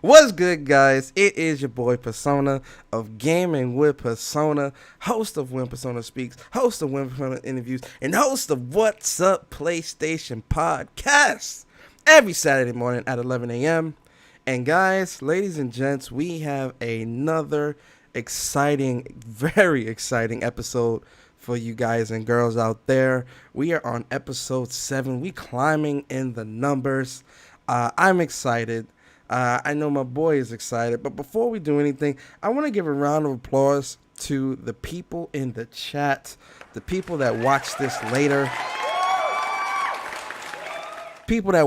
What's good, guys? It is your boy Persona of Gaming with Persona, host of When Persona Speaks, host of When Persona Interviews, and host of What's Up PlayStation Podcast every Saturday morning at 11 a.m. And guys, ladies and gents, we have another exciting, very exciting episode for you guys and girls out there. We are on episode 7. We climbing in the numbers. I'm excited. I know my boy is excited, but before we do anything, I want to give a round of applause to the people in the chat, the people that watch this later, the people that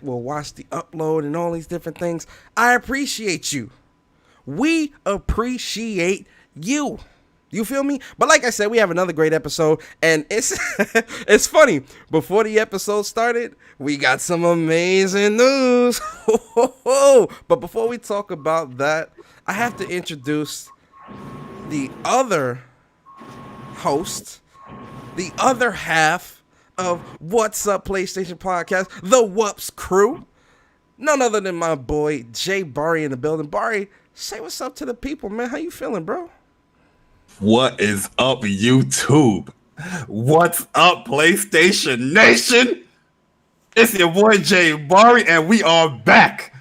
will watch the upload and all these different things. I appreciate you. We appreciate you. You feel me? But like I said, we have another great episode, and it's funny. Before the episode started, we got some amazing news. But before we talk about that, I have to introduce the other host, the other half of What's Up PlayStation Podcast, the WUPS crew. None other than my boy Jay Bari in the building. Bari, say what's up to the people, man. How you feeling, bro? What is up, YouTube? What's up, PlayStation Nation? It's your boy Jay Bari, and we are back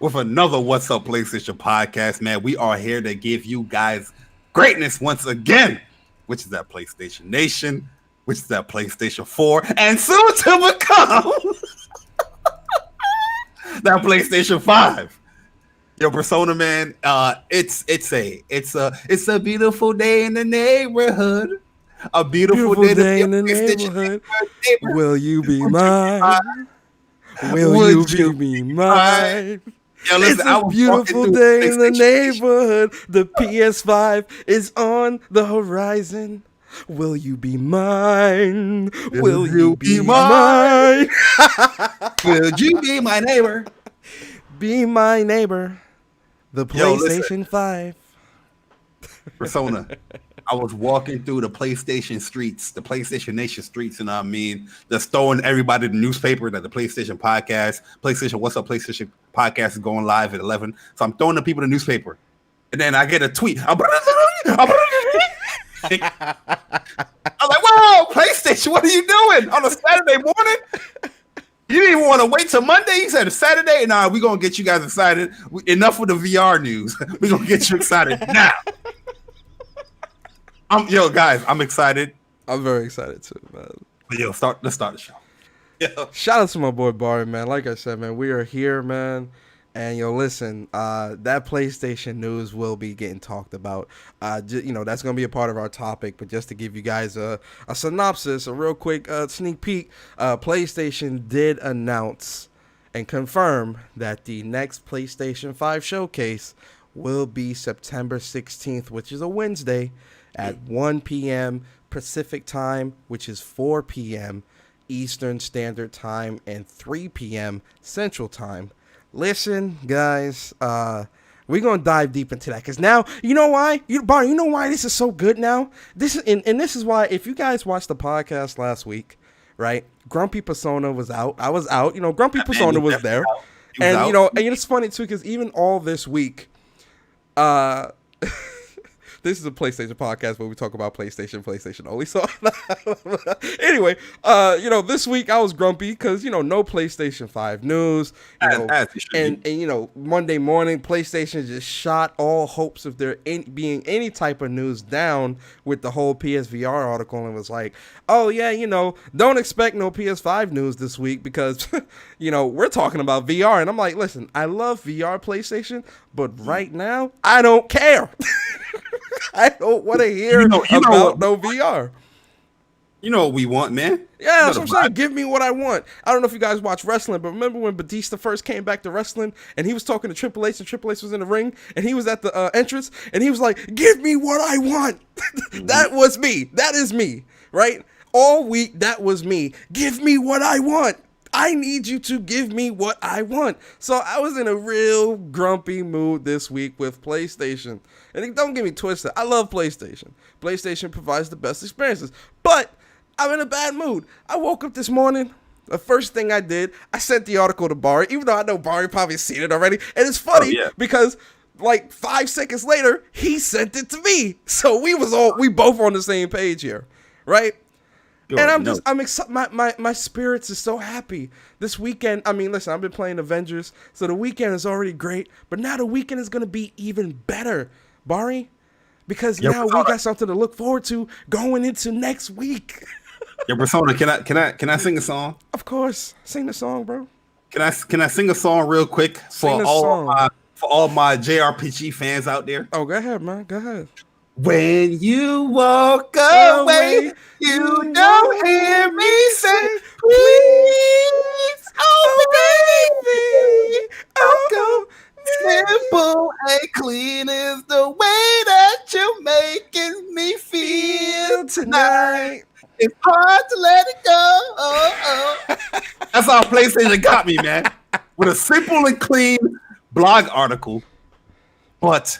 with another What's Up PlayStation podcast, man. We are here to give you guys greatness once again, which is that PlayStation Nation, which is that PlayStation 4, and soon to become that PlayStation 5. Yo, Persona, man, it's a beautiful day in the neighborhood. A beautiful day in the neighborhood. Will you be mine? Will you be mine? Yo, listen, it's a beautiful day in the neighborhood. The PS5 is on the horizon. Will you be mine? Will you be mine? Will you be my neighbor? Be my neighbor. The PlayStation 5. Persona, I was walking through the PlayStation streets, the PlayStation Nation streets, and I mean, just throwing everybody the newspaper that the PlayStation podcast, PlayStation What's Up PlayStation podcast is going live at 11. So I'm throwing the people the newspaper. And then I get a tweet. I'm like, whoa, PlayStation, what are you doing on a Saturday morning? You didn't even want to wait till Monday. You said Saturday. Nah, we're going to get you guys excited. Enough with the VR news. We're going to get you excited now. Guys, I'm excited. I'm very excited too, man. But let's start the show. Yo. Shout out to my boy Bari, man. Like I said, man, we are here, man. And listen, that PlayStation news will be getting talked about. That's going to be a part of our topic. But just to give you guys a synopsis, a real quick sneak peek, PlayStation did announce and confirm that the next PlayStation 5 showcase will be September 16th, which is a Wednesday at 1 p.m. Pacific time, which is 4 p.m. Eastern Standard Time and 3 p.m. Central Time. Listen, guys, we're going to dive deep into that because now, you know why? Bari, you know why this is so good now? This is why, if you guys watched the podcast last week, right, Grumpy Persona was out. I was out. Grumpy Persona was there. And, and it's funny, too, because even all this week, this is a PlayStation podcast where we talk about PlayStation only. So anyway, this week I was grumpy because, no PlayStation 5 news, and Monday morning, PlayStation just shot all hopes of there being any type of news down with the whole PSVR article and was like, oh yeah, don't expect no PS5 news this week because, we're talking about VR. And I'm like, listen, I love VR PlayStation, but right now I don't care. I don't want to hear about no VR. You know what we want, man. Yeah, that's what I'm saying. Give me what I want. I don't know if you guys watch wrestling, but remember when Batista first came back to wrestling and he was talking to Triple H and Triple H was in the ring and he was at the entrance and he was like, give me what I want. That was me. That is me, right? All week, that was me. Give me what I want. I need you to give me what I want. So I was in a real grumpy mood this week with PlayStation. And don't get me twisted. I love PlayStation. PlayStation provides the best experiences. But I'm in a bad mood. I woke up this morning The first thing I did, I sent the article to Bari, even though I know Bari probably seen it already. And it's funny because like 5 seconds later, he sent it to me. So we both on the same page here, right? And I'm excited. My spirits is so happy this weekend. I mean, listen, I've been playing Avengers, so the weekend is already great. But now the weekend is gonna be even better, Bari, because now we got something to look forward to going into next week. Yo, Persona, can I sing a song? Of course, sing the song, bro. Can I sing a song real quick for all my JRPG fans out there? Oh, go ahead, man. Go ahead. When you walk away, you don't hear me say, please, oh baby, oh, simple and clean is the way that you're making me feel tonight. It's hard to let it go. That's how PlayStation got me, man. With a simple and clean blog article. But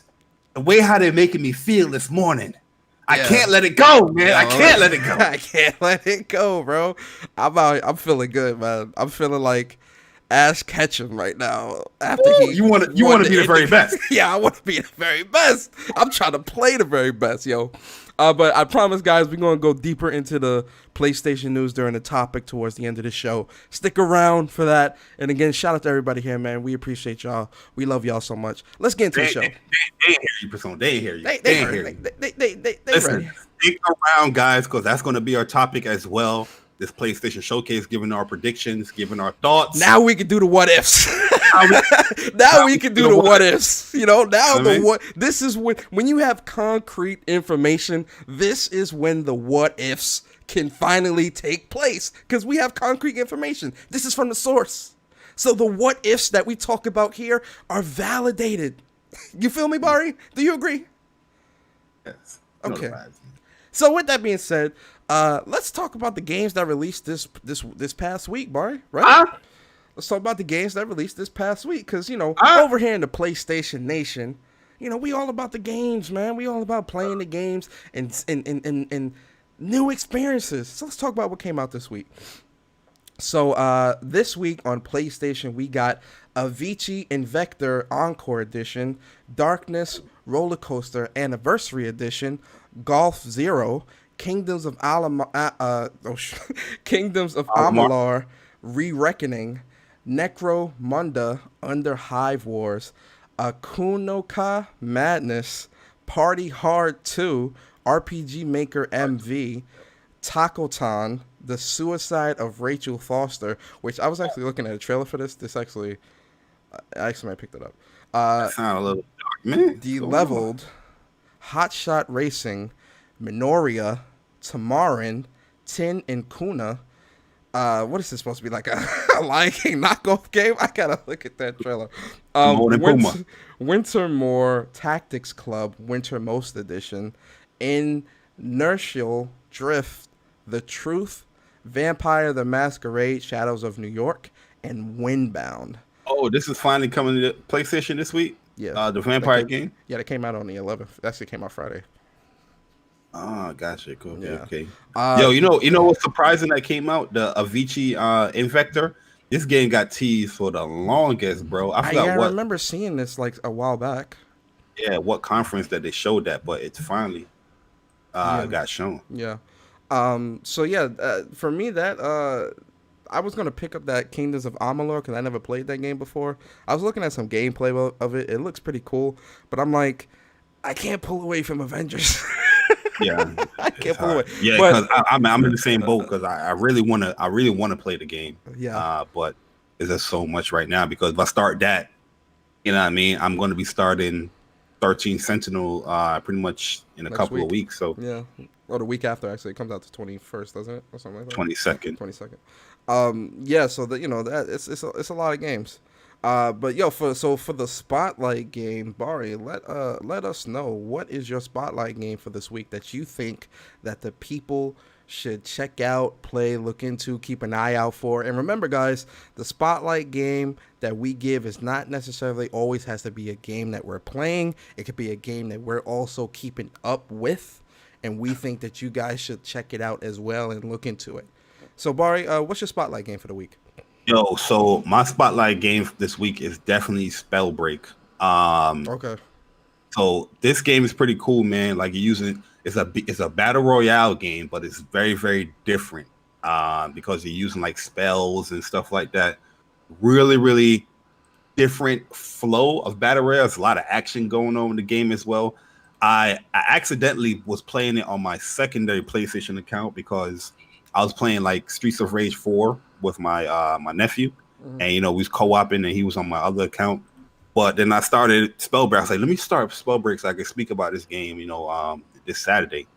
the way how they're making me feel this morning, I can't let it go, man. I can't let it go. I can't let it go, bro. I'm feeling good, man. I'm feeling like Ash Ketchum right now. After you want to be the very best. Yeah, I want to be the very best. I'm trying to play the very best, yo. But I promise, guys, we're going to go deeper into the PlayStation news during the topic towards the end of the show. Stick around for that. And again, shout out to everybody here, man. We appreciate y'all. We love y'all so much. Let's get into the show. They ain't hear you, Persona. They ain't hear you. They Listen, ready. stick around, guys, because that's going to be our topic as well. This PlayStation Showcase, giving our predictions, giving our thoughts. Now we can do the what ifs. Now we can do the what ifs. You know, now the what. This is when you have concrete information. This is when the what ifs can finally take place because we have concrete information. This is from the source. So the what ifs that we talk about here are validated. You feel me, Bari? Do you agree? Yes. Okay. So with that being said, let's talk about the games that released this past week, Bari. Right? Let's talk about the games that released this past week, because over here in the PlayStation Nation, we all about the games, man. We all about playing the games and new experiences. So let's talk about what came out this week. So this week on PlayStation, we got Avicii Invector Encore Edition, Darkness Roller Coaster Anniversary Edition, Golf Zero, Kingdoms of Amalur Re-Reckoning, Necromunda Under Hive Wars, Akunoka Madness, Party Hard 2, RPG Maker MV, Takotan, The Suicide of Rachel Foster, which I was actually looking at a trailer for this. I actually might pick that up. That sounds a little dark, man. Deleveled, Hotshot Racing, Minoria, Tamarin, Tin and Kuna. What is this supposed to be, like a Lion King knockoff game? I gotta look at that trailer. Wintermore Tactics Club Wintermost Edition, Inertial Drift, The Truth, Vampire the Masquerade Shadows of New York, and Windbound. Oh, this is finally coming to PlayStation this week? Yeah. The Vampire game? Yeah, that came out on the 11th. That shit came out Friday. Oh, gotcha. Cool. Yeah. Okay. Yo, you know what's surprising that came out? The Avicii Invector. This game got teased for the longest, bro. I remember seeing this like a while back. Yeah, what conference that they showed that, but it's finally got shown. Yeah. So yeah, for me that I was gonna pick up that Kingdoms of Amalur because I never played that game before. I was looking at some gameplay of it. It looks pretty cool, but I'm like, I can't pull away from Avengers. Yeah, I can't pull away. Yeah, because I'm in the same boat because I really want to play the game. Yeah. But there's just so much right now because if I start that, you know what I mean, I'm going to be starting 13 Sentinel pretty much in a couple of weeks. So yeah, or the week after actually. It comes out the 21st, doesn't it, or something like that? 22nd. 22nd. Yeah. So that that it's a lot of games. But yo, for the Spotlight game, Bari, let us know, what is your Spotlight game for this week that you think that the people should check out, play, look into, keep an eye out for. And remember, guys, the Spotlight game that we give is not necessarily always has to be a game that we're playing. It could be a game that we're also keeping up with, and we think that you guys should check it out as well and look into it. So Bari, what's your spotlight game for the week? Yo, so my spotlight game this week is definitely Spellbreak. Um, Okay. so this game is pretty cool, man. Like you're using it's a battle royale game, but it's very very different. Because you're using like spells and stuff like that. Really really different flow of battle royale. There's a lot of action going on in the game as well. I accidentally was playing it on my secondary PlayStation account because I was playing like Streets of Rage 4 with my nephew, Mhm. and we was co-oping, and he was on my other account. But then I started Spellbreak. I was like, let me start Spellbreak so I can speak about this game, this Saturday.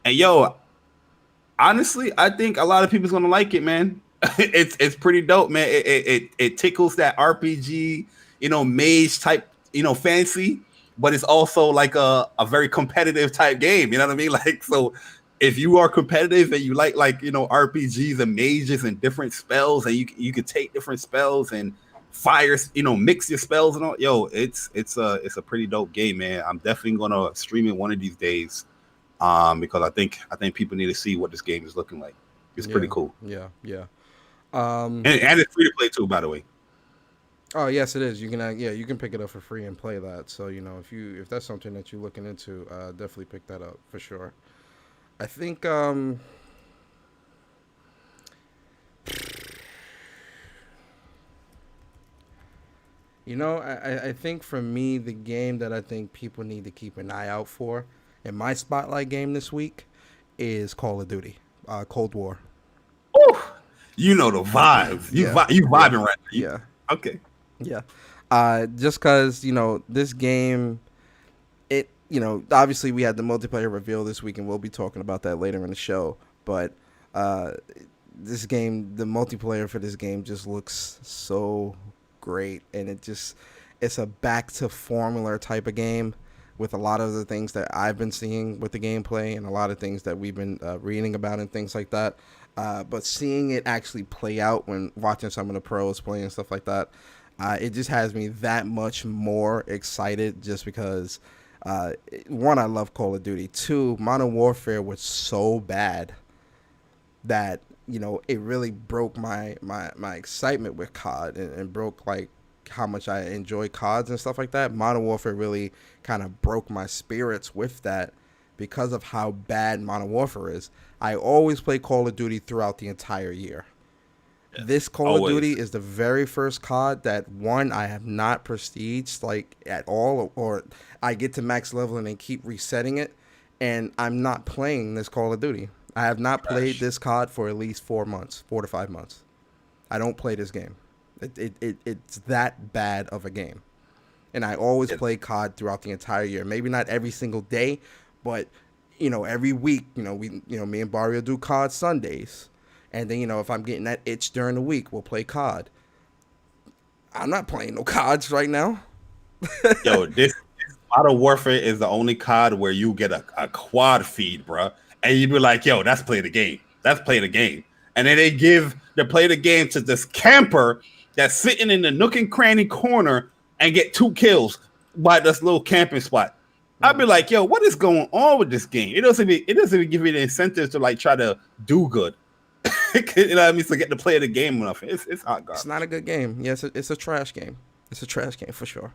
And honestly, I think a lot of people's gonna like it, man. It's pretty dope, man. It tickles that RPG, mage type, fancy, but it's also like a very competitive type game. You know what I mean? Like, so if you are competitive and you like RPGs and mages and different spells, and you can take different spells and fires, mix your spells and all. Yo, it's a pretty dope game, man. I'm definitely gonna stream it one of these days. Because I think people need to see what this game is looking like. It's pretty Yeah. cool, Yeah. Yeah. Um. and it's free to play too, by the way. Oh yes, it is. You can yeah, you can pick it up for free and play that. So if that's something that you're looking into, definitely pick that up for sure. I think I think for me the game that I think people need to keep an eye out for in my spotlight game this week is Call of Duty, Cold War. Woo! You know the vibes. Yeah. You Yeah. vibing right now. Yeah. Okay. Yeah. Just because this game, obviously we had the multiplayer reveal this week, and we'll be talking about that later in the show. But uh, this game, the multiplayer for this game, just looks so great, and it's a back to formula type of game with a lot of the things that I've been seeing with the gameplay and a lot of things that we've been reading about and things like that. But seeing it actually play out when watching some of the pros play and stuff like that, it just has me that much more excited just because, one, I love Call of Duty. Two, Modern Warfare was so bad that, it really broke my excitement with COD and broke, like, how much I enjoy CODs and stuff like that. Modern Warfare really kind of broke my spirits with that because of how bad Modern Warfare is. I always play Call of Duty throughout the entire year. This Call of Always. Duty is the very first COD that, one, I have not prestiged like at all, or I get to max level and then keep resetting it, and I'm not playing this Call of Duty. I have not played Trash. this COD for at least 4 months, 4 to 5 months. I don't play this game. It's that bad of a game, and I always Yeah. play COD throughout the entire year. Maybe not every single day, but every week, me and Barry will do COD Sundays. And then, if I'm getting that itch during the week, we'll play COD. I'm not playing no CODs right now. Yo, this Modern Warfare is the only COD where you get a quad feed, bro, and you be like, yo, that's play the game. That's play the game. And then they play the game to this camper that's sitting in the nook and cranny corner and get 2 kills by this little camping spot. I'd be like, yo, what is going on with this game? It doesn't even give you the incentive to like try to do good. You know what I mean? To get to play the game enough. It's hot garbage. It's not a good game. Yes, it's a trash game. It's a trash game for sure.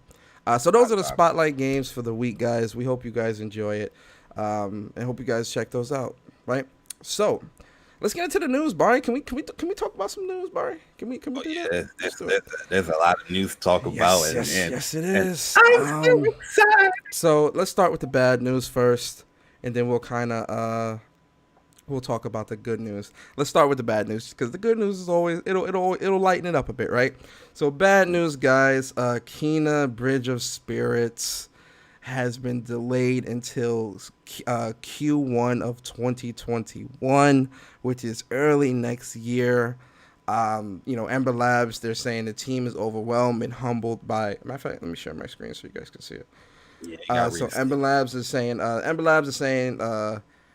So those are the spotlight games for the week, guys. We hope you guys enjoy it, and hope you guys check those out. Right. So let's get into the news, Barry. Can we talk about some news, Barry? Can we do that? There's a lot of news to talk about. Yes, it is. I'm so excited. So let's start with the bad news first, and then we'll kind of we'll talk about the good news. Let's start with the bad news because the good news is always it'll lighten it up a bit, right? So bad news, guys. Kena Bridge of Spirits has been delayed until Q1 of 2021, which is early next year. Ember Labs, they're saying the team is overwhelmed and humbled by. Matter of fact, let me share my screen so you guys can see it. Yeah, So Ember Labs is saying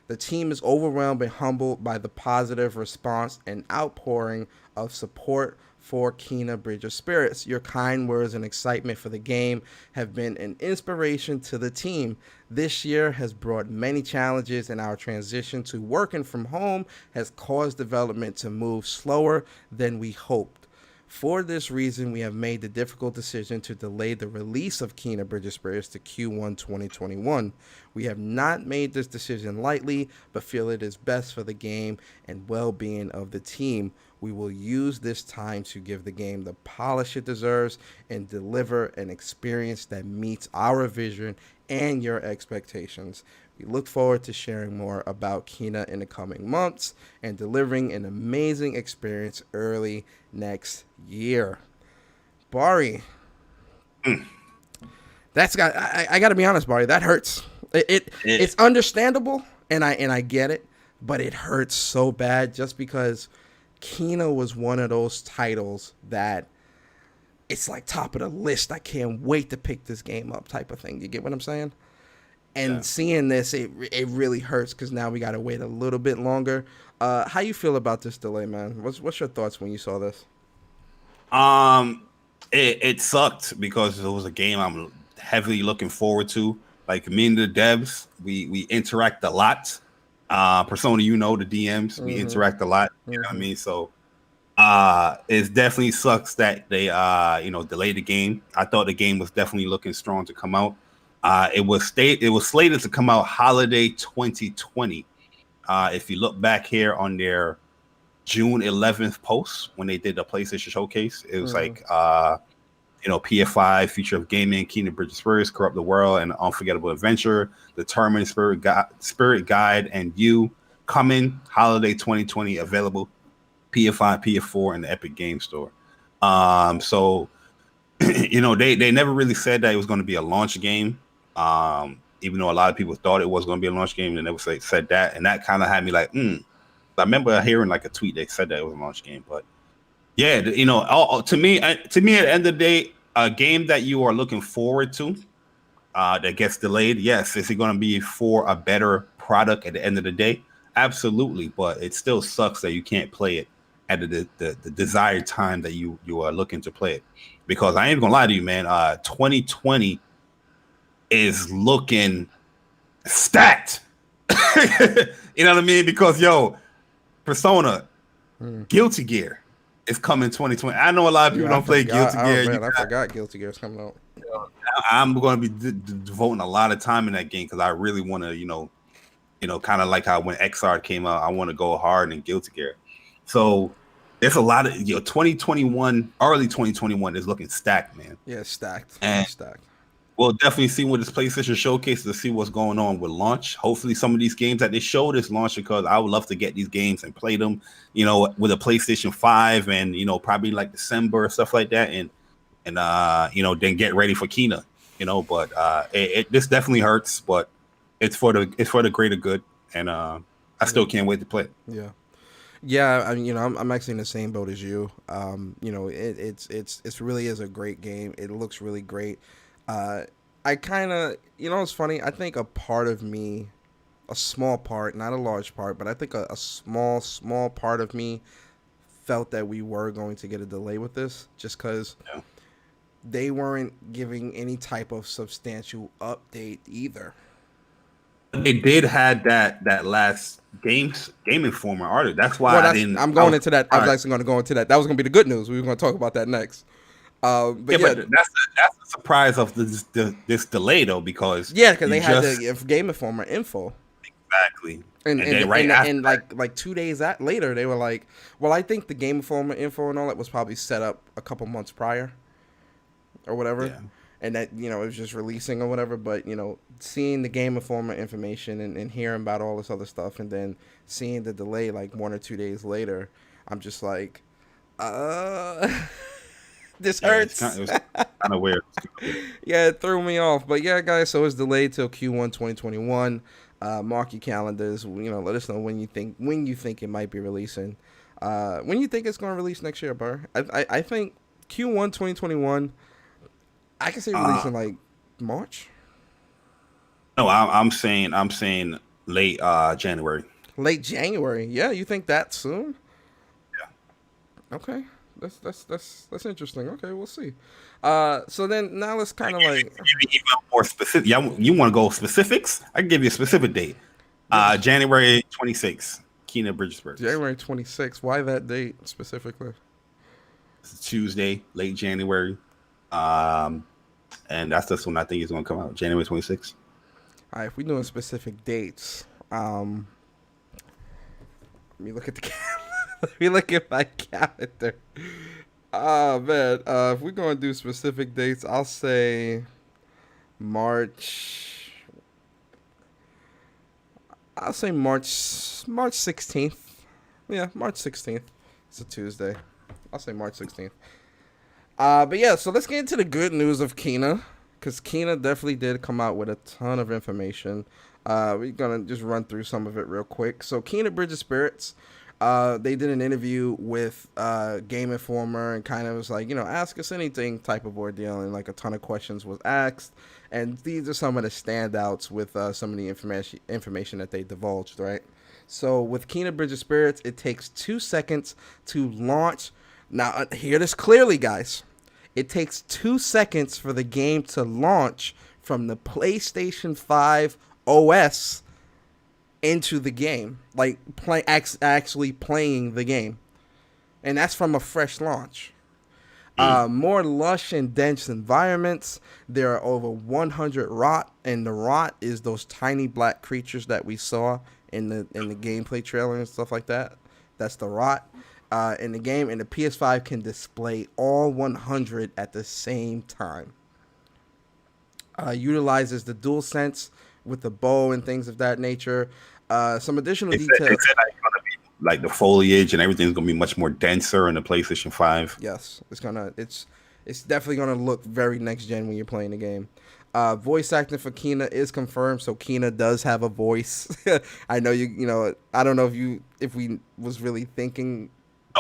the team is overwhelmed and humbled by the positive response and outpouring of support for Kena Bridge of Spirits. Your kind words and excitement for the game have been an inspiration to the team. This year has brought many challenges, and our transition to working from home has caused development to move slower than we hoped. For this reason, we have made the difficult decision to delay the release of Kena Bridge of Spirits to Q1 2021. We have not made this decision lightly, but feel it is best for the game and well-being of the team. We will use this time to give the game the polish it deserves and deliver an experience that meets our vision and your expectations. We look forward to sharing more about Kena in the coming months and delivering an amazing experience early next year. Bari, that's got. I got to be honest, Bari. That hurts. It's understandable, and I get it, but it hurts so bad just because Kena was one of those titles that it's like top of the list. I can't wait to pick this game up, type of thing. You get what I'm saying? And seeing this, it really hurts because now we got to wait a little bit longer. How you feel about this delay, man? What's your thoughts when you saw this? It sucked because it was a game I'm heavily looking forward to. Like me and the devs, we interact a lot. Persona, the DMs, we interact a lot. You know what I mean? So it definitely sucks that they delayed the game. I thought the game was definitely looking strong to come out. It was slated to come out holiday 2020. If you look back here on their June 11th post when they did the PlayStation Showcase, it was like PS5 future of gaming, Kena Bridge of Spirits, Corrupt the World, and Unforgettable Adventure, Determined Spirit Guide, and You coming holiday 2020, available PS5, PS4, and the Epic Game Store. So they never really said that it was going to be a launch game. Even though a lot of people thought it was going to be a launch game, they never said that, and that kind of had me like, I remember hearing like a tweet that said that it was a launch game, but yeah, to me, at the end of the day, a game that you are looking forward to that gets delayed, yes, is it going to be for a better product at the end of the day? Absolutely, but it still sucks that you can't play it at the desired time that you are looking to play it. Because I ain't gonna lie to you, man, 2020 is looking stacked. You know what I mean? Because Persona, Guilty Gear is coming 2020. I know a lot of people don't play Guilty Gear. Man, I forgot Guilty Gear is coming out. I'm going to be devoting a lot of time in that game because I really want to, kind of like how when XR came out, I want to go hard in Guilty Gear. So there's a lot of 2021, early 2021 is looking stacked, man. Yeah, stacked. Stacked. We'll definitely see with this PlayStation Showcase to see what's going on with launch. Hopefully, some of these games that they showed is launch, because I would love to get these games and play them, with a PlayStation 5 and probably like December or stuff like that, and then get ready for Kena. But this definitely hurts, but it's for the greater good, and I still can't wait to play it. Yeah, I'm actually in the same boat as you. It's really is a great game. It looks really great. I kind of, it's funny. I think a part of me, a small part, not a large part, but I think a small part of me felt that we were going to get a delay with this, just because they weren't giving any type of substantial update either. They did had that last Game Informer article. That's why I'm going into that. I was actually going to go into that. That was going to be the good news. We were going to talk about that next. But that's the surprise of this delay, though, because they had the Game Informer info. Exactly. And like 2 days later, they were like, well, I think the Game Informer info and all that was probably set up a couple months prior or whatever. Yeah. And that, it was just releasing or whatever. But, seeing the Game Informer information and hearing about all this other stuff, and then seeing the delay like 1 or 2 days later, I'm just like, this hurts. It was kind of weird. Yeah, it threw me off. But yeah, guys, so it's delayed till Q1 2021. Mark your calendars. Let us know when you think it might be releasing. When you think it's going to release next year, Burr? I think Q1 2021. I can say releasing like March. No, I'm saying late January. Late January. Yeah, you think that soon? Yeah. Okay. That's interesting. Okay, we'll see. So then now let's kind of like Even more specific. You want to go specifics? I can give you a specific date. yes, January 26th, Kena Bridgesburg. January 26th. Why that date specifically? It's Tuesday, late January. Um, and that's this one I think is going to come out January 26th. All right, if we're doing specific dates, let me look at the let me look at my calendar. Oh man, if we're gonna do specific dates, I'll say March. I'll say March 16th. Yeah, March 16th. It's a Tuesday. I'll say March 16th. But yeah, so let's get into the good news of Kena, because Kena definitely did come out with a ton of information. We're gonna just run through some of it real quick. So Kena Bridge of Spirits, they did an interview with Game Informer and kind of was like, ask us anything type of ordeal, and like a ton of questions was asked. And these are some of the standouts with some of the information that they divulged, right? So with Kena Bridge of Spirits, it takes 2 seconds to launch. Now, hear this clearly, guys. It takes 2 seconds for the game to launch from the PlayStation 5 OS into the game, like actually playing the game, and that's from a fresh launch. More lush and dense environments. There are over 100 rot, and the rot is those tiny black creatures that we saw in the gameplay trailer and stuff like that. That's the rot in the game, and the PS5 can display all 100 at the same time. Utilizes the DualSense with the bow and things of that nature. Some additional details. They said like, gonna be, like the foliage and everything's gonna be much more denser in the PlayStation 5. Yes, it's definitely gonna look very next gen when you're playing the game. Voice acting for Kena is confirmed, so Kena does have a voice. I know I don't know if we was really thinking.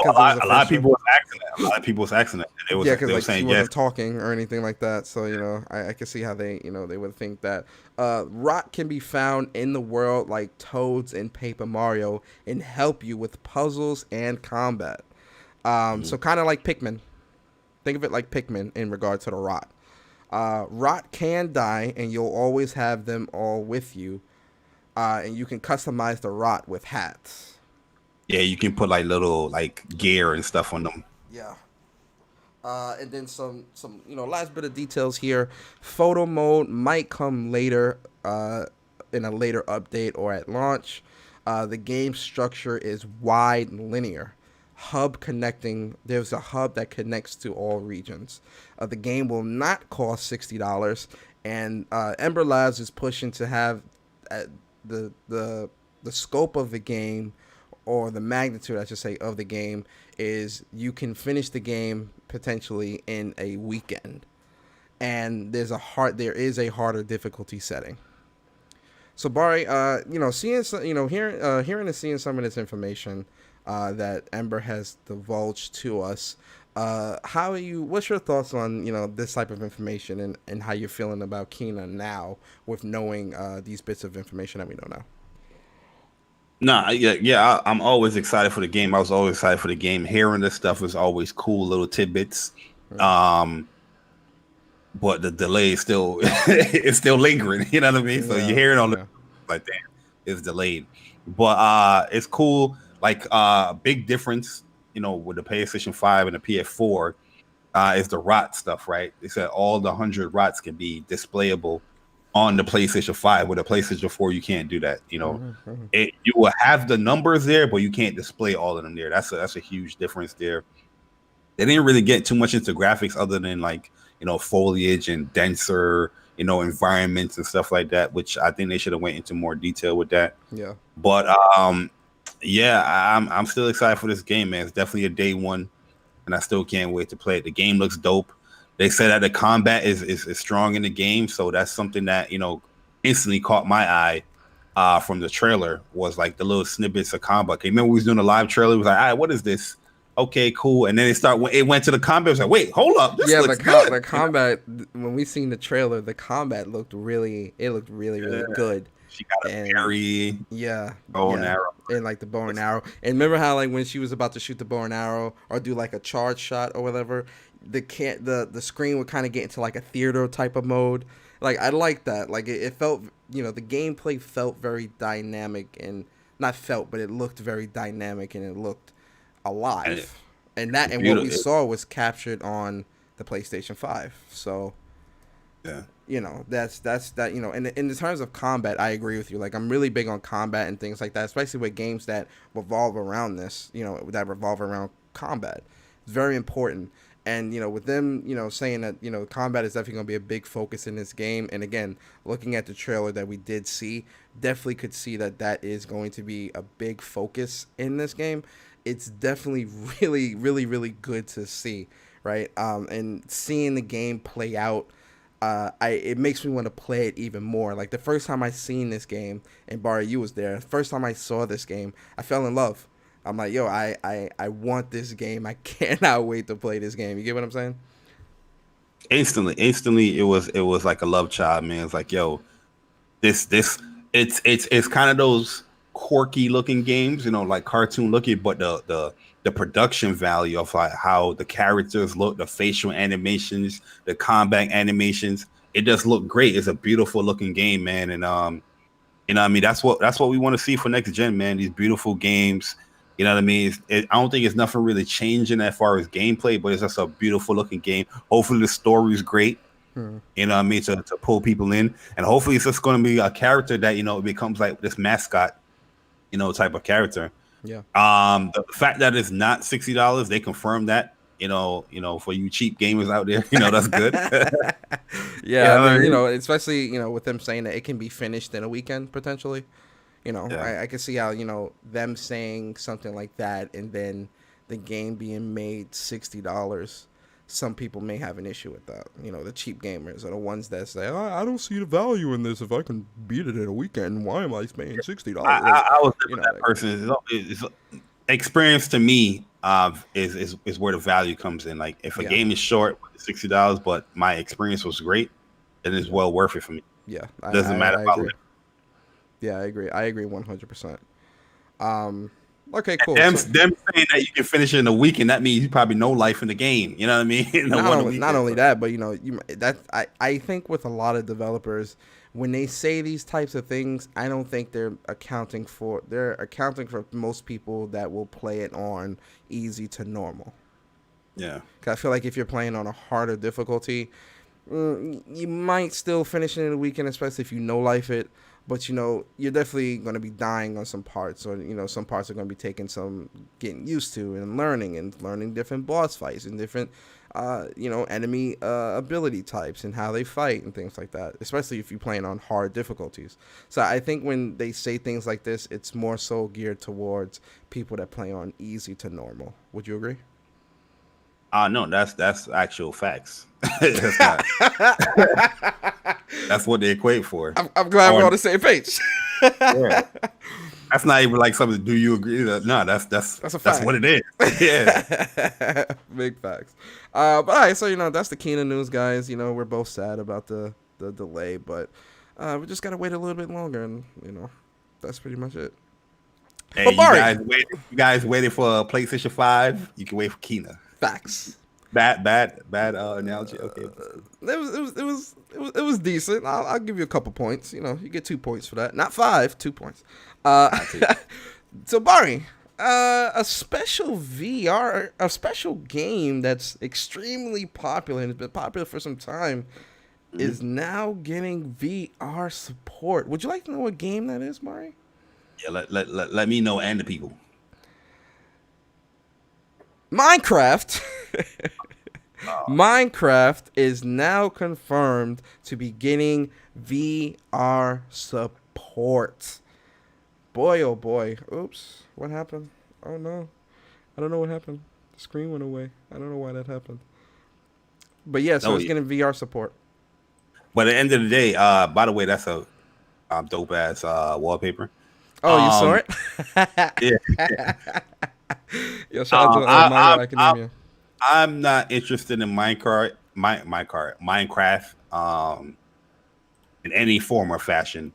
A lot of people was asking that. A lot of people was asking that. They were saying she wasn't talking or anything like that. So I can see how they they would think that. Rot can be found in the world like Toads in Paper Mario and help you with puzzles and combat. So kind of like Pikmin. Think of it like Pikmin in regard to the rot. Rot can die, and you'll always have them all with you. And you can customize the rot with hats. Yeah, you can put like little like gear and stuff on them. Yeah. And then some last bit of details here. Photo mode might come later in a later update or at launch. The game structure is wide linear. There's a hub that connects to all regions. The game will not cost $60, and Ember Labs is pushing to have the scope of the game, or the magnitude, I should say, of the game is you can finish the game potentially in a weekend, and there is a harder difficulty setting. So Bari, seeing hearing and seeing some of this information that Ember has divulged to us, what's your thoughts on this type of information and how you're feeling about Kena now with knowing these bits of information that we know now? Nah, yeah, I'm always excited for the game. I was always excited for the game. Hearing this stuff is always cool, little tidbits. But the delay is still it's still lingering. You know what I mean? So you hear it on the like that, it's delayed. But it's cool. Like big difference, with the PlayStation 5 and the PS4 is the rot stuff, right? They said all the 100 rots can be displayable on the PlayStation 5. With the PlayStation 4, you can't do that. You will have the numbers there, but you can't display all of them there. That's a huge difference there. They didn't really get too much into graphics other than like foliage and denser environments and stuff like that, which I think they should have went into more detail with that. Yeah. But yeah, I'm still excited for this game, man. It's definitely a day one, and I still can't wait to play it. The game looks dope. They said that the combat is strong in the game, so that's something that instantly caught my eye from the trailer. Was like the little snippets of combat. Okay, remember we was doing a live trailer? It was like, all right, what is this? Okay, cool. And then it went to the combat. It was like, wait, hold up, this looks good. The combat, when we seen the trailer, the combat looked really good. She got a and very yeah, bow and yeah, arrow. and like the bow and arrow. And remember how like when she was about to shoot the bow and arrow or do like a charge shot or whatever, the screen would kind of get into like a theater type of mode. Like I like that. Like it felt, the gameplay felt very dynamic and not felt, but it looked very dynamic and it looked And it, alive. And that it's and what we beautiful. saw was captured on the PlayStation 5. So Yeah. that's that. And in terms of combat, I agree with you. Like I'm really big on combat and things like that, especially with games that revolve around this, that revolve around combat. It's very important. And with them, saying that combat is definitely going to be a big focus in this game. And again, looking at the trailer that we did see, definitely could see that that is going to be a big focus in this game. It's definitely really, really, really good to see, right? And seeing the game play out, it makes me want to play it even more. Like the first time I seen this game, and Bari, you was there. The first time I saw this game, I fell in love. I'm like, yo, I want this game. I cannot wait to play this game. You get what I'm saying? Instantly, it was like a love child, man. It's like, yo, this it's kind of those quirky looking games, like cartoon looking, but the production value of like how the characters look, the facial animations, the combat animations, it just look great. It's a beautiful looking game, man. And what I mean, that's what we want to see for next gen, man. These beautiful games. You know what I mean? I don't think it's nothing really changing as far as gameplay, but it's just a beautiful looking game. Hopefully the story is great. Hmm. You know what I mean? To pull people in. And hopefully it's just going to be a character that, becomes like this mascot, type of character. Yeah. The fact that it's not $60, they confirmed that, for you cheap gamers out there, that's good. Yeah, I Yeah, I mean, mean, especially, with them saying that it can be finished in a weekend potentially. yeah. I can see how, them saying something like that and then the game being made $60. Some people may have an issue with that. The cheap gamers are the ones that say, oh, I don't see the value in this. If I can beat it in a weekend, why am I paying $60? Like, I was that like, person. Experience to me is where the value comes in. Like if a yeah, game is short, $60, but my experience was great, then it's yeah, well worth it for me. yeah. Doesn't matter I about agree. Yeah, I agree. I agree 100%. Um, okay, and cool. So them saying that you can finish it in a weekend. That means you probably know life in the game. You know what I mean? In a one not weekend. only So, that, but I think with a lot of developers, when they say these types of things, I don't think they're accounting for most people that will play it on easy to normal. yeah. 'Cause I feel like if you're playing on a harder difficulty, you might still finish it in a weekend, especially if you know life it. But you're definitely going to be dying on some parts, or some parts are going to be taking some getting used to and learning different boss fights and different, enemy ability types and how they fight and things like that. Especially if you're playing on hard difficulties. So I think when they say things like this, it's more so geared towards people that play on easy to normal. Would you agree? No, that's actual facts. That's not. That's what they equate for. I'm glad we're Or on the same page. yeah. That's not even like something. Do you agree? No, That's a that's fact. what it is. Yeah. Big facts. But all right, so that's the Kena news, guys. We're both sad about the delay, but we just gotta wait a little bit longer, and that's pretty much it. Hey, But Bari, you guys waiting for a PlayStation 5? You can wait for Kina. facts. Bad analogy. Okay. It was decent. I'll give you a couple points. You get 2 points for that. Not 5, 2 points. I take it. So Bari, a special game that's extremely popular and has been popular for some time is now getting VR support. Would you like to know what game that is, Bari? Yeah, let me know and the people. Minecraft. Minecraft is now confirmed to be getting VR support. Boy, oh boy. Oops. What happened? Oh no. I don't know what happened. The screen went away. I don't know why that happened. But yeah, so No, it's getting VR support. but at the end of the day, by the way, that's a dope ass wallpaper. Oh, you saw Um, it? yeah. Yo, shout out to I, My Hero I, I, Academia. I'm not interested in Minecraft, in any form or fashion.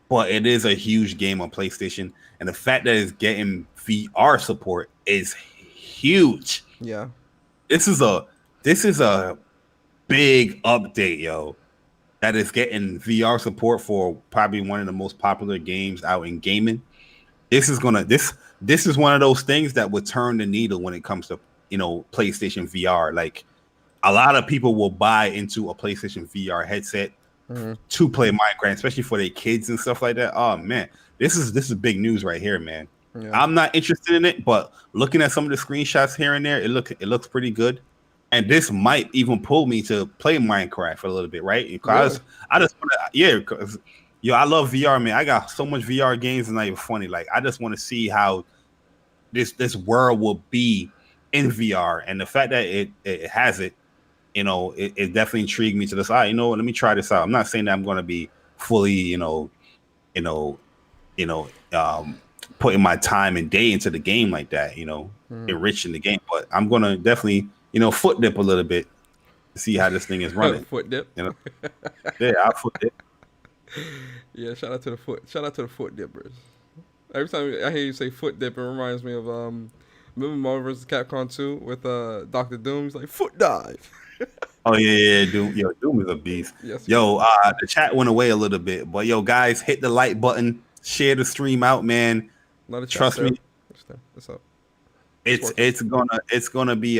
but it is a huge game on PlayStation, and the fact that it's getting VR support is huge. Yeah. This is a big update, yo. That is getting VR support for probably one of the most popular games out in gaming. This is one of those things that would turn the needle when it comes to PlayStation VR. Like a lot of people will buy into a PlayStation VR headset Mm-hmm. to play Minecraft, especially for their kids and stuff like that. Oh man, this is big news right here, man. Yeah. I'm not interested in it, but looking at some of the screenshots here and there, it looks pretty good. And this might even pull me to play Minecraft for a little bit, right? Really? Because I just want to, yeah, because I love VR, man. I got so much VR games, and not even funny. Like I just want to see how this world will be in VR, and the fact that it has it, it definitely intrigued me to this. You know what? Let me try this out. I'm not saying that I'm going to be fully, you know, you know, putting my time and day into the game like that, Mm. enriching the game. But I'm gonna definitely, foot dip a little bit to see how this thing is running. Foot dip. You know, yeah, I foot dip. Yeah, shout out to the foot dippers. Every time I hear you say foot dip, it reminds me of remember Marvel vs. Capcom 2 with Doctor Doom's like foot dive. Oh yeah, Doom. Yo, Doom is a beast. Yes. Yo, the chat went away a little bit, but yo, guys, hit the like button, share the stream out, man. Not a chat. Trust me, What's up? it's gonna be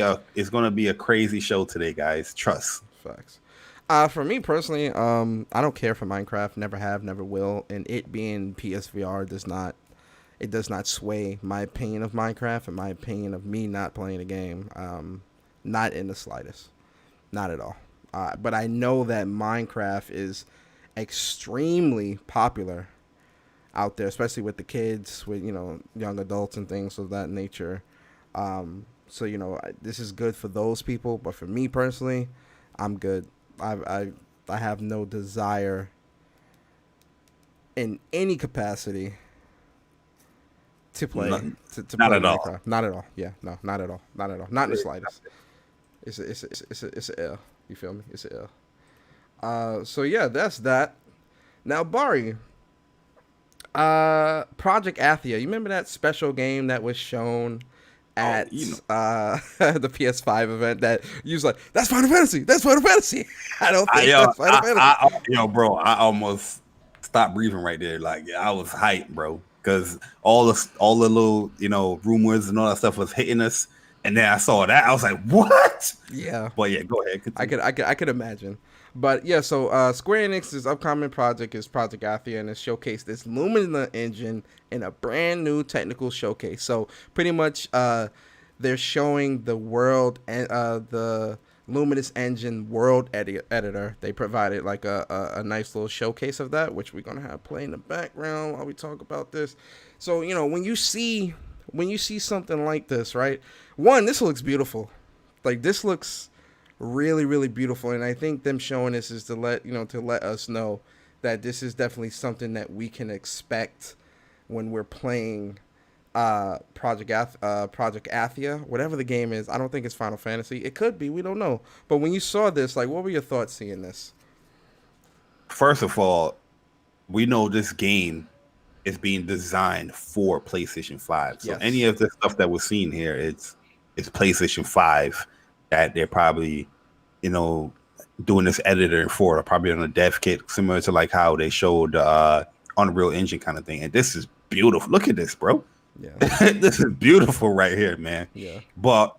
a crazy show today, guys. Trust. Facts. For me personally, I don't care for Minecraft. Never have, never will. And it being PSVR does not sway my opinion of Minecraft and my opinion of me not playing the game. Not in the slightest. Not at all. But I know that Minecraft is extremely popular out there, especially with the kids, with young adults and things of that nature. So this is good for those people, but for me personally, I'm good. I have no desire in any capacity to play to Not play at all. Minecraft. Not at all. Yeah, no, not at all. Not at all. Not in the slightest. It's a L. You feel me? It's a L. So yeah, that's that. Now Bari, Project Athia. You remember that special game that was shown at the PS5 event that you was like, that's Final Fantasy. That's Final Fantasy. I don't think that's Final Fantasy. Bro, I almost stopped breathing right there. Like I was hyped, bro, because all the little rumors and all that stuff was hitting us, and then I saw that I was like, what? Yeah. But yeah, go ahead. I could imagine. But yeah, so Square Enix's upcoming project is Project Athia, and it's showcased this Lumina engine in a brand new technical showcase. So pretty much, they're showing the world and the Luminous engine world editor. They provided like a nice little showcase of that, which we're gonna have play in the background while we talk about this. So when you see something like this, right? One, this looks beautiful. Like this looks really, really beautiful, and I think them showing this is to let us know that this is definitely something that we can expect when we're playing Project Athia, whatever the game is. I don't think it's Final Fantasy. It could be. We don't know. But when you saw this, like, what were your thoughts seeing this? First of all, we know this game is being designed for PlayStation 5. So any of the stuff that we're seeing here, it's PlayStation 5 that they're probably, doing this editor for, or probably on a dev kit, similar to like how they showed Unreal Engine kind of thing. And this is beautiful. Look at this, bro. Yeah. This is beautiful right here, man. Yeah. But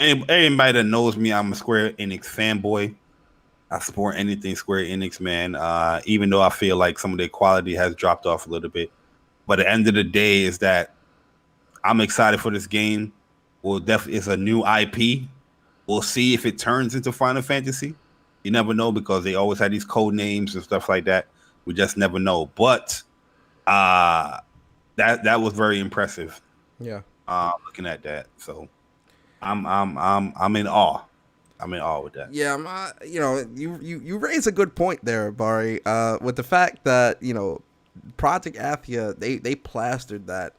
anybody that knows me, I'm a Square Enix fanboy. I support anything Square Enix, man. Even though I feel like some of their quality has dropped off a little bit. But at the end of the day is that I'm excited for this game. It's a new IP. We'll see if it turns into Final Fantasy. You never know, because they always had these code names and stuff like that. We just never know. But that was very impressive. Yeah. Looking at that, so I'm in awe. I'm in awe with that. Yeah, you raise a good point there, Bari. With the fact that Project Athia, they plastered that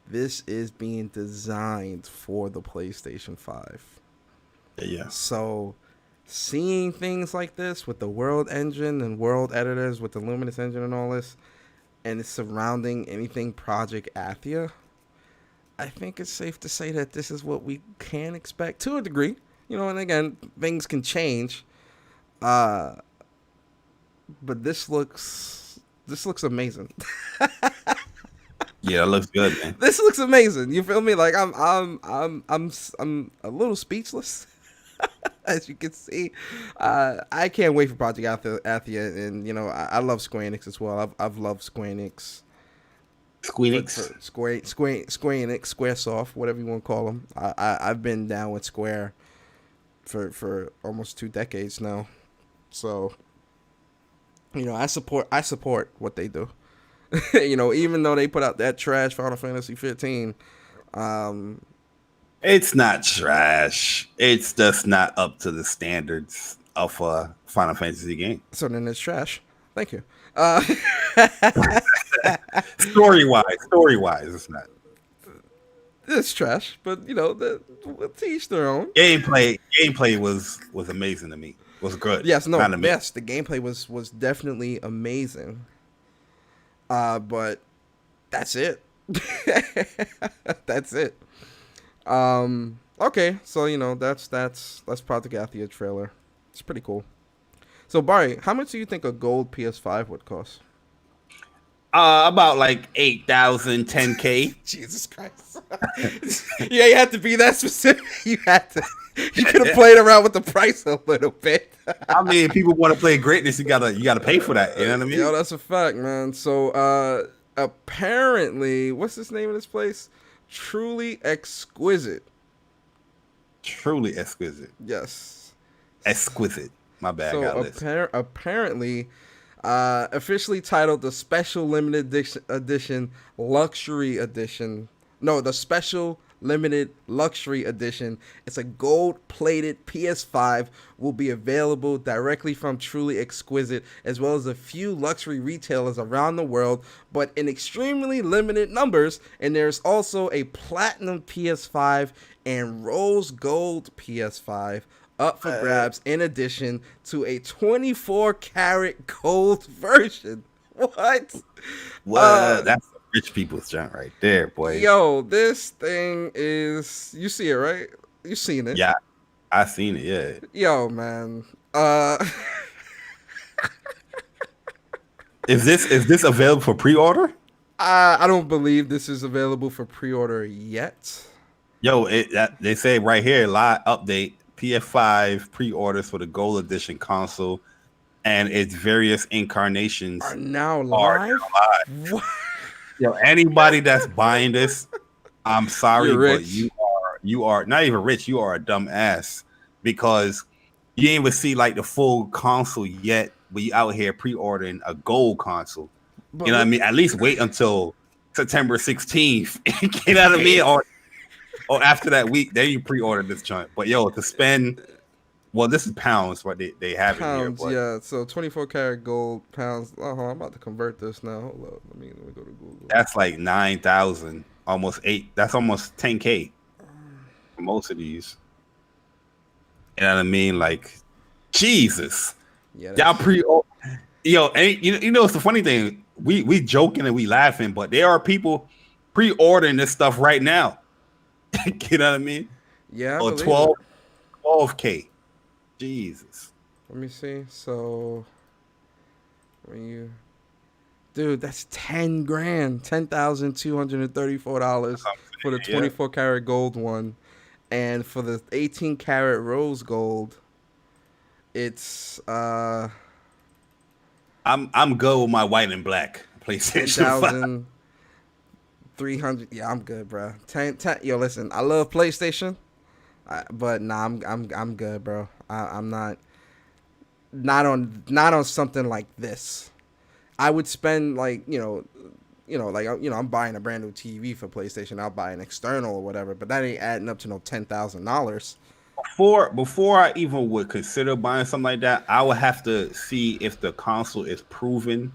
this is being designed for the PlayStation 5. Yeah. So seeing things like this with the world engine and world editors with the Luminous engine and all this, and it's surrounding anything Project Athia, I think it's safe to say that this is what we can expect to a degree. You know, and again, things can change. But this looks amazing. Yeah, it looks good, man. This looks amazing. You feel me? Like I'm a little speechless. As you can see, I can't wait for Project Athia, and you know I love Square Enix as well. I've loved Square Enix, Squeenix. Square Enix, SquareSoft, whatever you want to call them. I've been down with Square for almost 2 decades now, so you know I support what they do. You know, even though they put out that trash Final Fantasy 15. It's not trash. It's just not up to the standards of a Final Fantasy game. So then it's trash. Thank you. Story wise, it's not. It's trash, but you know, to each their own. Gameplay was amazing to me. Was good. Yes, no, yes, the gameplay was definitely amazing. But that's it. That's it. Okay, so you know that's Project Athia trailer. It's pretty cool. So Bari, how much do you think a gold PS5 would cost? About like 8,000, 10K. Jesus Christ. Yeah, you had to be that specific. You had to. You could have played around with the price a little bit. I mean, people want to play greatness. You gotta pay for that. You know what I mean? Yo, that's a fact, man. So apparently, what's this name of this place? Truly Exquisite. Truly exquisite. Yes. Exquisite. My bad. So apparently, officially titled the Special Limited Edition Luxury Edition. No, the Special Limited Luxury Edition. It's a gold-plated PS5. Will be available directly from Truly Exquisite, as well as a few luxury retailers around the world, but in extremely limited numbers. And there's also a platinum PS5 and rose gold PS5 up for grabs, in addition to a 24-karat gold version. What? That's rich people's junk right there, boy. Yo, this thing is... You see it, right? You seen it? Yeah, I seen it. Yeah. Yo, man. Is this available for pre-order? I don't believe this is available for pre-order yet. Yo, they say right here, live update. PS5 pre-orders for the Gold Edition console and its various incarnations are now live. What? Yo, anybody that's buying this, I'm sorry, but you are not even rich. You are a dumb ass because you ain't even see like the full console yet. But you out here pre-ordering a gold console. But you know what I mean? At least wait until September 16th. You know what I mean? Or after that week, then you pre-order this joint. But yo, to spend, well, this is pounds, what they have pounds, in here. Yeah, so 24-karat gold pounds. I'm about to convert this now. Hold up, let me go to Google. That's like 9,000, almost 8. That's almost 10K for most of these. You know what I mean? Like, Jesus, yeah, y'all yo, and you know, it's the funny thing. We joking and we laughing, but there are people pre-ordering this stuff right now. You know what I mean? Yeah. Or 12K. Jesus. Let me see. So dude, that's 10 grand, $10,234 for the 24-karat gold one, and for the 18-karat rose gold, it's I'm good with my white and black PlayStation 5. 300. Yeah, I'm good, bro. 10. Yo, listen, I love PlayStation, but nah, I'm good, bro. I'm not on something like this. I would spend like I'm buying a brand new TV for PlayStation. I'll buy an external or whatever, but that ain't adding up to no $10,000. Before I even would consider buying something like that, I would have to see if the console is proven,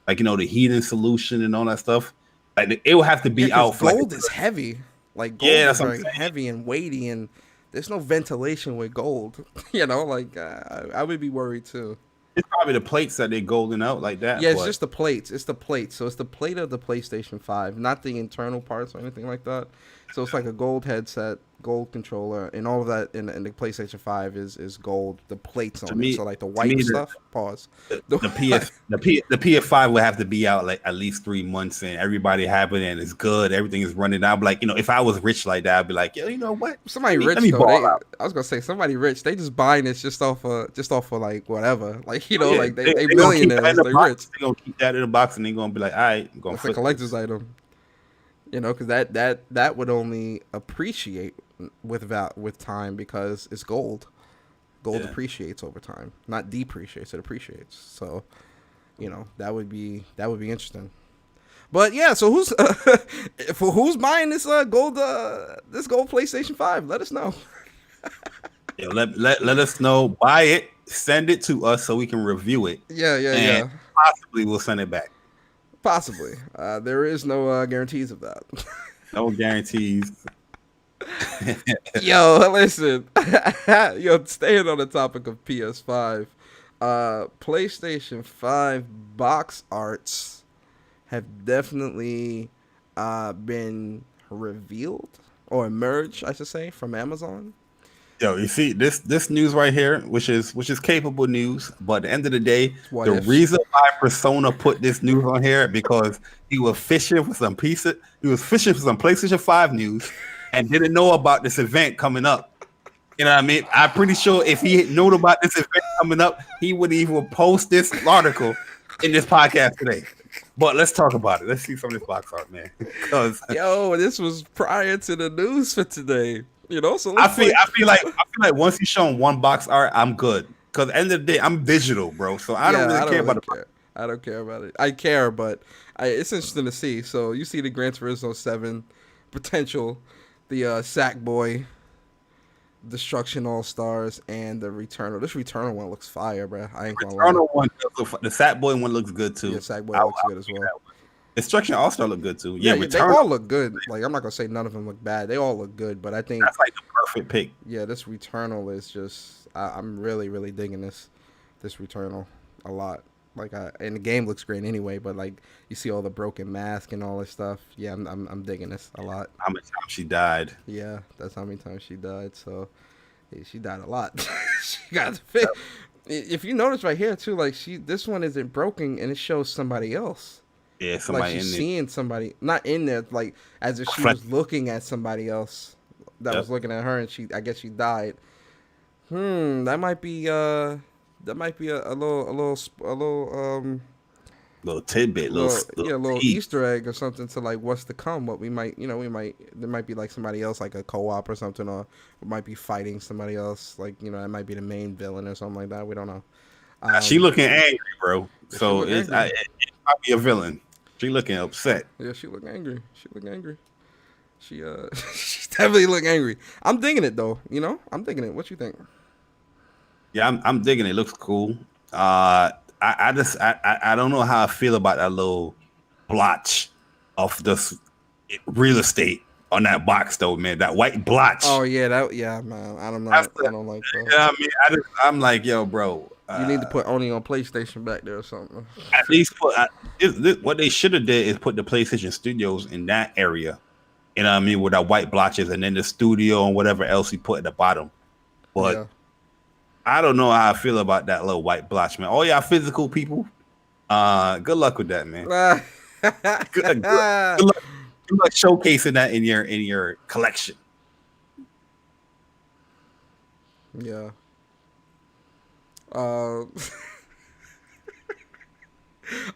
like the heating solution and all that stuff. Like it will have to be out. Gold is heavy. Like gold is very heavy and weighty, and there's no ventilation with gold. Like I would be worried too. It's probably the plates that they golden out like that. Yeah, it's just the plates. It's the plates. So it's the plate of the PlayStation 5, not the internal parts or anything like that. So it's like a gold headset, gold controller, and all of that in the PlayStation 5 is gold. The plates on it. So like the white stuff. Pause. The PS5 will have to be out like at least 3 months, and everybody having it and it's good. Everything is running. I'd be like, if I was rich like that, I'd be like, yo, you know what? Somebody rich though. I was gonna say somebody rich. They just buying this just off of like whatever. Like like they millionaires. They rich. They gonna keep that in the box and they gonna be like, all right, I'm gonna. It's a collector's item. Because that would only appreciate with time because it's gold. Gold appreciates over time, not depreciates. It appreciates. So, that would be interesting. But yeah, so who's buying this gold PlayStation 5? Let us know. Let us know. Buy it. Send it to us so we can review it. Yeah. Possibly we'll send it back. Possibly. There is no guarantees of that. No guarantees. Yo, listen. Staying on the topic of PS5, PlayStation 5 box arts have definitely been revealed or emerged, I should say, from Amazon. Yo, you see this news right here, which is capable news, but at the end of the day, reason why Persona put this news on here because he was fishing for some PlayStation 5 news and didn't know about this event coming up. You know what I mean? I'm pretty sure if he had known about this event coming up, he would even post this article in this podcast today. But let's talk about it. Let's see some of this box art, man. Because this was prior to the news for today. So I feel like once you show them one box art, I'm good. Because at the end of the day, I'm digital, bro. So I don't really care about it. I don't care about it. I care, but it's interesting to see. So you see the Gran Turismo 7 potential, the Sackboy, Destruction All Stars, and the Returnal. This Returnal one looks fire, bro. I ain't gonna lie. The Sackboy one looks good too. Yeah, Sackboy looks good as well. Destruction All Star look good too. Yeah, they all look good. Like I'm not gonna say none of them look bad. They all look good, but I think that's like the perfect pick. Yeah, this Returnal is just I'm really really digging this Returnal a lot. And the game looks great anyway, but like you see all the broken mask and all this stuff. Yeah, I'm digging this a lot. How many times she died? Yeah, that's how many times she died. So she died a lot. She got fit. If you notice right here too, like this one isn't broken and it shows somebody else. Yeah, somebody like she's in there. seeing somebody, not in there, like as if she was looking at somebody else that was looking at her, and I guess she died. That might be a little tidbit, little Easter egg or something to like what's to come. What we might there might be like somebody else like a co-op or something, or we might be fighting somebody else. Like that might be the main villain or something like that. We don't know. She looking angry, bro. So it might be a villain. She looking upset. Yeah, she look angry. She she's definitely look angry. I'm digging it though. I'm digging it. What you think? Yeah, I'm digging it. Looks cool. I don't know how I feel about that little blotch of this real estate on that box though, man. That white blotch. Oh yeah, man. I don't like that. Yeah, I mean, I'm like, yo, bro. You need to put only on PlayStation back there or something. At least what they should have did is put the PlayStation Studios in that area. You know what I mean? Where that white blotches, and then the studio and whatever else he put at the bottom. But I don't know how I feel about that little white blotch, man. All y'all physical people, good luck with that, man. good luck showcasing that in your collection. Yeah.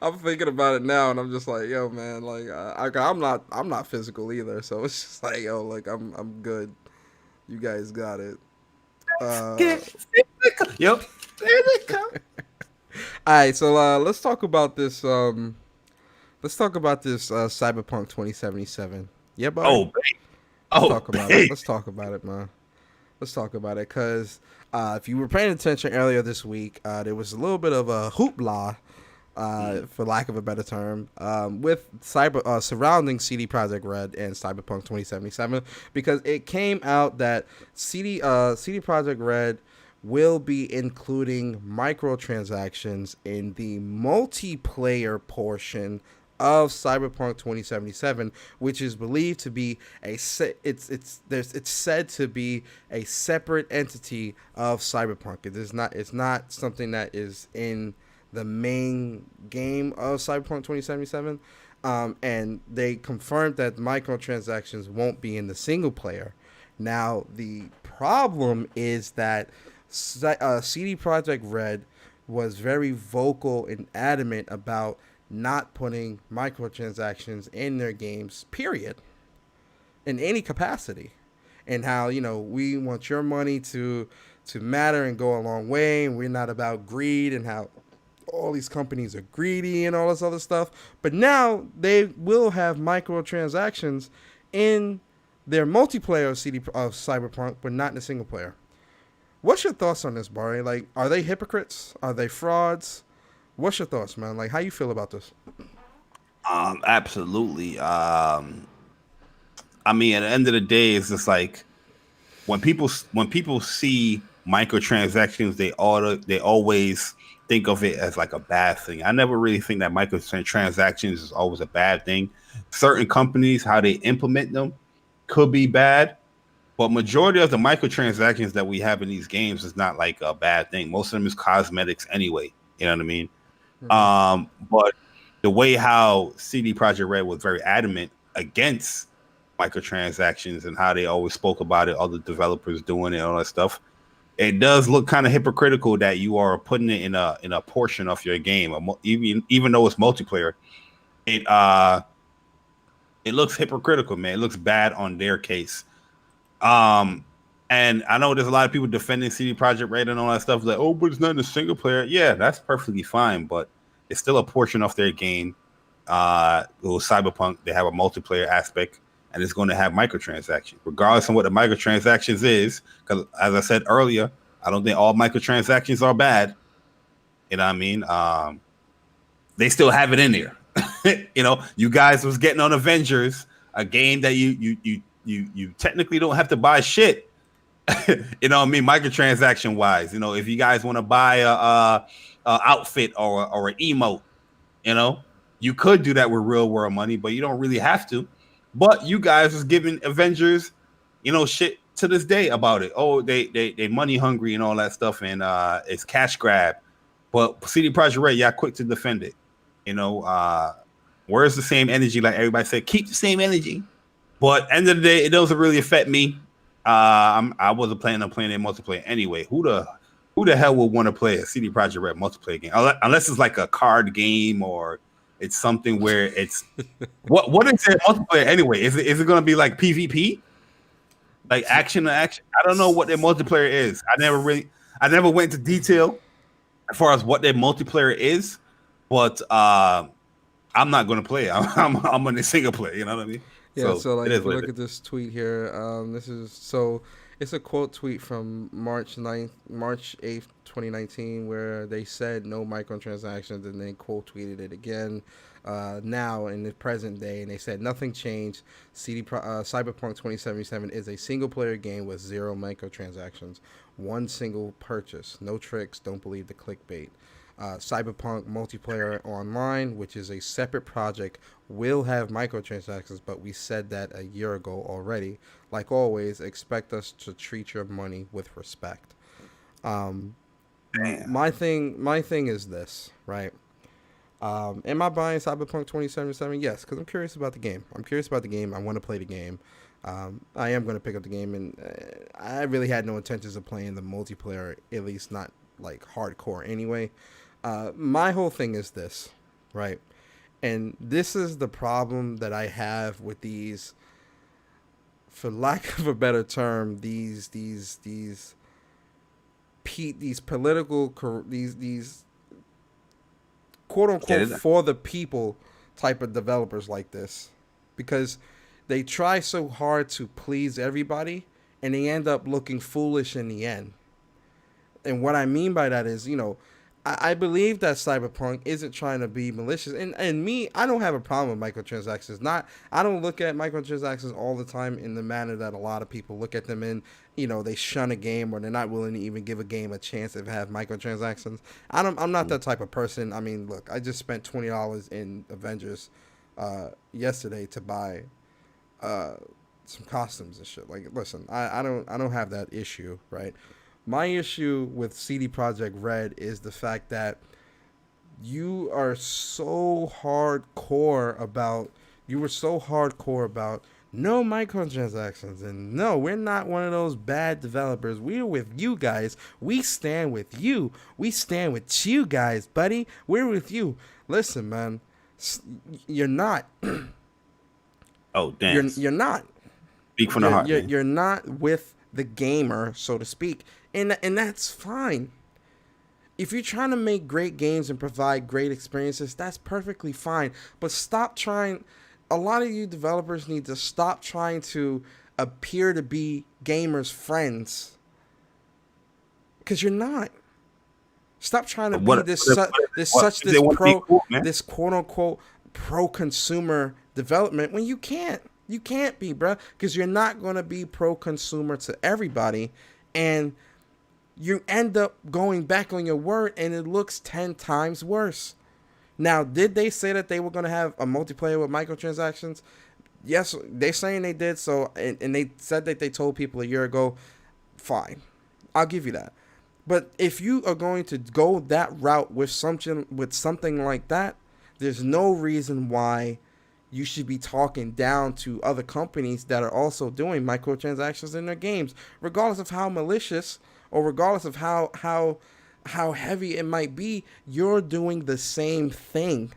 I'm thinking about it now, and I'm just like, yo, man, like I'm not physical either, so it's just like, yo, like I'm good. You guys got it. Yep. All right, so let's talk about this. Let's talk about this Cyberpunk 2077. Yeah, buddy. Let's talk about it, man. Let's talk about it, because if you were paying attention earlier this week, there was a little bit of a hoopla for lack of a better term, with surrounding CD Projekt Red and Cyberpunk 2077, because it came out that CD Projekt Red will be including microtransactions in the multiplayer portion of Cyberpunk 2077, which is believed to be it's said to be a separate entity of Cyberpunk. It's not something that is in the main game of Cyberpunk 2077. And they confirmed that microtransactions won't be in the single player. Now the problem is that CD Projekt Red was very vocal and adamant about not putting microtransactions in their games, period, in any capacity. And how, we want your money to matter and go a long way, and we're not about greed, and how all these companies are greedy and all this other stuff. But now they will have microtransactions in their multiplayer of Cyberpunk, but not in the single player. What's your thoughts on this, Bari? Like, are they hypocrites? Are they frauds? What's your thoughts, man? Like, how you feel about this? Absolutely. I mean, at the end of the day, it's just like when people see microtransactions, they always think of it as like a bad thing. I never really think that microtransactions is always a bad thing. Certain companies, how they implement them, could be bad, but majority of the microtransactions that we have in these games is not like a bad thing. Most of them is cosmetics anyway. You know what I mean? But the way how CD Projekt Red was very adamant against microtransactions and how they always spoke about it, all the developers doing it, all that stuff, it does look kind of hypocritical that you are putting it in a portion of your game, even though it's multiplayer. It looks hypocritical, man. It looks bad on their case. And I know there's a lot of people defending CD Projekt Red and all that stuff, like, oh, but it's not in the single player. Yeah, that's perfectly fine, but it's still a portion of their game. With Cyberpunk, they have a multiplayer aspect, and it's going to have microtransactions, regardless of what the microtransactions is. Because as I said earlier, I don't think all microtransactions are bad. You know what I mean? They still have it in there. You guys was getting on Avengers, a game that you technically don't have to buy shit. You know what I mean? Microtransaction wise, if you guys want to buy a outfit or an emote, you could do that with real world money, but you don't really have to. But you guys was giving Avengers, shit to this day about it. Oh, they money hungry and all that stuff, and it's cash grab. But CD Projekt Red, yeah, quick to defend it. Where's the same energy? Like everybody said, keep the same energy. But end of the day, it doesn't really affect me. I wasn't planning on playing it multiplayer anyway. Who the hell would want to play a CD Projekt Red multiplayer game unless it's like a card game or it's something where it's what is it multiplayer anyway? Is it going to be like PvP, like action to action? I don't know what their multiplayer is. I never went into detail as far as what their multiplayer is, but I'm not going to play it. I'm on the single player. You know what I mean? Yeah, so like if you look at this tweet here, it's a quote tweet from March 8th, 2019, where they said no microtransactions, and they quote tweeted it again now in the present day, and they said nothing changed. Cyberpunk 2077 is a single player game with 0 microtransactions, one single purchase, no tricks, don't believe the clickbait. Cyberpunk Multiplayer Online, which is a separate project, will have microtransactions, but we said that a year ago already. Like always, expect us to treat your money with respect. My thing is this, right? Am I buying Cyberpunk 2077? Yes, because I'm curious about the game. I want to play the game. I am going to pick up the game, and I really had no intentions of playing the multiplayer, at least not like hardcore anyway. My whole thing is this, right? And this is the problem that I have with these, for lack of a better term, these political, these quote unquote for the people type of developers like this, because they try so hard to please everybody and they end up looking foolish in the end. And what I mean by that is, I believe that Cyberpunk isn't trying to be malicious, and me, I don't have a problem with microtransactions. Not, I don't look at microtransactions all the time in the manner that a lot of people look at them in. You know, they shun a game or they're not willing to even give a game a chance if it have microtransactions. I'm not that type of person. I mean, look, I just spent $20 in Avengers yesterday to buy some costumes and shit. Like, listen, I don't have that issue, right? My issue with CD Projekt Red is the fact that you are so hardcore about you were so hardcore about no microtransactions, and no, we're not one of those bad developers. We're with you guys. We stand with you. We stand with you guys, buddy. We're with you. Listen, man, you're not. Oh, damn. You're not. Speak from the heart. You're not with the gamer, so to speak, and that's fine. If you're trying to make great games and provide great experiences, that's perfectly fine. But stop trying. A lot of you developers need to stop trying to appear to be gamers' friends, because you're not. Stop trying to be this quote unquote pro consumer development when you can't. You can't be, bro, because you're not going to be pro consumer to everybody, and you end up going back on your word, and it looks 10 times worse. Now, did they say that they were going to have a multiplayer with microtransactions? Yes, they're saying they did. So, and they said that they told people a year ago. Fine, I'll give you that. But if you are going to go that route with something like that, there's no reason why you should be talking down to other companies that are also doing microtransactions in their games, regardless of how malicious or regardless of how heavy it might be. You're doing the same thing.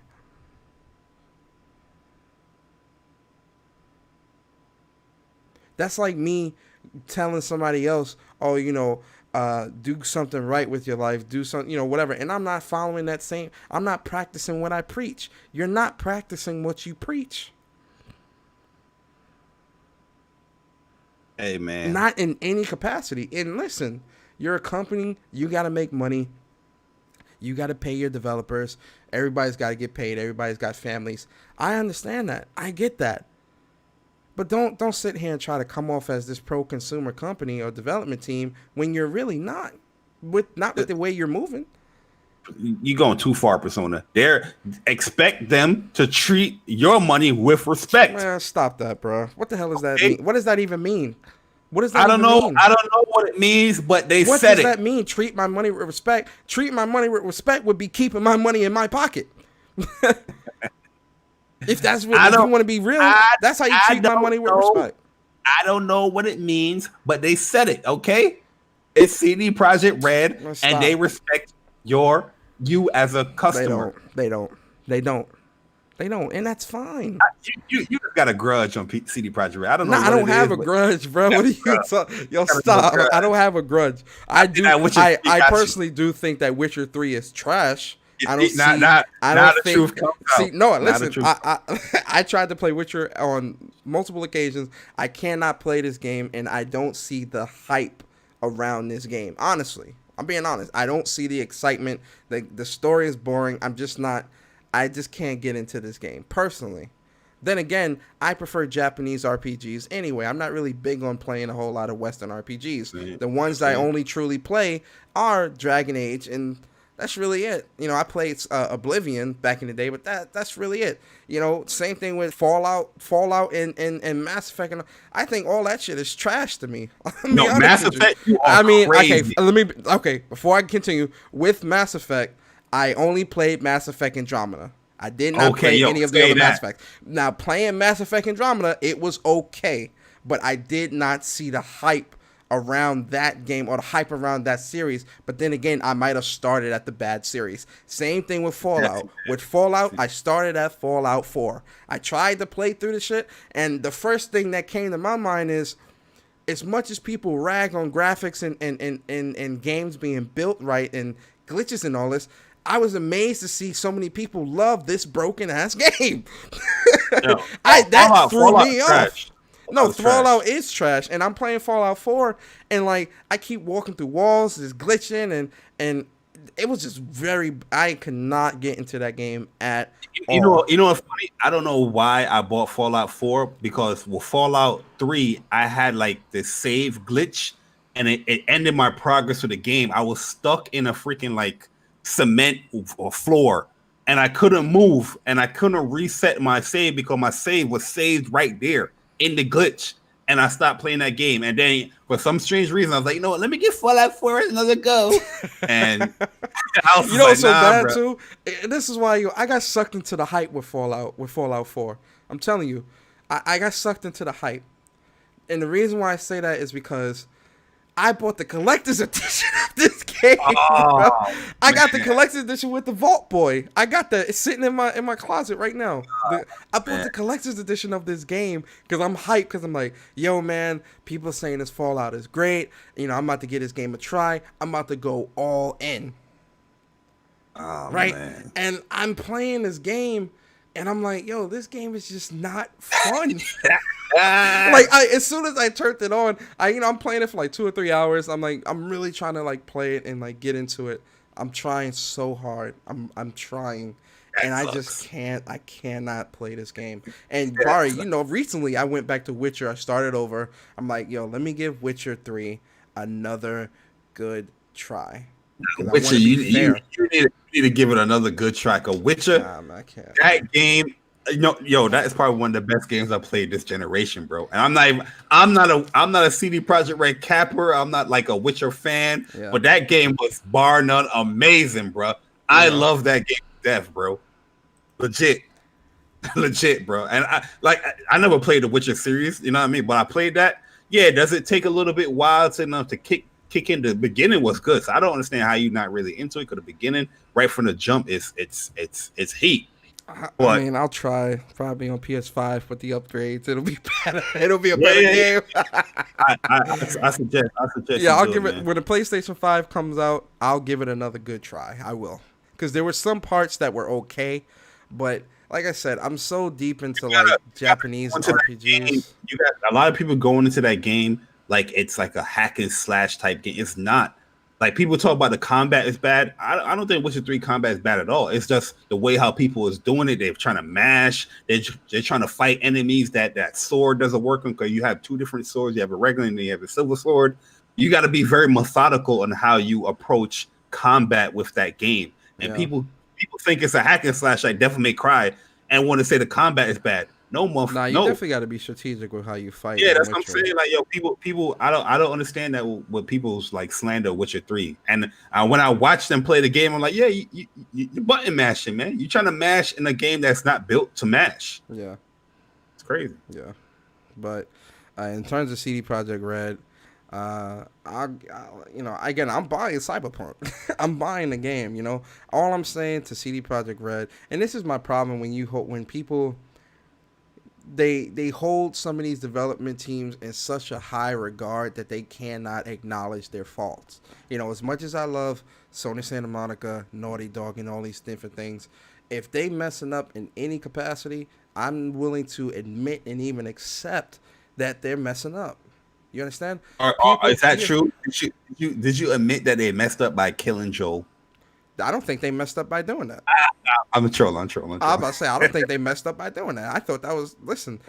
That's like me telling somebody else, oh, do something right with your life, do something, whatever. And I'm not following I'm not practicing what I preach. You're not practicing what you preach. Hey, man. Not in any capacity. And listen, you're a company, you got to make money. You got to pay your developers. Everybody's got to get paid. Everybody's got families. I understand that. I get that. But don't sit here and try to come off as this pro-consumer company or development team when you're really not. Not with the way you're moving. You're going too far, Persona. Expect them to treat your money with respect. Man, stop that, bro. What the hell does that mean? What does that even mean? What does that I don't know. mean? I don't know what it means, but they what said it. What does that mean? Treat my money with respect. Treat my money with respect would be keeping my money in my pocket. If that's what you want to be real, that's how you treat my money with respect. I don't know what it means, but they said it. Okay, it's CD Projekt Red, and they respect you as a customer. They don't, and that's fine. You just got a grudge on CD Projekt Red. I don't know. I don't have a grudge, bro. What are you talking? Yo, stop! I don't have a grudge. I do. I personally do think that Witcher 3 is trash. I don't see. No, listen. I tried to play Witcher on multiple occasions. I cannot play this game, and I don't see the hype around this game. Honestly, I'm being honest. I don't see the excitement. The story is boring. I just can't get into this game personally. Then again, I prefer Japanese RPGs anyway. I'm not really big on playing a whole lot of Western RPGs. The ones I only truly play are Dragon Age, and that's really it. I played Oblivion back in the day, but that's really it. Same thing with Fallout and Mass Effect. And I think all that shit is trash to me. No, Mass Effect. Okay. Before I continue with Mass Effect, I only played Mass Effect Andromeda. I did not play any of the other Mass Effects. Now, playing Mass Effect Andromeda, it was okay, but I did not see the hype around that game or the hype around that series. But then again, I might have started at the bad series. Same thing with Fallout. With Fallout, I started at Fallout 4. I tried to play through the shit, and the first thing that came to my mind is, as much as people rag on graphics and games being built right and glitches and all this, I was amazed to see so many people love this broken ass game. That threw me off. No, Fallout is trash, and I'm playing Fallout 4, and I keep walking through walls, it's glitching, and it was just very. I could not get into that game at You all. know, you know what's funny? I don't know why I bought Fallout 4 because with Fallout 3, I had like this save glitch and it ended my progress with the game. I was stuck in a freaking like cement or floor and I couldn't move and I couldn't reset my save because my save was saved right there in the glitch. And I stopped playing that game. And then for some strange reason, I was like, you know what? Let me get Fallout 4 another go. And I was You just know like, what's so nah, bad bro. too? This is why I got sucked into the hype with Fallout 4. I'm telling you, I got sucked into the hype, and the reason why I say that is because I bought the collector's edition of this game, bro. Oh, I got the man. collector's edition with the Vault Boy. I got that. It's sitting in my closet right now. I bought man. the collector's edition of this game because I'm hyped. Because I'm like, yo, man, people are saying this Fallout is great. You know, I'm about to give this game a try. I'm about to go all in. Oh, Right? man. And I'm playing this game, and I'm like, yo, this game is just not fun. Like, as soon as I turned it on, I'm playing it for like 2 or 3 hours. I'm like, I'm really trying to like play it and like get into it. I'm trying so hard. I'm trying, and I just sucks. can't. I cannot play this game. And Bari, recently I went back to Witcher. I started over. I'm like, yo, let me give Witcher 3 another good try. Because I want Witcher, to be you fair. need to give it another good try. A Witcher, Nah, man, I can't. that game, that is probably one of the best games I played this generation, bro. And I'm not a CD Projekt Red capper. I'm not like a Witcher fan, Yeah. but that game was bar none amazing, bro. I Yeah. love that game to death, bro. Legit, legit, bro. And I never played the Witcher series, you know what I mean? But I played that. Yeah, does it take a little bit while to kick in? The beginning was good, so I don't understand how you're not really into it. Because the beginning, right from the jump, it's heat. I But mean, I'll try probably on PS5 with the upgrades. It'll be better. It'll be a yeah, better yeah, yeah. game. I suggest Yeah, you I'll do give it, it man. when the PlayStation 5 comes out. I'll give it another good try. I will, because there were some parts that were okay, but like I said, I'm so deep into like Japanese Into that game, RPGs. you got a lot of people going into that game like it's like a hack and slash type game. It's not. Like people talk about the combat is bad. I don't think Witcher 3 combat is bad at all. It's just the way how people is doing it. They're trying to mash. They're trying to fight enemies that sword doesn't work on because you have two different swords. You have a regular and you have a silver sword. You got to be very methodical on how you approach combat with that game. And Yeah. people think it's a hack and slash like Devil May Cry and want to say the combat is bad. Nah, you No. definitely got to be strategic with how you fight Yeah, in that's what I'm Witcher. saying. Like, yo, people. I don't understand that with people's like slander Witcher 3. And when I watch them play the game, I'm like, yeah, you're button mashing, man. You're trying to mash in a game that's not built to mash. Yeah. It's crazy. Yeah. But in terms of CD Projekt Red, again, I'm buying Cyberpunk. I'm buying the game. All I'm saying to CD Projekt Red, and this is my problem when people they hold some of these development teams in such a high regard that they cannot acknowledge their faults. As much as I love Sony Santa Monica, Naughty Dog, and all these different things, if they messing up in any capacity, I'm willing to admit and even accept that they're messing up. You understand? Is that true? Did you admit that they messed up by killing Joel? I don't think they messed up by doing that. I'm a troll. I'm trolling. I was about to say, I don't think they messed up by doing that. I thought that was, listen,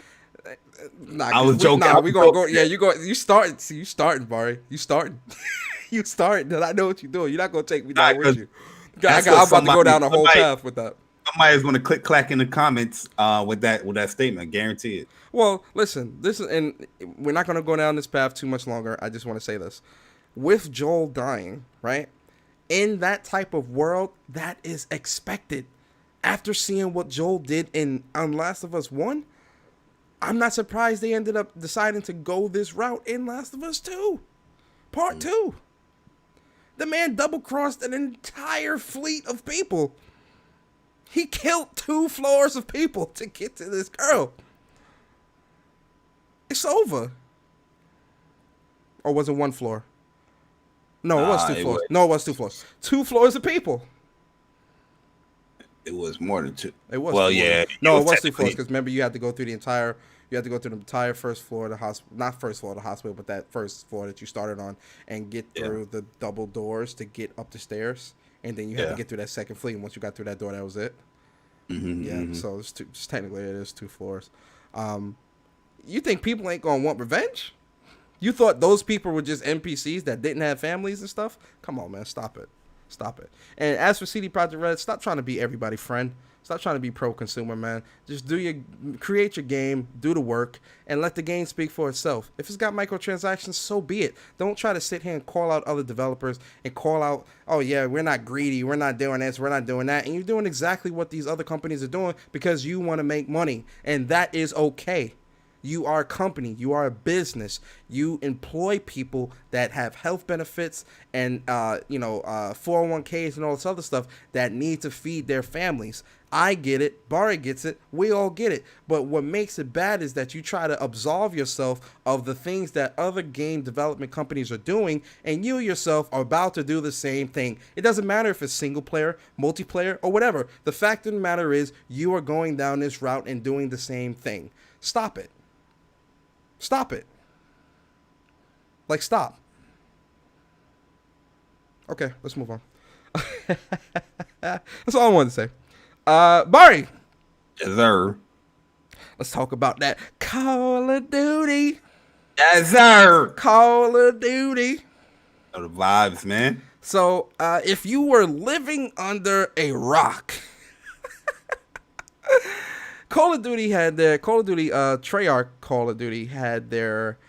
I was joking. we gonna go. Yeah, you starting. See, you starting, Bari. You starting. You starting. And I know what you're doing. You're not gonna take me down with you. I'm about to go down the whole path with that. Somebody is going to click clack in the comments with that statement. Guarantee it. Well, listen, and we're not gonna go down this path too much longer. I just want to say this: with Joel dying, right? In that type of world, that is expected. After seeing what Joel did in Last of Us 1, I'm not surprised they ended up deciding to go this route in Last of Us 2. Part 2. The man double-crossed an entire fleet of people. He killed 2 floors of people to get to this girl. It's over. Or was it 1 floor? No, it was 2 floors. No, it was 2 floors. 2 floors of people. It was more than 2. It was. Well, 2 yeah. No, it was 2 floors because remember you had to go through the entire. You had to go through the entire first floor of the hospital, not first floor of the hospital, but that first floor that you started on, and get through the double doors to get up the stairs. and then you had to Yeah. get through that second fleet. And once you got through that door, that was it. Yeah, so it's two, just technically it is 2 floors. You think people ain't gonna want revenge? You thought those people were just NPCs that didn't have families and stuff? Come on, man, stop it. And as for CD Projekt Red, stop trying to be everybody's friend. Stop trying to be pro-consumer, man. Just create your game, do the work, and let the game speak for itself. If it's got microtransactions, so be it. Don't try to sit here and call out other developers and call out, oh yeah, we're not greedy, we're not doing this, we're not doing that, and you're doing exactly what these other companies are doing because you want to make money, and that is okay. You are a company. You are a business. You employ people that have health benefits and 401ks and all this other stuff that need to feed their families. I get it. Bari gets it. We all get it. But what makes it bad is that you try to absolve yourself of the things that other game development companies are doing, and you yourself are about to do the same thing. It doesn't matter if it's single player, multiplayer, or whatever. The fact of the matter is you are going down this route and doing the same thing. Stop it. Stop it. Like, stop. Okay, let's move on. That's all I wanted to say. Bari. Yes, sir. Let's talk about that Call of Duty. Yes, sir. Call of Duty. Oh, the vibes, man. So, if you were living under a rock, Call of Duty had their Treyarch Call of Duty had their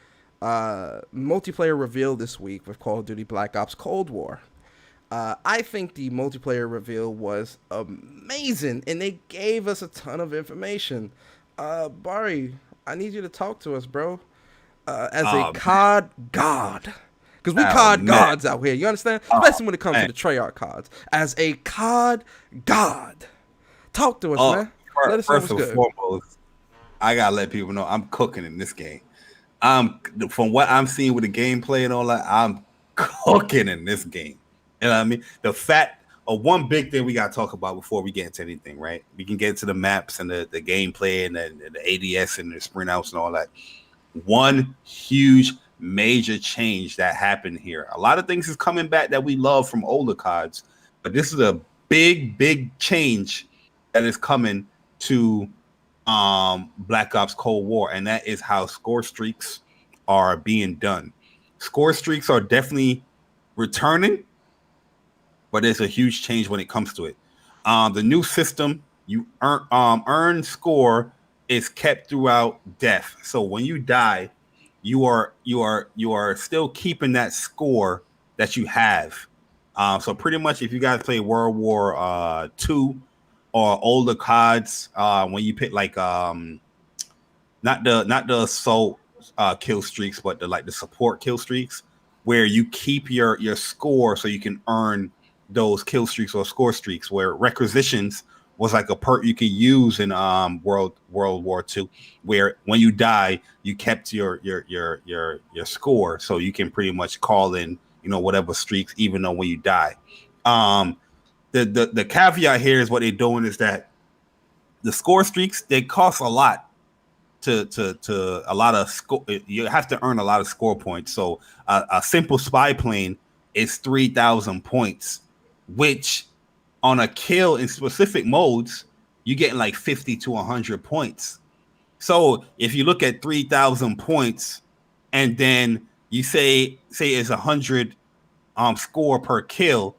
multiplayer reveal this week with Call of Duty Black Ops Cold War. I think the multiplayer reveal was amazing, and they gave us a ton of information. Bari, I need you to talk to us, bro. As a COD god. Because we COD gods out here, you understand? Especially when it comes to the Treyarch CODs. As a COD god. Talk to us, man. Let us know what's good. Foremost, I gotta let people know I'm cooking in this game. From what I'm seeing with the gameplay and all that, I'm cooking in this game. You know what I mean? The fact of one big thing we gotta talk about before we get into anything, right? We can get into the maps and the gameplay and the ADS and the sprint outs and all that. One huge major change that happened here. A lot of things is coming back that we love from older CODs, but this is a big change that is coming to Black Ops Cold War, and that is how score streaks are being done. Score streaks are definitely returning, but there's a huge change when it comes to it. The new system, you earn score is kept throughout death. So when you die, you are still keeping that score that you have. So pretty much, if you guys play World War II or older CODs, when you pick like not the assault kill streaks, but the support kill streaks, where you keep your score so you can earn those kill streaks or score streaks. Where requisitions was like a perk you could use in World War II, where when you die, you kept your score, so you can pretty much call in whatever streaks, even though when you die. The caveat here is what they're doing is that the score streaks, they cost a lot to a lot of score. You have to earn a lot of score points. So a simple spy plane is 3,000 points, which on a kill in specific modes, you're getting like 50 to 100 points. So if you look at 3,000 points and then you say it's 100 score per kill,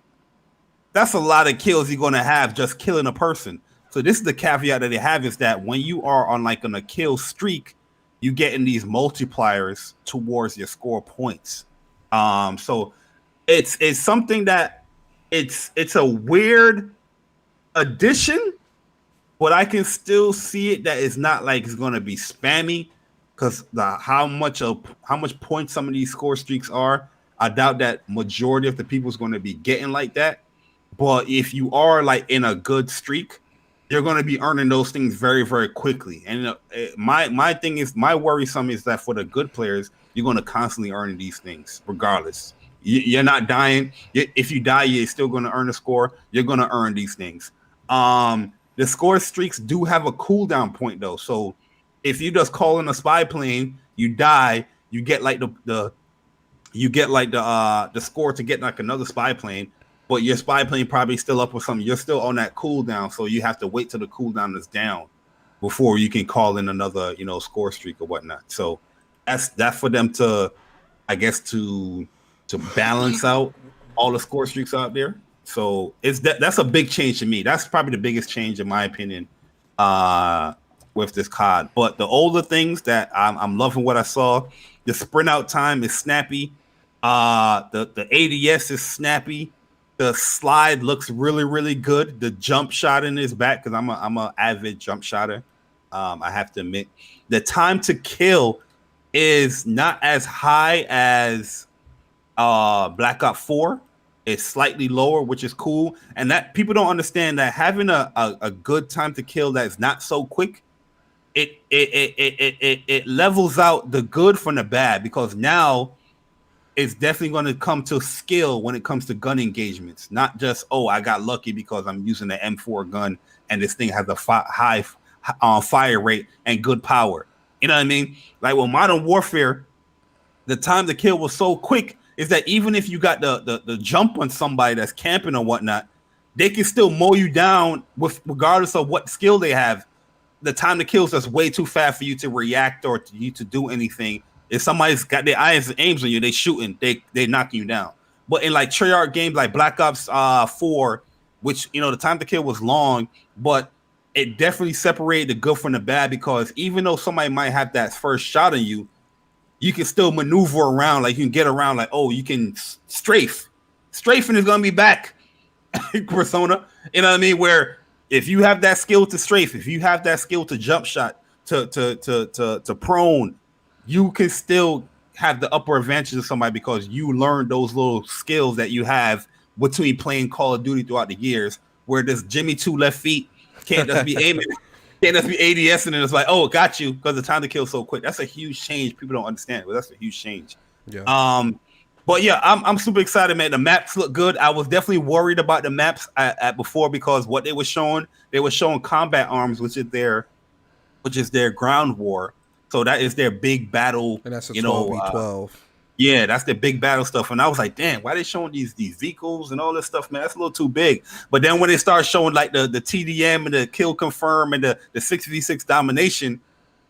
that's a lot of kills you're going to have just killing a person. So this is the caveat that they have, is that when you are on a kill streak, you get in these multipliers towards your score points. So it's something that it's a weird addition, but I can still see it that it's not like it's going to be spammy, because how much points some of these score streaks are, I doubt that majority of the people is going to be getting like that. But if you are like in a good streak, you're going to be earning those things very, very quickly. And my thing is, my worrisome is that for the good players, you're going to constantly earn these things regardless. You're not dying. If you die, you're still going to earn a score. You're going to earn these things. The score streaks do have a cooldown point though. So if you just call in a spy plane, you die, you get like the score to get like another spy plane. but your spy plane probably still up or something. You're still on that cooldown, so you have to wait till the cooldown is down before you can call in another, score streak or whatnot. So that's for them to, I guess, to balance out all the score streaks out there. So that's a big change to me. That's probably the biggest change in my opinion with this COD. But the older things that I'm loving what I saw. The sprint out time is snappy. The ADS is snappy. The slide looks really, really good. The jump shot in his back, because I'm a avid jump shotter. I have to admit, the time to kill is not as high as Black Ops 4. It's slightly lower, which is cool. And that people don't understand that having a good time to kill that's not so quick, it levels out the good from the bad, because now it's definitely going to come to skill when it comes to gun engagements, not just, oh, I got lucky because I'm using the M4 gun and this thing has a high fire rate and good power. You know what I mean? Like with Modern Warfare, the time to kill was so quick is that even if you got the jump on somebody that's camping or whatnot, they can still mow you down with regardless of what skill they have. The time to kill is just way too fast for you to react or to you to do anything. If somebody's got their eyes and aims on you, they shooting, they knocking you down. But in like Treyarch games like Black Ops 4, which the time to kill was long, but it definitely separated the good from the bad, because even though somebody might have that first shot on you, you can still maneuver around. Like you can get around, like, oh, you can strafe. Strafing is gonna be back. Persona, you know what I mean? Where if you have that skill to strafe, if you have that skill to jump shot, to prone, you can still have the upper advantage of somebody because you learned those little skills that you have between playing Call of Duty throughout the years, where this Jimmy 2 left feet can't just be aiming, can't just be ADS, and it's like, oh, got you, because the time to kill so quick. That's a huge change. People don't understand, but that's a huge change. Yeah. But yeah, I'm super excited, man. The maps look good. I was definitely worried about the maps at before, because what they were showing combat arms, which is their ground war. So that is their big battle. And that's a 12v12. Yeah, that's their big battle stuff. And I was like, damn, why are they showing these vehicles and all this stuff, man? That's a little too big. But then when they start showing like the TDM and the kill confirm and the 6v6 domination,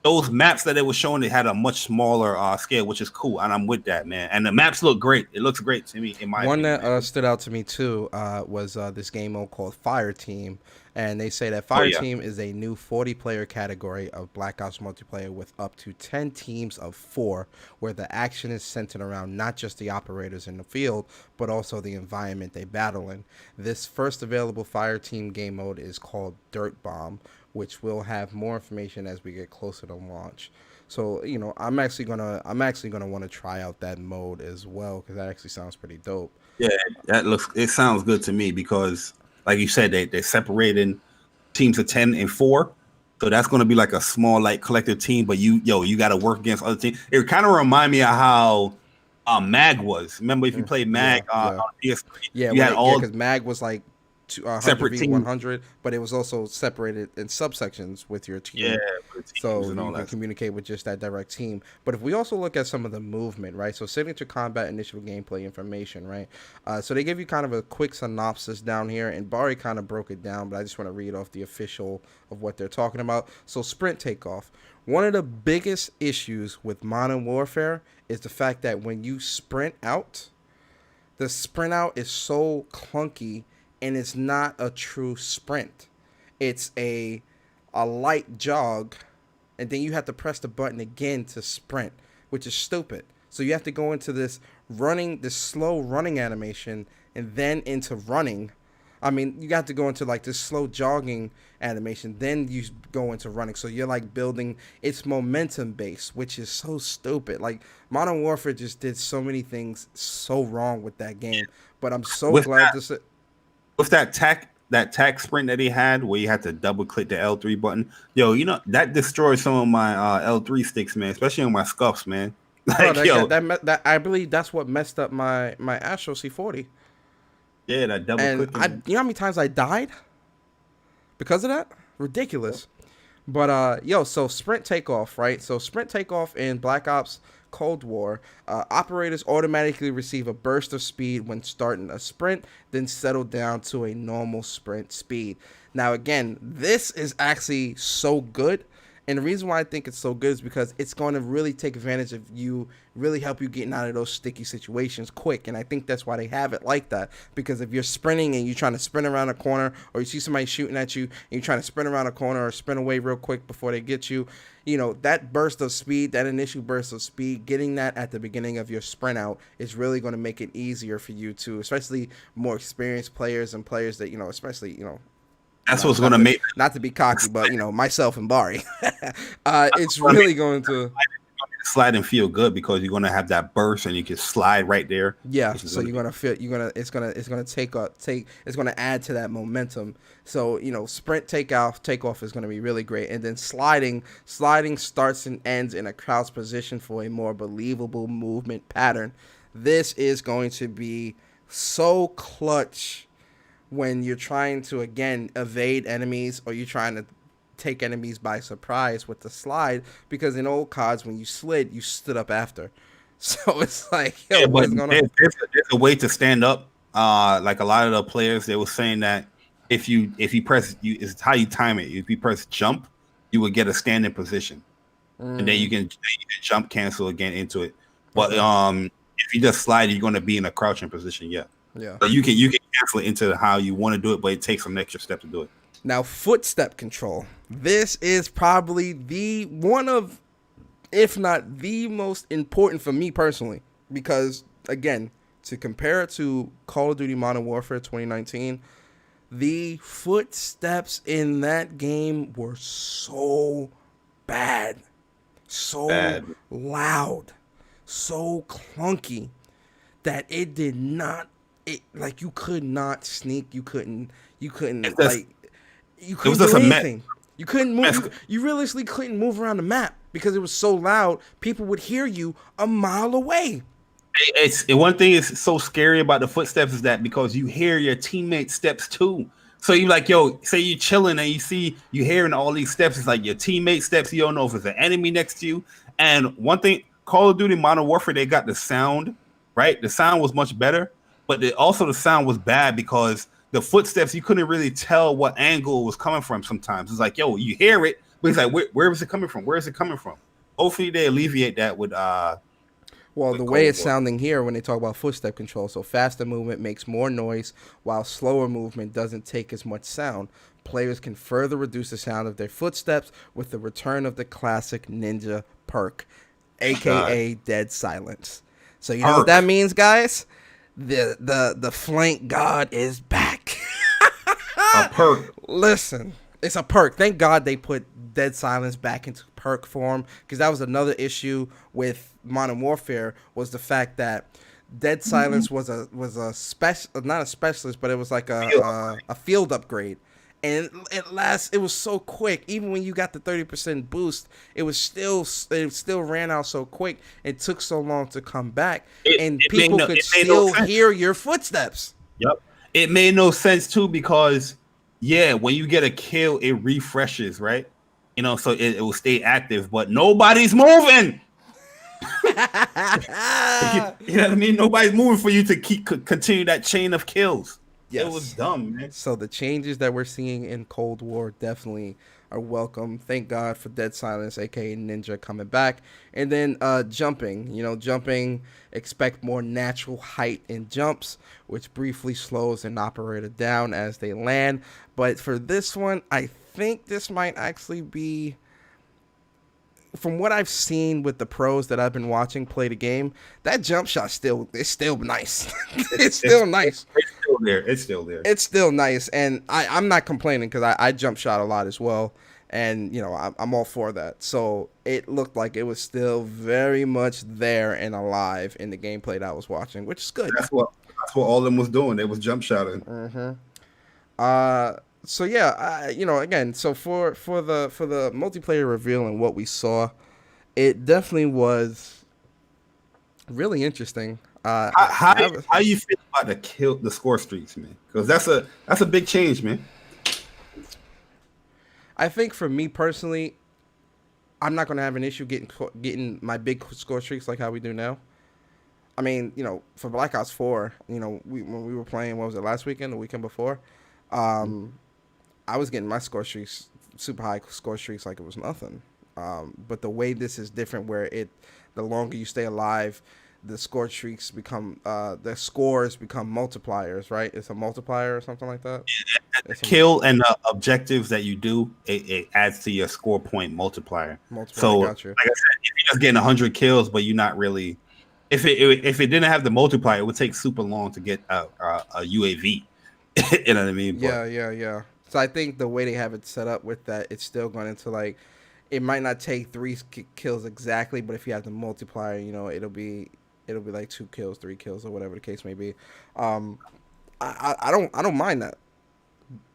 those maps that they were showing, they had a much smaller scale, which is cool. And I'm with that, man. And the maps look great. It looks great to me, in my One opinion, that stood out to me too was this game mode called Fire Team. And they say that Fire Team is a new 40-player category of Black Ops multiplayer with up to 10 teams of 4, where the action is centered around not just the operators in the field, but also the environment they battle in. This first available Fire Team game mode is called Dirt Bomb, which will have more information as we get closer to launch. So, I'm actually gonna want to try out that mode as well, because that actually sounds pretty dope. Yeah, it sounds good to me, because like you said, they're separating teams of 10 and 4. So that's going to be like a small, like, collective team, but you got to work against other teams. It kind of remind me of how MAG was. Remember, if you played MAG on PS3, you had all, because MAG was like 100v100, but it was also separated in subsections with your team. Yeah, so you can communicate with just that direct team. But if we also look at some of the movement, right? So signature combat, initial gameplay information, right? So they give you kind of a quick synopsis down here, and Bari kind of broke it down, but I just want to read off the official of what they're talking about. So sprint takeoff. One of the biggest issues with Modern Warfare is the fact that when you sprint out, the sprint out is so clunky, and it's not a true sprint. It's a light jog, and then you have to press the button again to sprint, which is stupid. So you have to go into this slow running animation, and then into running. I mean, you got to go into like this slow jogging animation, then you go into running. So you're like building, it's momentum based, which is so stupid. Like Modern Warfare just did so many things so wrong with that game. But I'm so glad to say, with that tack sprint that he had, where you had to double click the L3 button, that destroyed some of my L3 sticks, man, especially on my scuffs, man. Like, that I believe that's what messed up my Astro C40. Yeah, that double click. You know how many times I died because of that? Ridiculous. But so sprint takeoff, right? So sprint takeoff in Black Ops Cold War, operators automatically receive a burst of speed when starting a sprint, then settle down to a normal sprint speed. Now, again, this is actually so good. And the reason why I think it's so good is because it's going to really take advantage of you, really help you getting out of those sticky situations quick. And I think that's why they have it like that. Because if you're sprinting and you're trying to sprint around a corner, or you see somebody shooting at you and you're trying to sprint around a corner or sprint away real quick before they get you, you know, that burst of speed, that initial burst of speed, getting that at the beginning of your sprint out is really going to make it easier for you to, especially more experienced players and players that, you know, especially, you know, That's what's going to make. Not to be cocky, but, you know, myself and Bari. It's really going to slide and feel good because you're going to have that burst and you can slide right there. Yeah, so you're gonna feel it's gonna it's gonna add to that momentum. So, you know, sprint takeoff is gonna be really great, and then sliding starts and ends in a crouch position for a more believable movement pattern. This is going to be so clutch when you're trying to, again, evade enemies, or you're trying to take enemies by surprise with the slide, because in old CODs, when you slid, you stood up after. So it's like, yo, yeah, what's going on? There's a way to stand up. Like a lot of the players, they were saying that if you press, it's how you time it. If you press jump, you would get a standing position, and then you can jump cancel again into it. But if you just slide, you're going to be in a crouching position. Yeah. So you can cancel it into how you want to do it, but it takes some extra step to do it. Now, footstep control. This is probably the one of, if not the most important for me personally, because, again, to compare it to Call of Duty Modern Warfare 2019, the footsteps in that game were so bad, so loud, so clunky that it did not, like, you could not sneak, you couldn't do anything. You couldn't move. You realistically couldn't move around the map because it was so loud. People would hear you a mile away. One thing is so scary about the footsteps is that because you hear your teammates' steps too. So you like, yo, say you're chilling and you hearing all these steps. It's like your teammates' steps. You don't know if it's an enemy next to you. And one thing, Call of Duty Modern Warfare, they got the sound, right? The sound was much better, but also the sound was bad because the footsteps, you couldn't really tell what angle it was coming from sometimes. It's like, yo, you hear it, but it's like, where is it coming from? Where is it coming from? Hopefully they alleviate that with well, the way it's sounding here when they talk about footstep control, so faster movement makes more noise, while slower movement doesn't take as much sound. Players can further reduce the sound of their footsteps with the return of the classic ninja perk, aka dead silence. So you know what that means, guys? The flank god is back. A perk. Listen, it's a perk. Thank God they put dead silence back into perk form, because that was another issue with Modern Warfare, was the fact that dead silence was a special, not a specialist, but it was like a field upgrade. And it was so quick. Even when you got the 30% boost, it still ran out so quick. It took so long to come back, and people could still hear your footsteps. Yep, it made no sense too, because when you get a kill, it refreshes, right? You know, so it will stay active, but nobody's moving. You know what I mean? Nobody's moving for you to continue that chain of kills. Yes. It was dumb, man. So the changes that we're seeing in Cold War definitely are welcome. Thank God for Dead Silence, aka Ninja, coming back. And then jumping. You know, jumping, expect more natural height in jumps, which briefly slows an operator down as they land. But for this one, I think this might actually be, from what I've seen with the pros that I've been watching play the game, that jump shot it's still nice. It's still nice. It's still there. It's still nice, and I'm not complaining, because I jump shot a lot as well, and you know I'm all for that. So it looked like it was still very much there and alive in the gameplay that I was watching, which is good. That's what all of them was doing. They was jump shotting. So yeah, you know, again, so for the multiplayer reveal and what we saw, it definitely was really interesting. How you feel about the score streaks, man? Because that's a big change, man. I think for me personally, I'm not gonna have an issue getting my big score streaks like how we do now. I mean, for Black Ops 4, when we were playing, what was it, last weekend, the weekend before, I was getting my score streaks, super high score streaks, like it was nothing. But the way this is different, where the longer you stay alive, the score streaks become, the scores become multipliers, right? It's a multiplier or something like that. Kill and objectives that you do, it adds to your score point multiplier. So, got you. like I said, if you're just getting 100 kills, but you're not really, if it didn't have the multiplier, it would take super long to get a UAV. You know what I mean? Yeah. So I think the way they have it set up with that, it's still going into like, it might not take 3 kills exactly, but if you have the multiplier, it'll be like 2 kills, 3 kills, or whatever the case may be. I don't mind that,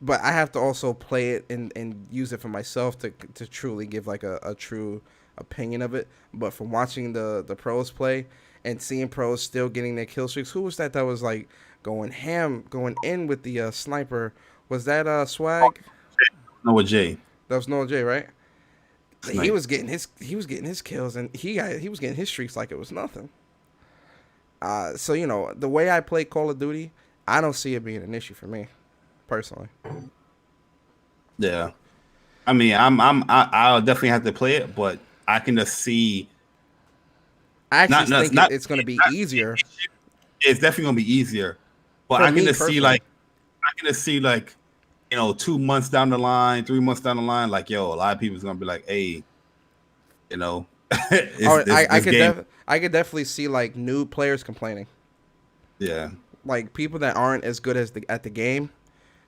but I have to also play it and use it for myself to truly give like a true opinion of it. But from watching the pros play and seeing pros still getting their kill streaks, who was that was like going in with the sniper? Was that Swag? Noah J. That was Noah J, right? Snipe. He was getting his kills, and he was getting his streaks like it was nothing. So the way I play Call of Duty, I don't see it being an issue for me, personally. Yeah, I mean, I'll definitely have to play it, but I can just see. I actually think it's going to be easier. It's definitely going to be easier, but For I can me, just see personally. 2 months down the line, 3 months down the line, like, yo, a lot of people's going to be like, hey, I could definitely see like new players complaining. Yeah. Like people that aren't as good as at the game,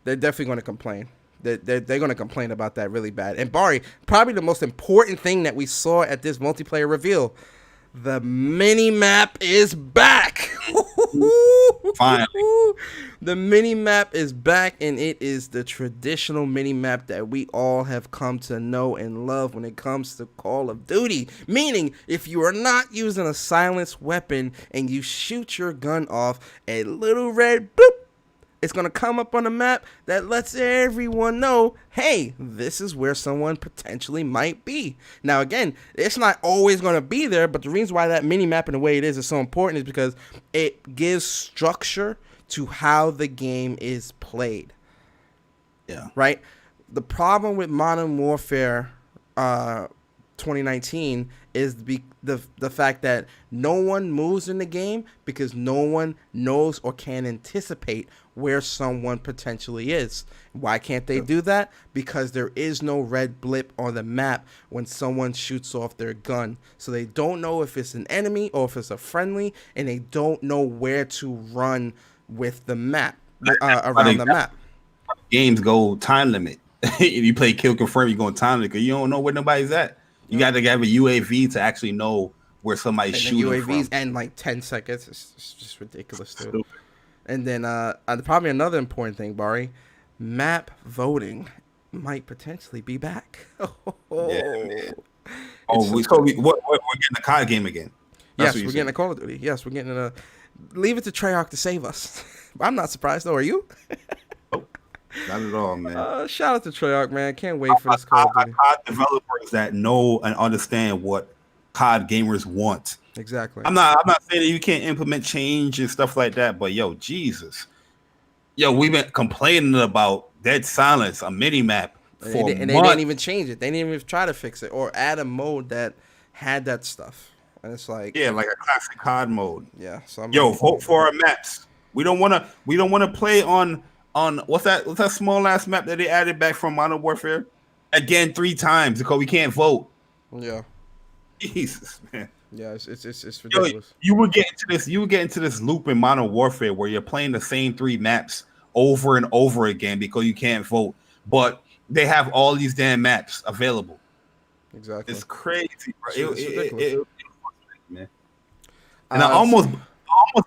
they're definitely going to complain. They're going to complain about that really bad. And Bari, probably the most important thing that we saw at this multiplayer reveal, the mini map is back. Finally. The mini map is back, and it is the traditional mini map that we all have come to know and love when it comes to Call of Duty. Meaning, if you are not using a silenced weapon and you shoot your gun off, a little red boop, it's going to come up on the map that lets everyone know, hey, this is where someone potentially might be. Now, again, it's not always going to be there, but the reason why that mini map and the way it is so important is because it gives structure to how the game is played. Yeah. Right? The problem with Modern Warfare 2019 is the fact that no one moves in the game because no one knows or can anticipate where someone potentially is. Why can't they do that? Because there is no red blip on the map when someone shoots off their gun. So they don't know if it's an enemy or if it's a friendly, and they don't know where to run with the map, around the map. Games go time limit. If you play kill confirm, you go on time limit because you don't know where nobody's at. You got to have a UAV to actually know where somebody's shooting UAVs from. and like 10 seconds. It's just ridiculous, dude. Stupid. And then probably another important thing, Bari, map voting might potentially be back. Yeah, man. We're getting a COD game again. Yes, we're getting a Call of Duty. Yes, we're getting a. Leave it to Treyarch to save us. I'm not surprised, though. Are you? Not at all, man. Shout out to Treyarch, man. Can't wait for this Call of Duty. COD developers that know and understand what COD gamers want. Exactly. I'm not saying that you can't implement change and stuff like that, but yo, Jesus. Yo, we've been complaining about dead silence, a mini map for and they didn't even change it. They didn't even try to fix it or add a mode that had that stuff. And it's like, yeah, like a classic COD mode. Yeah. So vote for our maps. We don't want to play on what's that small ass map that they added back from Modern Warfare again 3 times because we can't vote. Yeah. Jesus, man. Yeah, it's ridiculous. You would get into this loop in Modern Warfare where you're playing the same 3 maps over and over again because you can't vote, but they have all these damn maps available. Exactly. It's crazy, bro. It's ridiculous. Man. And I almost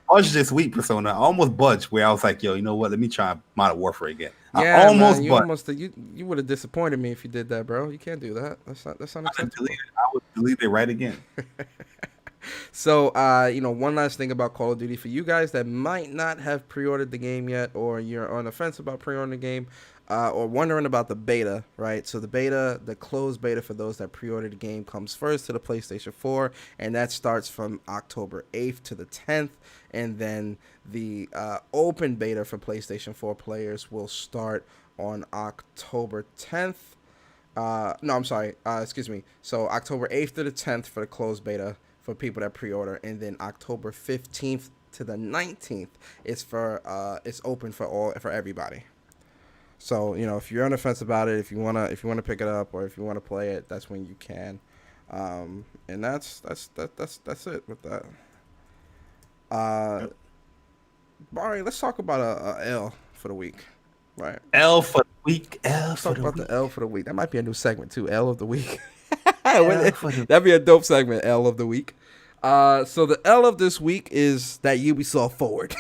budged this week, Persona. I almost budged where I was like, yo, you know what? Let me try Modern Warfare again. Yeah, I almost you would have disappointed me if you did that, bro. You can't do that. That's unacceptable. I would delete it right again. So, one last thing about Call of Duty for you guys that might not have pre-ordered the game yet, or you're on the fence about pre-ordering the game. or wondering about the beta, right? So the closed beta for those that pre-order the game comes first to the PlayStation 4, and that starts from October 8th to the 10th, and then the open beta for PlayStation 4 players will start on October 10th. No, I'm sorry. Excuse me. So October 8th to the 10th for the closed beta for people that pre-order, and then October 15th to the 19th is it's open for everybody. So if you're on the fence about it, if you wanna pick it up or if you wanna play it, that's when you can. And that's it with that. Bari, let's talk about a L for the week, right? L for the week. Let's talk about the L for the week. That might be a new segment too. L of the week. That'd be a dope segment. L of the week. So the L of this week is that Ubisoft Forward.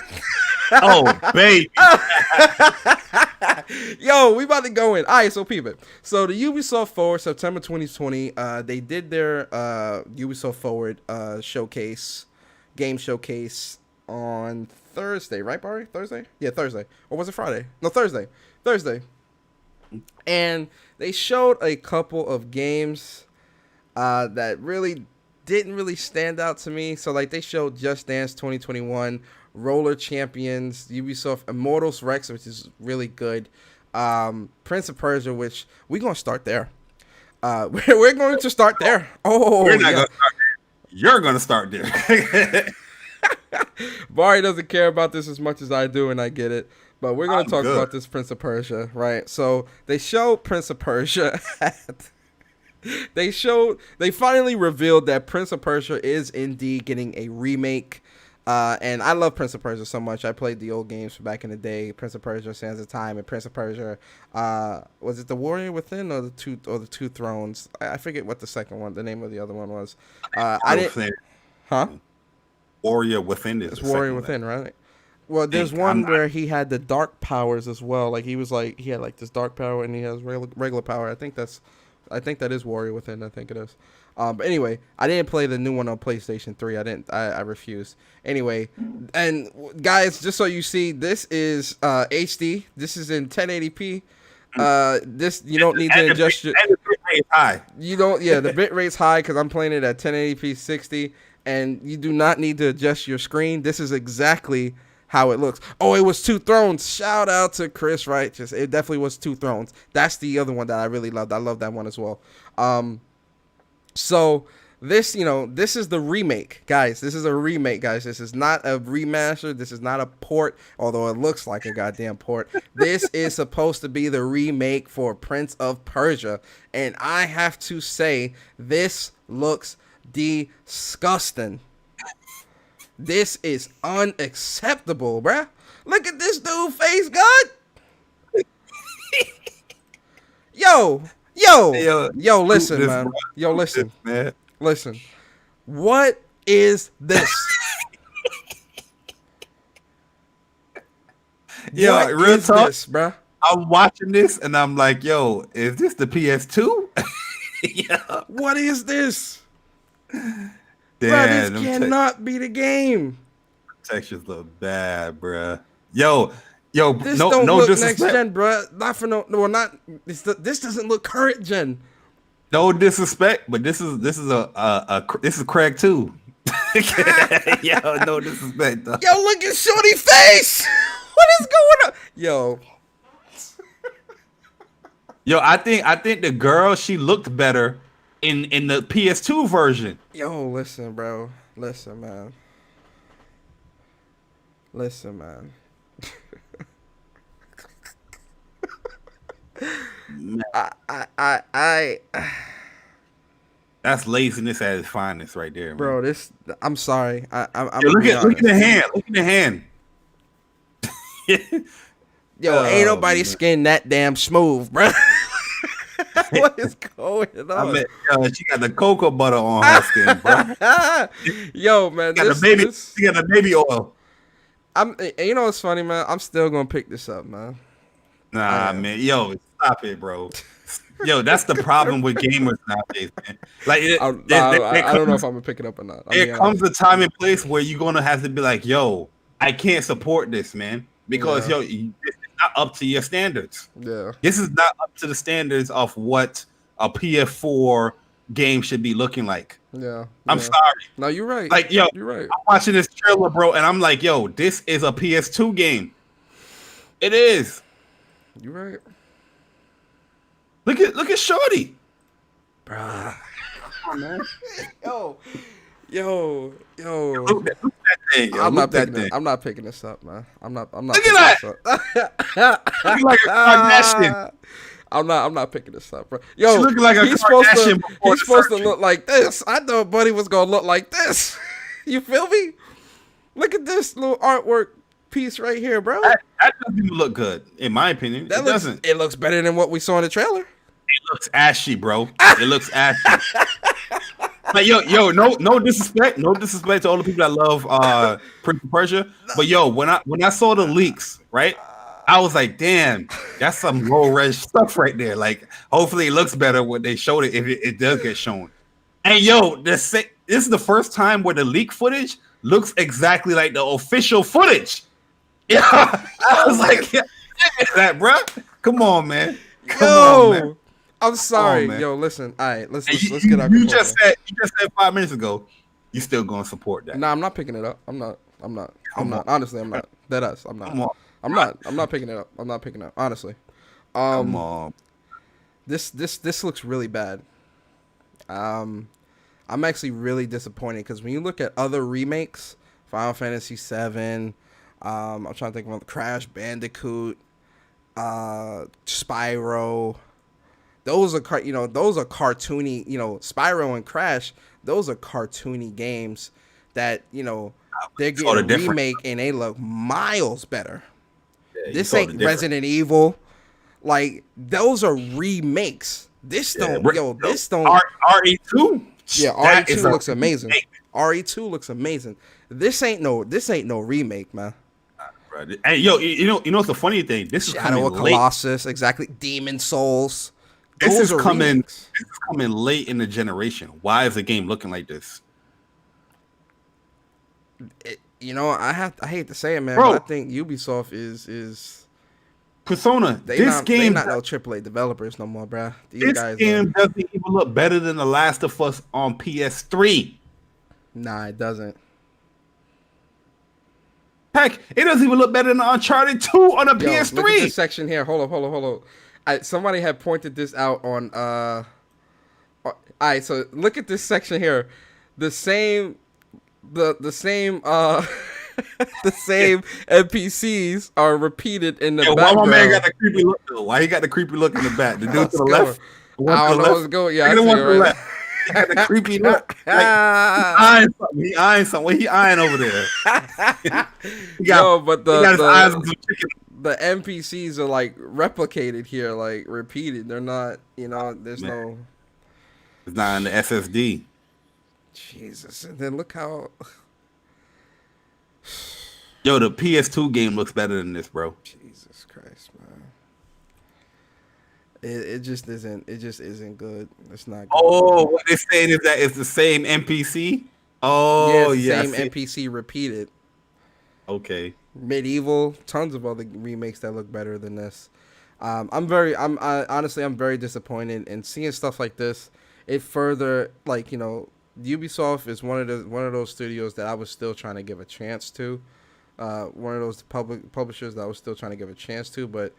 Oh, baby. Yo, we about to go in. All right, so peep it. So the Ubisoft Forward, September 2020, they did their Ubisoft Forward game showcase on Thursday, right, Bari? Thursday? Yeah, Thursday. Or was it Friday? No, Thursday. And they showed a couple of games that really didn't really stand out to me. So, like, they showed Just Dance 2021, Roller Champions, Ubisoft Immortals Rex, which is really good, Prince of Persia, which we're going to start there. We're going to start there. Oh, we're not gonna start there. You're going to start there. Bari doesn't care about this as much as I do, and I get it. But we're going to talk about this Prince of Persia, right? So they showed Prince of Persia. They finally revealed that Prince of Persia is indeed getting a remake. And I love Prince of Persia so much. I played the old games from back in the day, Prince of Persia, Sands of Time, and Prince of Persia. Was it The Warrior Within or the Two Thrones? I forget what the name of the other one was. I didn't. Huh? Warrior Within is. It's Warrior Within, right? Well, there's one where he had the dark powers as well. Like he had like this dark power and he has regular power. I think that is Warrior Within. I think it is. But anyway, I didn't play the new one on PlayStation 3. I refused. Anyway, and guys, just so you see, this is HD. This is in 1080p. This you don't need to adjust your. And the bit rate high. You don't. Yeah, the bit rate's high because I'm playing it at 1080p 60, and you do not need to adjust your screen. This is exactly how it looks. Oh, it was Two Thrones. Shout out to Chris Righteous. It definitely was Two Thrones. That's the other one that I really loved. I love that one as well. So this, this is the remake, guys. This is a remake, guys. This is not a remaster. This is not a port, although it looks like a goddamn port. This is supposed to be the remake for Prince of Persia, and I have to say, this looks disgusting. This is unacceptable, bruh. Look at this dude face, God. Yo, listen, man. Yo, listen. Listen. What is this? Yo, what real is talk, this, bruh? I'm watching this and I'm like, yo, is this the PS2? Yeah. What is this? Damn, bruh, this cannot be the game. Textures look bad, bruh. Yo, this no look disrespect. Next gen, bruh. Not for not. This doesn't look current gen. No disrespect, but this is Craig too. Yo, no disrespect. Though. Yo, look at Shorty face. What is going on? Yo, I think the girl, she looked better in the PS2 version. Yo, listen, bro. Listen, man. I That's laziness at its finest, right there, man. Bro. I'm sorry. I'm look at the hand. Look at the hand. Yo, ain't nobody's skin that damn smooth, bro. What is going on? I mean, she got the cocoa butter on her skin, bro. Yo, man, she got the baby oil. What's funny, man? I'm still gonna pick this up, man. Nah, man. Yo, stop it, bro. Yo, that's the problem with gamers nowadays, man. Like, I don't know if I'm gonna pick it up or not. There comes a time and place where you're gonna have to be like, yo, I can't support this, man, because yo, it's not up to your standards. Yeah. This is not up to the standards of what a PS4 game should be looking like. Yeah. I'm sorry. No, you're right. Like, yo, you're right. I'm watching this trailer, bro, and I'm like, yo, this is a PS2 game. It is. You're right. Look at Shorty. Bruh. Come on, man. Yo. Look at that thing, yo. I'm not picking this up, man. I'm not Look picking at this up. Looking like a Kardashian. I'm not picking this up, bro. Yo, She looking like a he's supposed Kardashian to before he's the supposed to surgery. look like this. I thought Buddy was gonna look like this. You feel me? Look at this little artwork piece right here, bro. That doesn't even look good, in my opinion. It doesn't. It looks better than what we saw in the trailer. It looks ashy, bro. It looks ashy. Like, yo, no disrespect to all the people that love Prince of Persia. But yo, when I saw the leaks, right, I was like, damn, that's some low res stuff right there. Like, hopefully it looks better when they showed it, if it does get shown. And yo, this is the first time where the leak footage looks exactly like the official footage. Yeah, I was like, yeah, that, bro. Come on, man. Come on, man. I'm sorry. man. Yo, listen. All right, let's And get our you just said 5 minutes ago, you still gonna support that. Nah, I'm not picking it up. I'm not. Honestly, I'm not. Dead ass. I'm not. Come on. I'm not picking it up. I'm not picking it up. Honestly. Come on. This looks really bad. I'm actually really disappointed because when you look at other remakes, Final Fantasy VII, I'm trying to think of Crash Bandicoot, Spyro. Those are cartoony. Spyro and Crash. Those are cartoony games that they're getting a remake and they look miles better. Yeah, this ain't Resident Evil. Like, those are remakes. This don't. RE2. Yeah, RE2 looks amazing. RE2 looks amazing. This ain't no remake, man. Right. Hey, yo, you know what's the funny thing? This is Shadow of coming late. Colossus, exactly. Demon Souls. This is coming late in the generation. Why is the game looking like this? I hate to say it, man, Bro, but I think Ubisoft is Persona. They This game not no AAA developers no more, bruh. This game doesn't even look better than The Last of Us on PS3. Nah, it doesn't. Heck, it doesn't even look better than Uncharted 2 on a PS3. Look at this section here. Hold up. Somebody had pointed this out on all right, so look at this section here. The same the same NPCs are repeated in the background. Why my man got the creepy look though? Why he got the creepy look in the back? The dude to the left. I don't know what's going. Yeah, I see it right. He got the creepy look. Like, he eyeing something. What he eyeing over there? But he got his eyes on some chicken. The NPCs are like replicated here, like repeated. They're not, there's no. It's not on the SSD. Jesus, and then look how. Yo, the PS2 game looks better than this, bro. Jesus Christ, man. It just isn't. It just isn't good. It's not good. Oh, what they're saying is that it's the same NPC? Oh, yeah. Same NPC repeated. Okay. Medieval, tons of other remakes that look better than this. Honestly, I'm very disappointed in seeing stuff like this. It further, Ubisoft is one of those studios that I was still trying to give a chance to. One of those publishers that I was still trying to give a chance to, but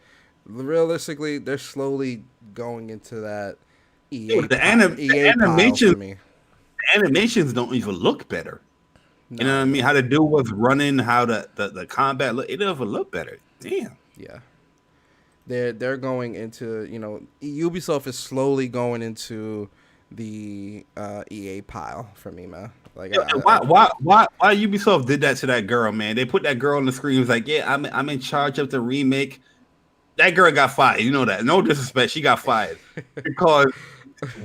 realistically, they're slowly going into that EA. The animations don't even look better. No. You know what I mean? How the dude was running, how the combat look, it doesn't look better. Damn. Yeah. They're going into, Ubisoft is slowly going into the EA pile for me, man. Like, why Ubisoft did that to that girl, man? They put that girl on the screen. It was like, yeah, I'm in charge of the remake. That girl got fired. You know that. No disrespect, she got fired because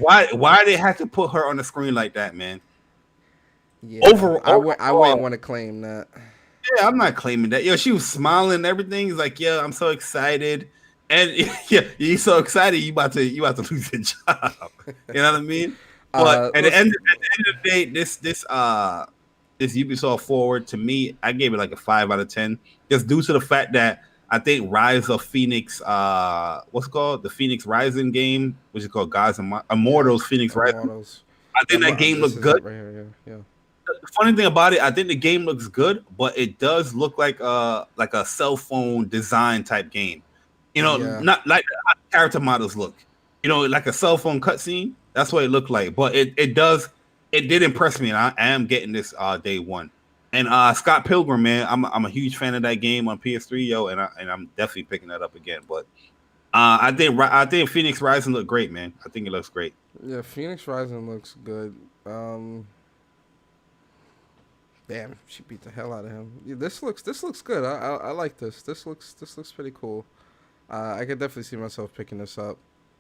why they had to put her on the screen like that, man? Yeah, I wouldn't want to claim that. Yeah, I'm not claiming that. Yo, she was smiling and everything. He's like, yeah, I'm so excited. And yeah, you're so excited, you about to lose your job. You know what I mean? But at the end of the day, this Ubisoft Forward, to me, I gave it like a 5 out of 10, just due to the fact that I think Rise of Phoenix, what's it called? The Phoenix Rising game, which is called Gods and Immortals Phoenix Rising. Immortals. I think that game This looked is it good. right here. Yeah. The funny thing about it, I think the game looks good, but it does look like a cell phone design type game. You know, Yeah. not like how character models look. You know, like a cell phone cutscene. That's what it looked like. But it did impress me, and I am getting this day one. And Scott Pilgrim, man, I'm a huge fan of that game on PS3, yo, and I'm definitely picking that up again. But I think Phoenix Rising looked great, man. I think it looks great. Yeah, Phoenix Rising looks good. Damn, she beat the hell out of him. Yeah, this looks good. I like this. This looks pretty cool. I could definitely see myself picking this up,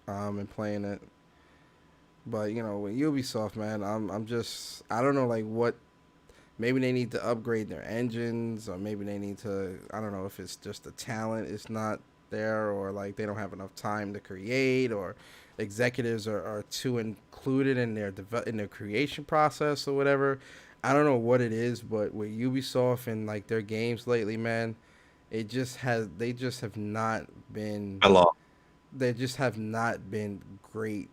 and playing it. But you know, with Ubisoft, man, I'm just I don't know like what. Maybe they need to upgrade their engines, or maybe they need to. I don't know if it's just the talent is not there, or like they don't have enough time to create, or executives are too included in their creation process or whatever. I don't know what it is, but with Ubisoft and like their games lately, man, they just have not been Hello. they just have not been great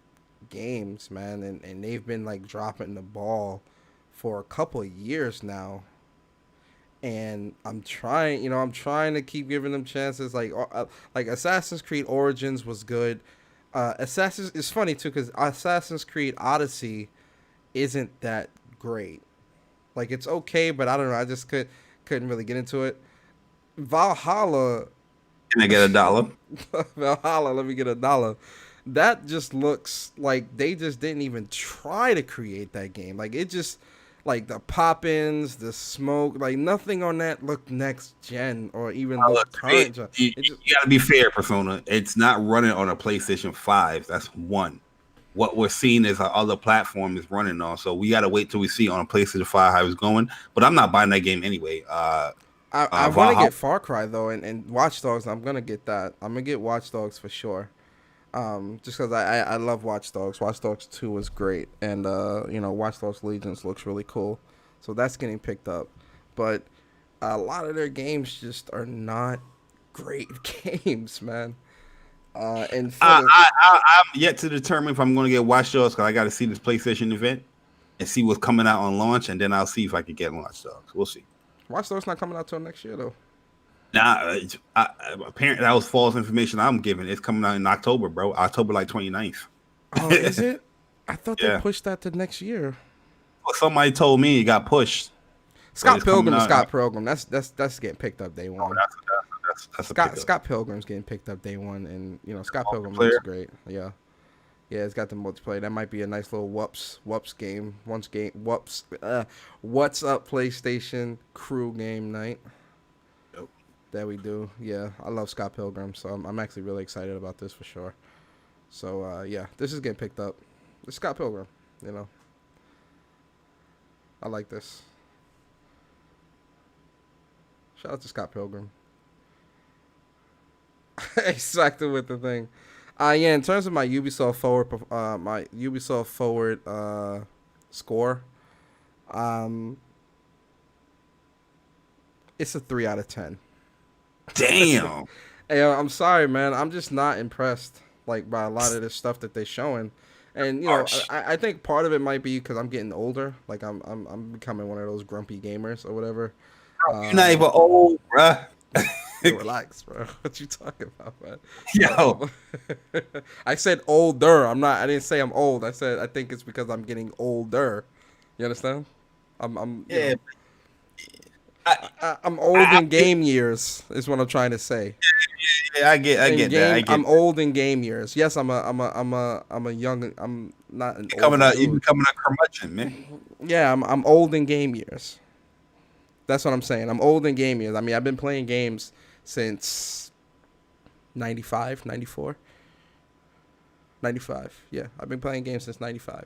games, man, and they've been like dropping the ball for a couple of years now. And I'm trying to keep giving them chances. Like Assassin's Creed Origins was good. It's funny too because Assassin's Creed Odyssey isn't that great. Like it's okay, but I don't know. I just couldn't really get into it. Valhalla, Can I get $1? Valhalla. Let me get $1. That just looks like they just didn't even try to create that game. Like it just like the pop-ins, the smoke, like nothing on that looked next gen or even look current gen. You gotta be fair, Persona. It's not running on a PlayStation 5. That's one. What we're seeing is our other platform is running on. So we gotta wait till we see on a PlayStation 5 how it's going. But I'm not buying that game anyway. I want to get Far Cry though, and Watch Dogs. I'm gonna get that. I'm gonna get Watch Dogs for sure. Just because I love Watch Dogs. Watch Dogs 2 was great, and Watch Dogs Legions looks really cool, so that's getting picked up. But a lot of their games just are not great games, man. I'm yet to determine if I'm going to get Watch Dogs because I got to see this PlayStation event and see what's coming out on launch, and then I'll see if I can get Watch Dogs. We'll see. Watch Dogs not coming out till next year though. Nah, apparently that was false information I'm giving. It's coming out in October, bro. October like 29th. Oh, is it? I thought they pushed that to next year. Well, somebody told me it got pushed. Scott Pilgrim is Scott Pilgrim. That's getting picked up day one. That's Scott Pilgrim's getting picked up day one, and Scott Pilgrim looks great. Yeah, it's got the multiplayer. That might be a nice little WUPS game. WUPS. What's up, PlayStation crew game night that we do. Yeah, I love Scott Pilgrim, so I'm actually really excited about this for sure. So this is getting picked up. It's Scott Pilgrim, I like this. Shout out to Scott Pilgrim. Exactly with the thing. In terms of my Ubisoft Forward score, it's a 3 out of 10. Damn. Hey, I'm sorry, man. I'm just not impressed like by a lot of this stuff that they're showing, and I think part of it might be because I'm getting older. Like I'm becoming one of those grumpy gamers or whatever. You're not even old, bruh. Relax, bro. What you talking about, man? Yo, I said older. I didn't say I'm old. I said I think it's because I'm getting older. You understand? I'm old in game years. Is what I'm trying to say. Yeah, I get that. I'm old in game years. Yes, I'm a young. I'm not an you becoming a curmudgeon, man. Yeah, I'm old in game years. That's what I'm saying. I'm old in game years. I mean, I've been playing games since 95, 94. 95. Yeah, I've been playing games since 95.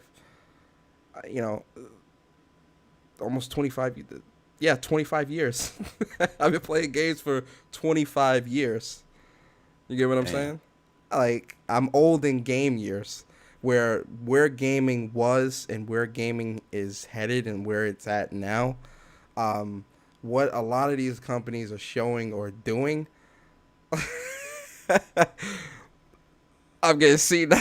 Almost 25. Yeah, 25 years. I've been playing games for 25 years. You get what I'm saying? Like, I'm old in game years. Where gaming was and where gaming is headed and where it's at now. What a lot of these companies are showing or doing, I'm getting seen.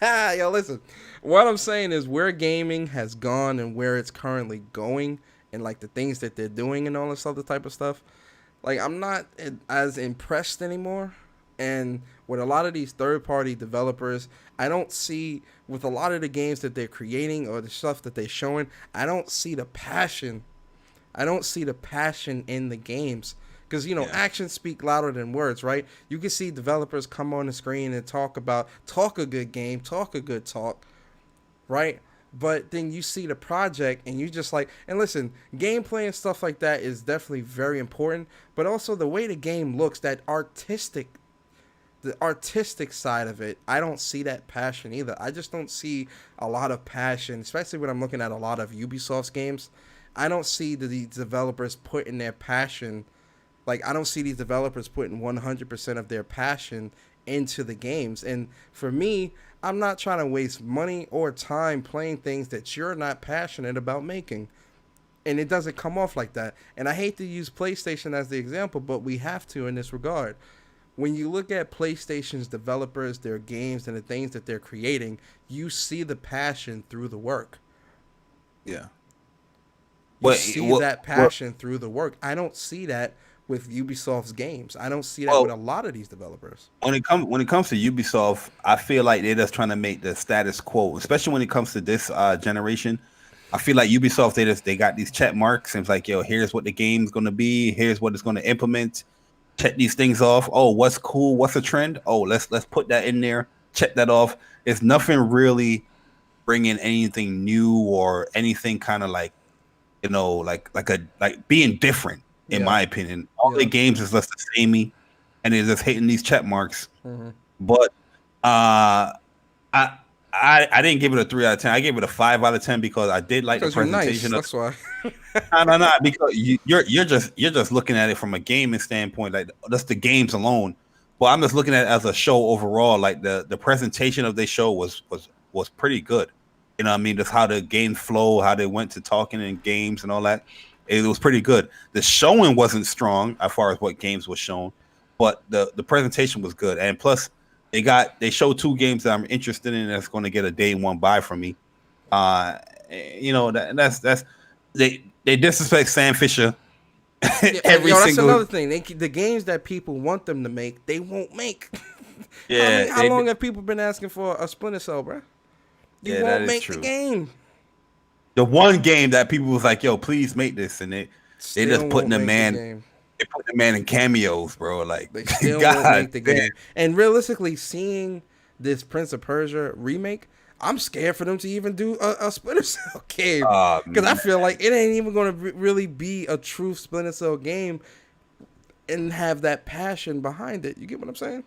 Yo, listen. What I'm saying is where gaming has gone and where it's currently going, and like the things that they're doing and all this other type of stuff. Like I'm not as impressed anymore. And with a lot of these third party developers, I don't see with a lot of the games that they're creating or the stuff that they're showing, I don't see the passion. I don't see the passion in the games. Because, you know, actions speak louder than words, right? You can see developers come on the screen and talk a good game, talk a good talk, right? But then you see the project and you just like, and listen, gameplay and stuff like that is definitely very important, but also the way the game looks, the artistic side of it, I don't see that passion either. I just don't see a lot of passion, especially when I'm looking at a lot of Ubisoft's games. I don't see the developers putting their passion, like I don't see these developers putting 100% of their passion into the games. And for me, I'm not trying to waste money or time playing things that you're not passionate about making. And it doesn't come off like that. And I hate to use PlayStation as the example, but we have to in this regard. When you look at PlayStation's developers, their games, and the things that they're creating, you see the passion through the work. Yeah. You see that passion through the work. I don't see that with Ubisoft's games. I don't see that with a lot of these developers. When it comes to Ubisoft, I feel like they're just trying to make the status quo, especially when it comes to this generation. I feel like Ubisoft they got these check marks and it's like, yo, here's what the game's gonna be, here's what it's gonna implement. Check these things off. Oh, what's cool? What's a trend? Oh, let's put that in there. Check that off. It's nothing really bringing anything new or anything kind of like, you know, like being different. In my opinion, all the games is just the samey, and they're just hitting these check marks. Mm-hmm. But I didn't give it a 3 out of 10. I gave it a 5 out of 10 because I did like the presentation. Nice. That's why. No, because you're just looking at it from a gaming standpoint, like that's the games alone. But I'm just looking at it as a show overall. Like the presentation of the show was pretty good. You know what I mean? Just how the games flow, how they went to talking in games and all that. It was pretty good. The showing wasn't strong as far as what games was shown, but the presentation was good. And plus, they showed 2 games that I'm interested in that's going to get a day one buy from me. You know that's they disrespect Sam Fisher. That's another thing. The games that people want them to make, they won't make. Yeah. How long have people been asking for a Splinter Cell, bro? You won't make the game. The one game that people was like, "Yo, please make this," and they just putting the man, they put the man in cameos, bro. Like they still won't make the game. And realistically, seeing this Prince of Persia remake, I'm scared for them to even do a Splinter Cell game because I feel like it ain't even going to really be a true Splinter Cell game and have that passion behind it. You get what I'm saying?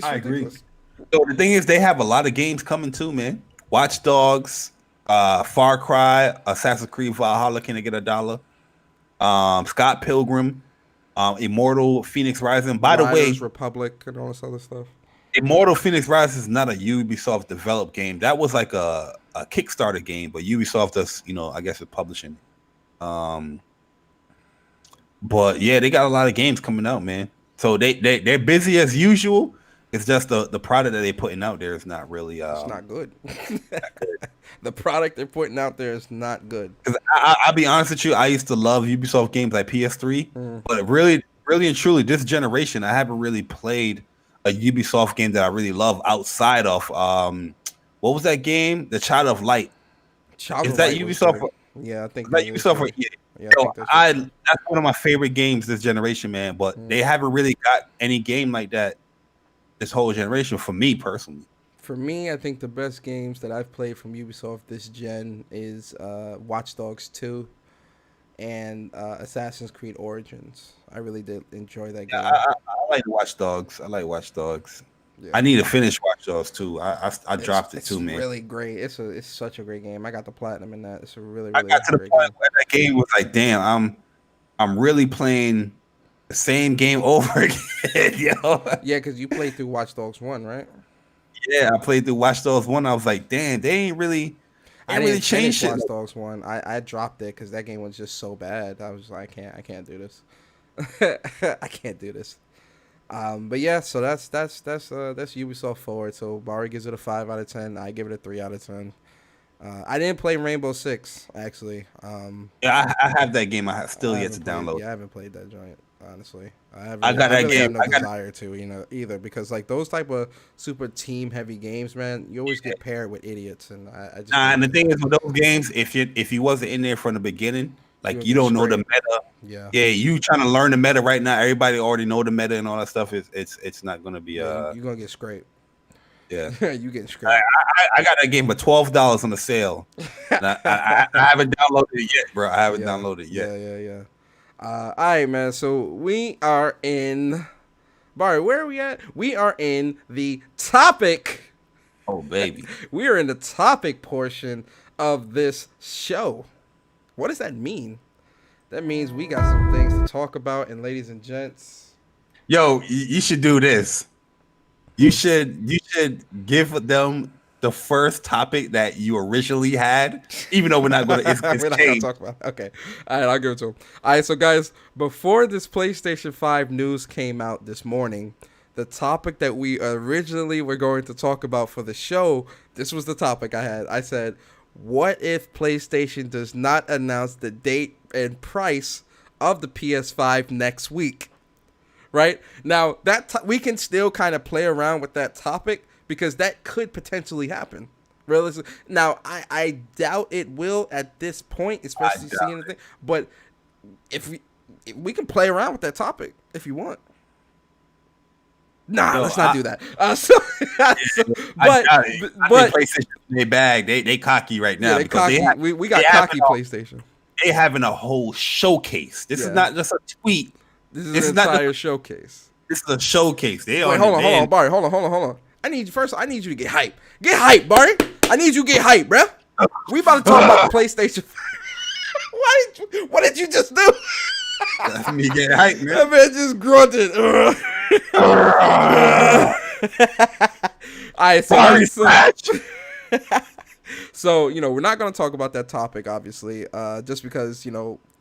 I agree. So the thing is, they have a lot of games coming too, man. Watch Dogs. Far Cry, Assassin's Creed Valhalla, can I get $1? Scott Pilgrim, Immortal Phoenix Rising. By the way, Republic and all this other stuff. Immortal Phoenix Rising is not a Ubisoft developed game. That was like a Kickstarter game, but Ubisoft does, you know, I guess it's publishing. But yeah, they got a lot of games coming out, man. So they're busy as usual. It's just the product that they're putting out there is not really. It's not good. The product they're putting out there is not good. I'll be honest with you. I used to love Ubisoft games like PS3, but really and truly, this generation, I haven't really played a Ubisoft game that I really love outside of what was that game? The Child of Light. Is that Ubisoft? Yeah, I think that Ubisoft. Yeah, that's one of my favorite games this generation, man. But they haven't really got any game like that this whole generation for me personally. For me, I think the best games that I've played from Ubisoft this gen is Watch Dogs 2 and Assassin's Creed Origins. I really did enjoy that game. I like Watch Dogs. Yeah. I need to finish Watch Dogs too. I dropped it too, man. It's really great. It's such a great game. I got the platinum in that. It's a really I got to the point where that game was like, damn, I'm really playing the same game over again, yo. Yeah, because you played through Watch Dogs 1, right? Yeah, I played through Watch Dogs 1. I was like, damn, they ain't really changed Watch Dogs 1. I dropped it because that game was just so bad. I was like, I can't do this. I can't do this. But yeah, so that's Ubisoft Forward. So Bari gives it a 5 out of 10. I give it a 3 out of 10. I didn't play Rainbow Six actually. Yeah, I have that game. I have still yet to Played, download. yeah, I haven't played that joint. Honestly, I got that really have game. no desire to, either because like those type of super team heavy games, man, you always get paired with idiots, and I just. And the thing is with those games, if you wasn't in there from the beginning, like you don't know the meta. Yeah, you trying to learn the meta right now. Everybody already know the meta and all that stuff. It's not gonna be you're gonna get scraped. Yeah, you getting scraped. I got that game for $12 on the sale. I haven't downloaded it yet, bro. I haven't downloaded it yet. Yeah. All right, man. So we are in. Bari, where are we at? We are in the topic. Oh, baby. We are in the topic portion of this show. What does that mean? That means we got some things to talk about. And ladies and gents. Yo, you should do this. You should give them the first topic that you originally had, even though we're not going to. It's we're not going to talk about it. Okay. All right, I'll give it to him. All right, so guys, before this PlayStation 5 news came out this morning, the topic that we originally were going to talk about for the show, this was the topic I had. I said, what if PlayStation does not announce the date and price of the PS5 next week? Right? Now, we can still kind of play around with that topic, because that could potentially happen. Realistically. Now, I doubt it will at this point, especially seeing the thing. But if we can play around with that topic if you want. Nah, let's not do that. But PlayStation, they bag, they cocky right now. Yeah, they cocky. We got cocky PlayStation. They having a whole showcase. This is not just a tweet. This is an entire showcase. This is a showcase. Wait, hold on, Bari. Hold on. I need you to get hype. Get hype, Bari. I need you to get hype, bro. We about to talk about the PlayStation. What did you just do? That's me getting hype, man. That man just grunted. All right, so we're not going to talk about that topic, obviously, just because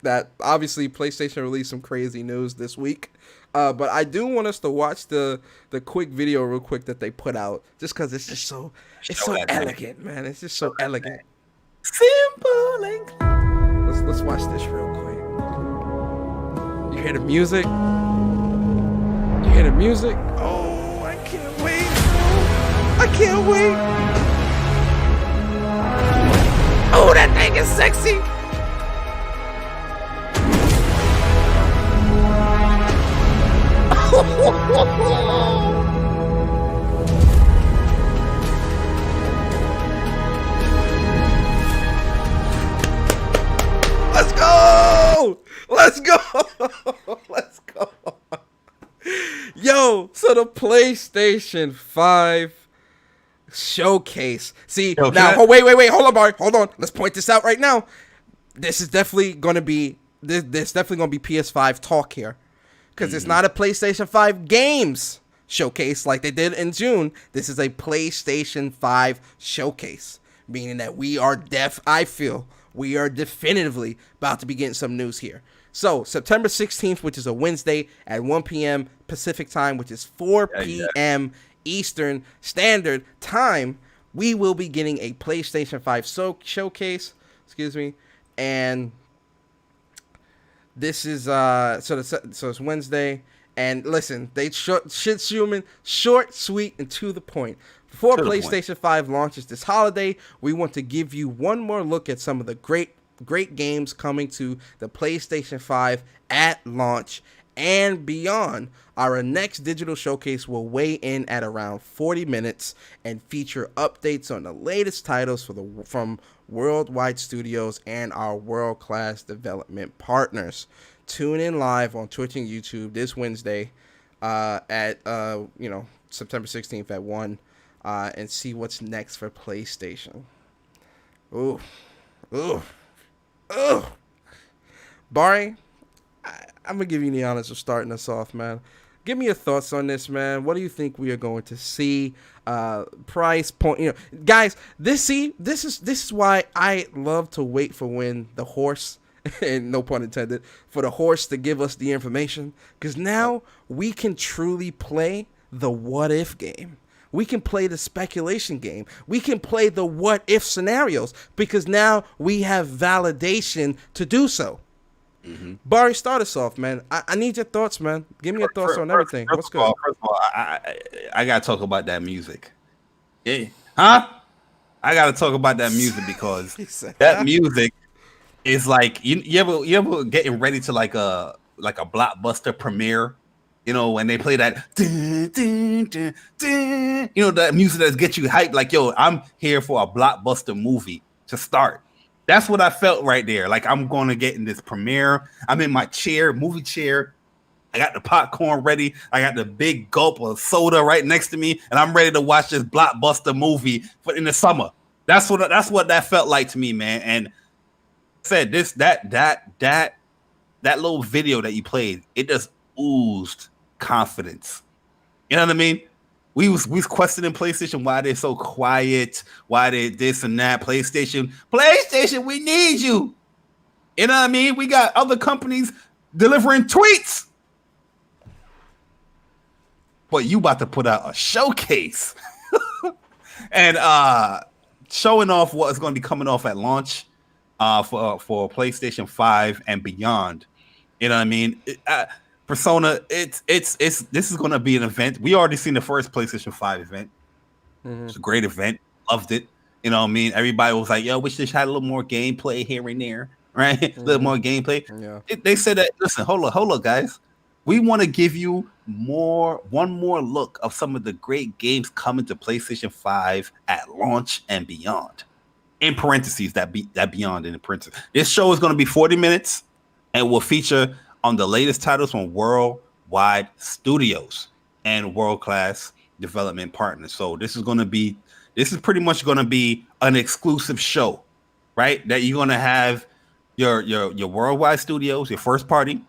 that obviously PlayStation released some crazy news this week. But I do want us to watch the quick video real quick that they put out, just because it's just so elegant, man. It's just so elegant. Simple and let's watch this real quick. You hear the music? Oh, I can't wait. Oh, that thing is sexy. Let's go. Yo, so the PlayStation 5 showcase. See, now, wait. Hold on, Bari. Hold on. Let's point this out right now. This is definitely going to be PS5 talk here. Because it's not a PlayStation 5 games showcase like they did in June. This is a PlayStation 5 showcase. Meaning that I feel we are definitively about to be getting some news here. So, September 16th, which is a Wednesday at 1 p.m. Pacific time, which is 4 p.m. Eastern Standard Time, we will be getting a PlayStation 5 showcase. Excuse me. And this is so it's Wednesday, and listen, they shit's human, short, sweet, and to the point. Before PlayStation 5 launches this holiday, we want to give you one more look at some of the great games coming to the PlayStation 5 at launch and beyond. Our next digital showcase will weigh in at around 40 minutes and feature updates on the latest titles from worldwide studios and our world-class development partners. Tune in live on Twitch and YouTube this Wednesday at September 16th at 1 and see what's next for PlayStation. Ooh. Bari, I'm gonna give you the honors of starting us off, man. Give me your thoughts on this, man. What do you think we are going to see? Price point, guys. This is why I love to wait for when the horse and no pun intended, for the horse to give us the information. Because now we can truly play the what if game. We can play the speculation game. We can play the what if scenarios because now we have validation to do so. Mm-hmm. Bari, start us off, man. I need your thoughts, man. Give me your thoughts on everything. What's good? First of all, I gotta talk about that music. Yeah. Huh? I gotta talk about that music because that music is like you ever getting ready to like a blockbuster premiere, you know, when they play that dun, dun, dun, dun, you know, that music that gets you hyped, like, yo, I'm here for a blockbuster movie to start. That's what I felt right there. Like, I'm gonna get in this premiere. I'm in my chair, movie chair. I got the popcorn ready. I got the big gulp of soda right next to me, and I'm ready to watch this blockbuster movie in the summer. That's what that felt like to me, man. And I said that little video that you played, it just oozed confidence. You know what I mean? We was questioning PlayStation why they're so quiet, why they this and that. PlayStation, we need you. You know what I mean? We got other companies delivering tweets. But you about to put out a showcase and showing off what is going to be coming off at launch for PlayStation 5 and beyond. You know what I mean? Persona, this is going to be an event. We already seen the first PlayStation 5 event. Mm-hmm. It's a great event. Loved it. You know what I mean? Everybody was like, yo, wish this had a little more gameplay here and there, right? Mm-hmm. A little more gameplay. Yeah. They said that, listen, hold up, guys. We want to give you one more look of some of the great games coming to PlayStation 5 at launch and beyond. In parentheses, that beyond in the parentheses. This show is going to be 40 minutes and will feature on the latest titles from worldwide studios and world-class development partners. So this is pretty much going to be an exclusive show, right? That you're going to have your worldwide studios, your first party,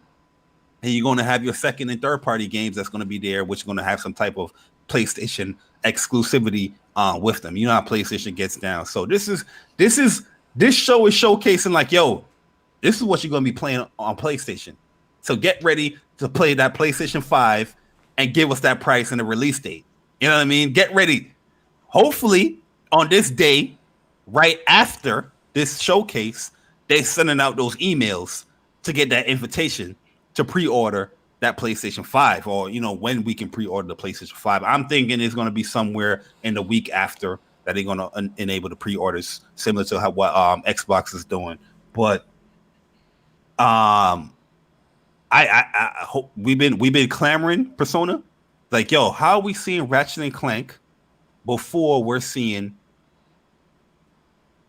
and you're going to have your second and third party games that's going to be there, which is going to have some type of PlayStation exclusivity with them. You know how PlayStation gets down. So this show is showcasing like, yo, this is what you're going to be playing on PlayStation. So get ready to play that PlayStation 5 and give us that price and the release date. You know what I mean? Get ready. Hopefully on this day, right after this showcase, they're sending out those emails to get that invitation to pre-order that PlayStation 5, or, you know, when we can pre-order the PlayStation 5. I'm thinking it's going to be somewhere in the week after that they're going to enable the pre-orders, similar to what Xbox is doing. But I hope we've been clamoring, Persona, like, yo, how are we seeing Ratchet and Clank before we're seeing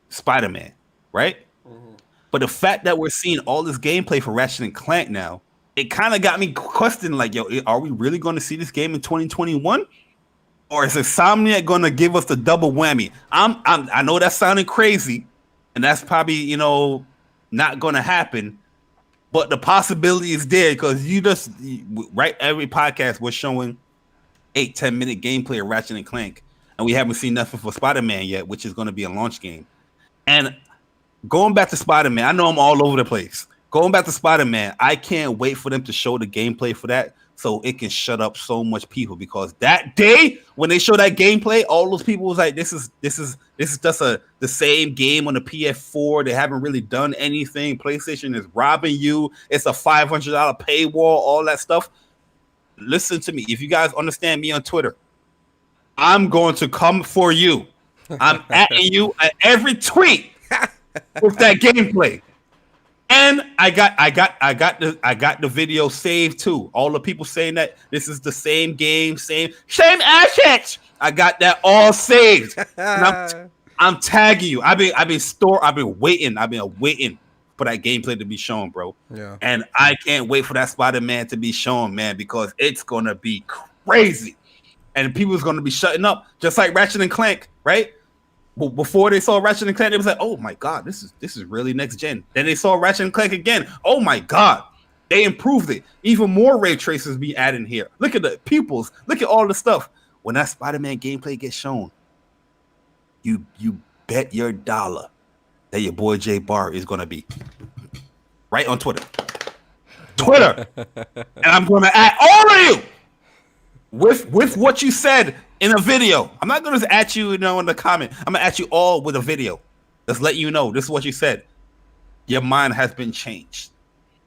Spider-Man, right? Mm-hmm. But the fact that we're seeing all this gameplay for Ratchet and Clank now, it kind of got me questioning, like, yo, are we really going to see this game in 2021? Or is Insomniac going to give us the double whammy? I know that's sounding crazy, and that's probably, you know, not going to happen, but the possibility is there because right, every podcast we're showing 8-10 minute gameplay of Ratchet and Clank, and we haven't seen nothing for Spider-Man yet, which is going to be a launch game. And going back to Spider-Man, I know I'm all over the place. Going back to Spider-Man, I can't wait for them to show the gameplay for that so it can shut up so much people, because that day when they show that gameplay, all those people was like, this is just the same game on the PS4. They haven't really done anything. PlayStation is robbing you. It's a $500 paywall, all that stuff. Listen to me. If you guys understand me on Twitter, I'm going to come for you. I'm atting you at every tweet with that gameplay. And I got the video saved too. All the people saying that this is the same game, same assets. I got that all saved. And I'm tagging you. I've been waiting for that gameplay to be shown, bro. Yeah. And I can't wait for that Spider-Man to be shown, man, because it's gonna be crazy. And people's gonna be shutting up, just like Ratchet and Clank, right? Before they saw Ratchet and Clank, they was like, "Oh my god, this is really next gen." Then they saw Ratchet and Clank again. Oh my god, they improved it. Even more ray tracers be added here. Look at the pupils. Look at all the stuff. When that Spider-Man gameplay gets shown, you bet your dollar that your boy Jay Bari is gonna be right on Twitter. And I'm going to at all of you with what you said in a video. I'm not going to at you, in the comment. I'm going to at you all with a video. Let's let you know this is what you said. Your mind has been changed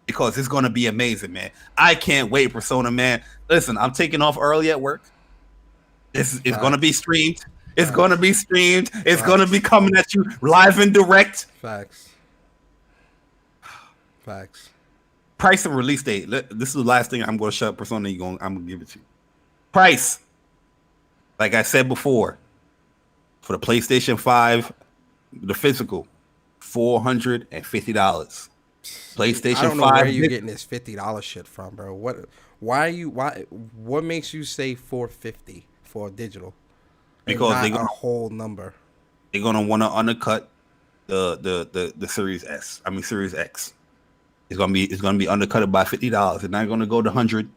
because it's going to be amazing, man. I can't wait, Persona, man. Listen, I'm taking off early at work. It's going to be streamed. It's going to be streamed. It's going to be coming at you live and direct. Facts. Price and release date. This is the last thing I'm going to shut up, Persona. I'm going to give it to you. Price. Like I said before, for the PlayStation 5, the physical, $450. PlayStation 5. I don't know where you're getting this $50 shit from, bro. What makes you say $450 for digital? Because they're gonna a whole number. They're gonna want to undercut the Series S. I mean Series X. It's gonna be undercutted by $50. They're not gonna go to 100.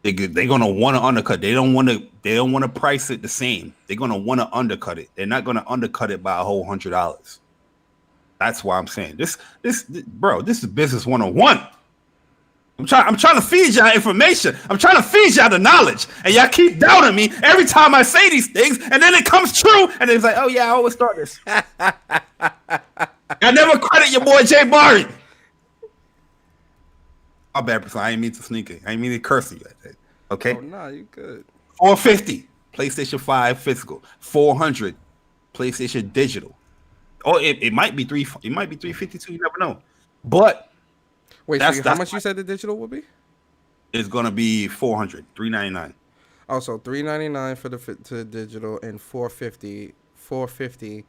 They're gonna want to undercut. They don't want to price it the same. They're gonna want to undercut it. They're not gonna undercut it by a whole $100. That's why I'm saying this, bro. This is business 101. I'm trying to feed y'all information. I'm trying to feed y'all the knowledge, and y'all keep doubting me every time I say these things, and then it comes true, and it's like, oh yeah, I always start this. I never credit your boy Jay Bari. My bad, person. I ain't mean to sneak it. I ain't mean to curse you. Okay. Oh nah, you good. $450 PlayStation 5 physical. $400 PlayStation digital. Oh, it might be $3. It might be $352. You never know. But wait, so how much you said the digital will be? It's gonna be $400, $399. Oh, so $399 for the digital and $450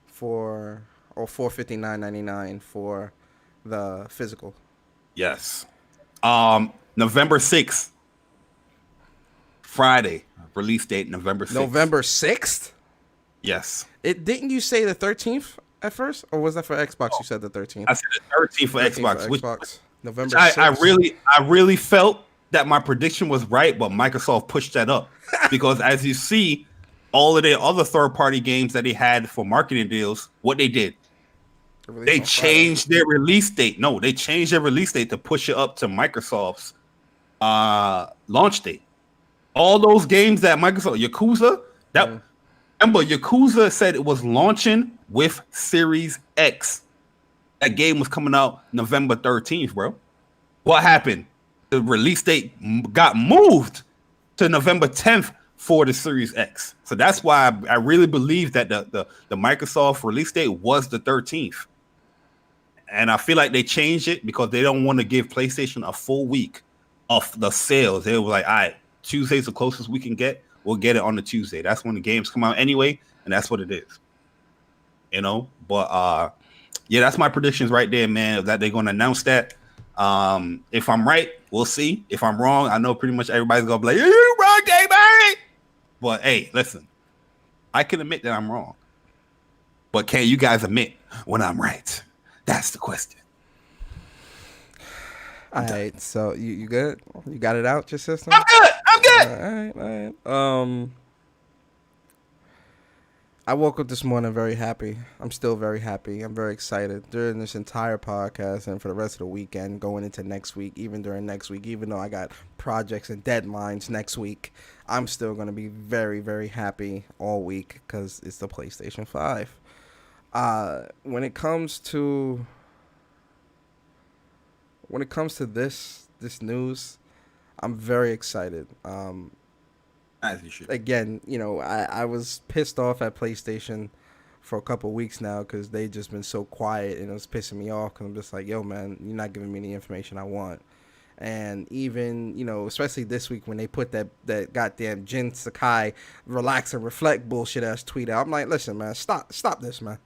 for or $459.99 for the physical. Yes. November 6th, Friday release date. November 6th. November 6th. Yes. Didn't you say the 13th at first, or was that for Xbox? You said the 13th. I said the 13th for Xbox. Which, November. I really felt that my prediction was right, but Microsoft pushed that up because, as you see, all of their other third-party games that they had for marketing deals, what they did, they changed their release date. No, they changed their release date to push it up to Microsoft's launch date. All those games that Microsoft, Yakuza, remember, Yakuza said it was launching with Series X. That game was coming out November 13th, bro. What happened? The release date got moved to November 10th for the Series X. So that's why I really believe that the Microsoft release date was the 13th. And I feel like they changed it because they don't want to give PlayStation a full week of the sales. They were like, all right, Tuesday's the closest we can get. We'll get it on the Tuesday. That's when the games come out anyway, and that's what it is. But yeah, that's my predictions right there, man, that they're going to announce that. If I'm right, we'll see. If I'm wrong, I know pretty much everybody's going to be like, you wrong, Jay Bari. But hey, listen, I can admit that I'm wrong. But can you guys admit when I'm right? That's the question. All right, so you good? You got it out your system? I'm good. All right. I woke up this morning very happy. I'm still very happy. I'm very excited during this entire podcast and for the rest of the weekend, going into next week, even during next week, even though I got projects and deadlines next week, I'm still going to be very, very happy all week because it's the PlayStation 5. When it comes to this news, I'm very excited. As you should. Again, I was pissed off at PlayStation for a couple of weeks now because they just been so quiet and it was pissing me off because I'm just like, yo, man, you're not giving me the information I want. And even, especially this week when they put that goddamn Jin Sakai relax and reflect bullshit ass tweet out, I'm like, listen, man, stop this, man.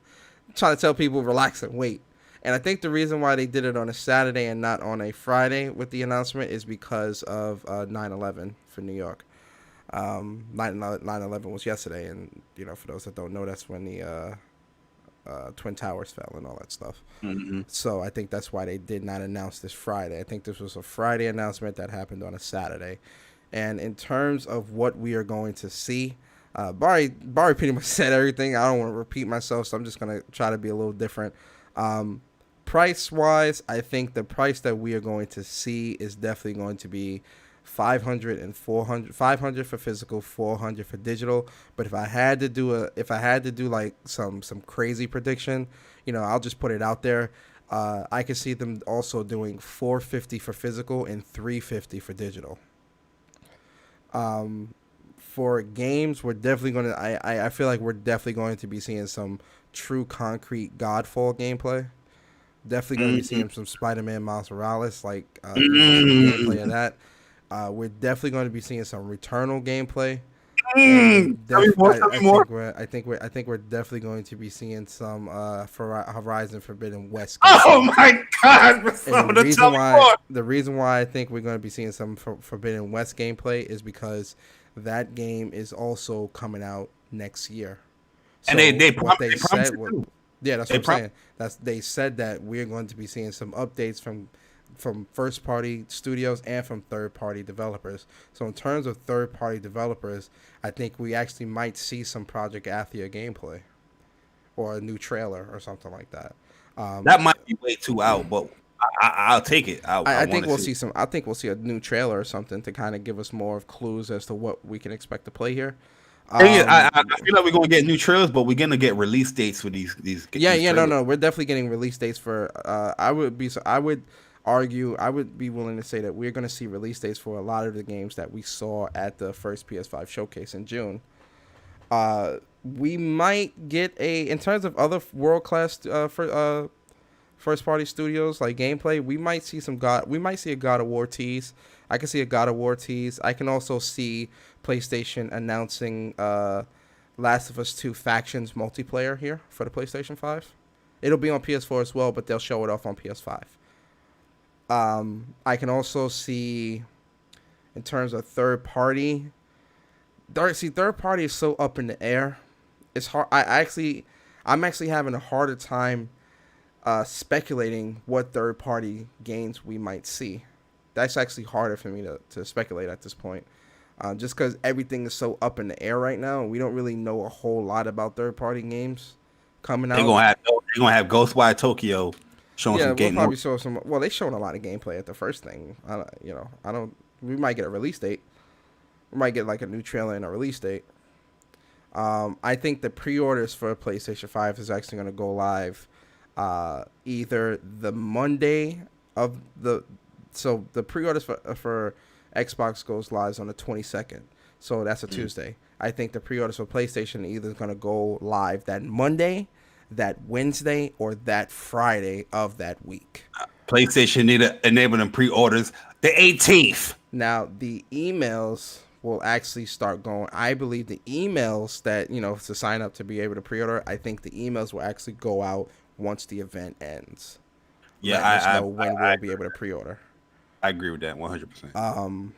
I'm trying to tell people relax and wait. And I think the reason why they did it on a Saturday and not on a Friday with the announcement is because of 9/11 for New York. 9/11 was yesterday, and for those that don't know, that's when the Twin Towers fell and all that stuff. Mm-hmm. So I think that's why they did not announce this Friday. I think this was a Friday announcement that happened on a Saturday. And in terms of what we are going to see, Bari pretty much said everything. I don't want to repeat myself, so I'm just gonna try to be a little different. Price wise, I think the price that we are going to see is definitely going to be 500 and 400, 500 for physical, 400 for digital. But if I had to do like some crazy prediction, I'll just put it out there. I could see them also doing 450 for physical and 350 for digital. For games, we're definitely going to. I feel like we're definitely going to be seeing some true concrete Godfall gameplay. Definitely going to be seeing some Spider-Man Miles Morales, like some gameplay of that. We're definitely going to be seeing some Returnal gameplay, and Tell me more. Tell me more. I think we're definitely going to be seeing some Horizon Forbidden West Oh gameplay. my God, And the reason why I think we're going to be seeing some Forbidden West gameplay is because that game is also coming out next year. So And they what promised said, it too. yeah, that's They what I'm saying. They said that we're going to be seeing some updates from first party studios and from third party developers. So in terms of third party developers, I think we actually might see some Project Athia gameplay or a new trailer or something like that. That might be way too out, but I'll take it. I think we'll see some. I think we'll see a new trailer or something to kind of give us more of clues as to what we can expect to play here. I feel like we're gonna get new trailers, but we're gonna get release dates for these. No, we're definitely getting release dates for. I would be willing to say that we're going to see release dates for a lot of the games that we saw at the first PS5 showcase in June. We might get in terms of other world class first party studios like gameplay. We might see a God of War tease. I can see a God of War tease. I can also see PlayStation announcing Last of Us 2 Factions multiplayer here for the PlayStation 5. It'll be on PS4 as well, but they'll show it off on PS5. I can also see, in terms of third party, third party is so up in the air. It's hard. I'm actually having a harder time speculating what third party games we might see. That's actually harder for me to speculate at this point. Just because everything is so up in the air right now, and we don't really know a whole lot about third party games coming out. They're gonna have Ghostwire Tokyo showing some we'll gameplay. probably show some. Well, they showing a lot of gameplay at the first thing. I don't. We might get a release date. We might get like a new trailer and a release date. I think the pre-orders for PlayStation 5 is actually going to go live either the Monday of the. So the pre-orders for Xbox goes live on the 22nd. So that's a Tuesday. I think the pre-orders for PlayStation either going to go live that Monday, that Wednesday, or that Friday of that week. PlayStation need to enable them pre-orders the 18th. Now the emails will actually start going. I believe the emails that to sign up to be able to pre-order. I think the emails will actually go out once the event ends. Yeah, I know when we'll be able to pre-order. I agree with that 100%.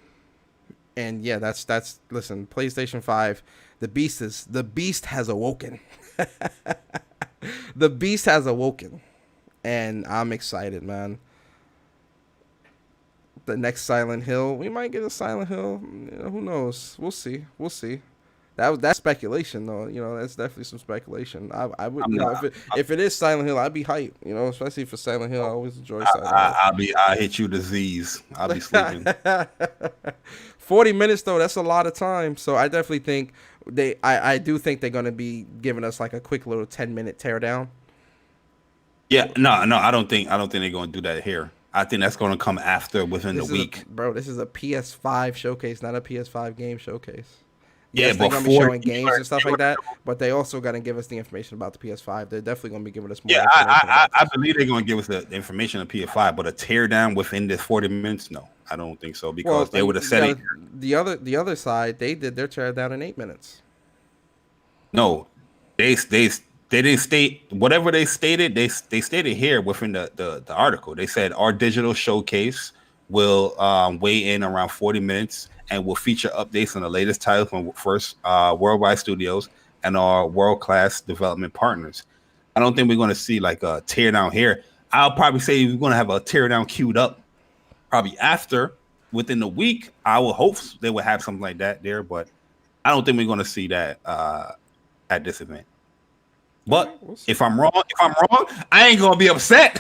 And yeah, that's listen, PlayStation 5, the beast has awoken. The beast has awoken. And I'm excited, man. The next Silent Hill, we might get a Silent Hill. Who knows? We'll see. That's speculation, though. That's definitely some speculation. I would, if it is Silent Hill, I'd be hyped. Especially for Silent Hill, I always enjoy Silent Hill. I'll hit you disease. I'll be sleeping. 40 minutes though, that's a lot of time. So I definitely think I do think they're gonna be giving us like a quick little 10-minute teardown. Yeah, no, I don't think they're gonna do that here. I think that's gonna come after within the week. This is a PS5 showcase, not a PS5 game showcase. Yeah, yes, they're gonna be showing games and stuff like that, but they also gonna give us the information about the PS5. They're definitely gonna be giving us more. Yeah, I believe they're gonna give us the information on PS5, but a teardown within this 40 minutes, no, I don't think so, because they would have said it. The other side, they did their teardown in 8 minutes. No, they didn't state whatever they stated. They stated here within the article. They said our digital showcase will weigh in around 40 minutes and will feature updates on the latest titles from first worldwide studios and our world-class development partners. I don't think we're going to see like a teardown here. I'll probably say we're going to have a teardown queued up probably after within the week. I would hope they would have something like that there, but I don't think we're going to see that at this event. All right, But we'll see. if I'm wrong, I ain't gonna be upset.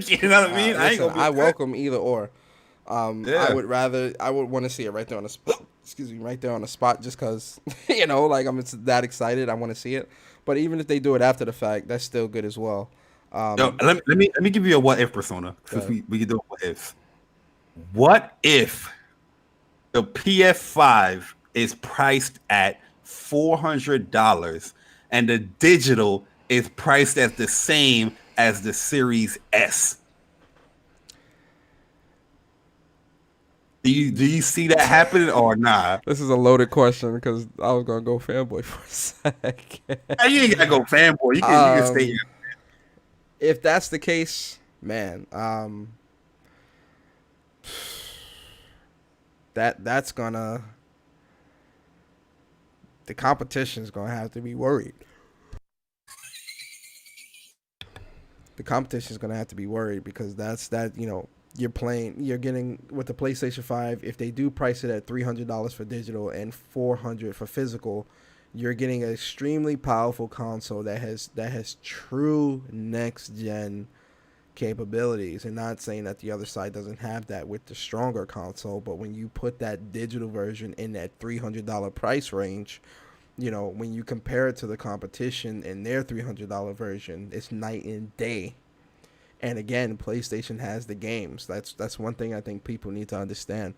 You know what I mean? I ain't Listen, gonna be I upset. welcome either or. Yeah. I would want to see it right there on the spot. Excuse me, right there on the spot, just because you know, like I'm that excited. I want to see it. But even if they do it after the fact, that's still good as well. Yo, let me give you a what if persona since Go we can do a what if. What if the PS5 is priced at $400 and the digital is priced at the same as the Series S? Do you see that happening or not? This is a loaded question because I was gonna go fanboy for a second. You ain't gotta go fanboy. You can stay here. um, if that's the case, man, that's gonna the competition's gonna have to be worried. The competition's gonna have to be worried because you're getting with the PlayStation 5. If they do price it at $300 for digital and $400 for physical, you're getting an extremely powerful console that has true next gen capabilities. And not saying that the other side doesn't have that with the stronger console, but when you put that digital version in that $300 price range, when you compare it to the competition and their $300 version, it's night and day. And again, PlayStation has the games. That's one thing I think people need to understand.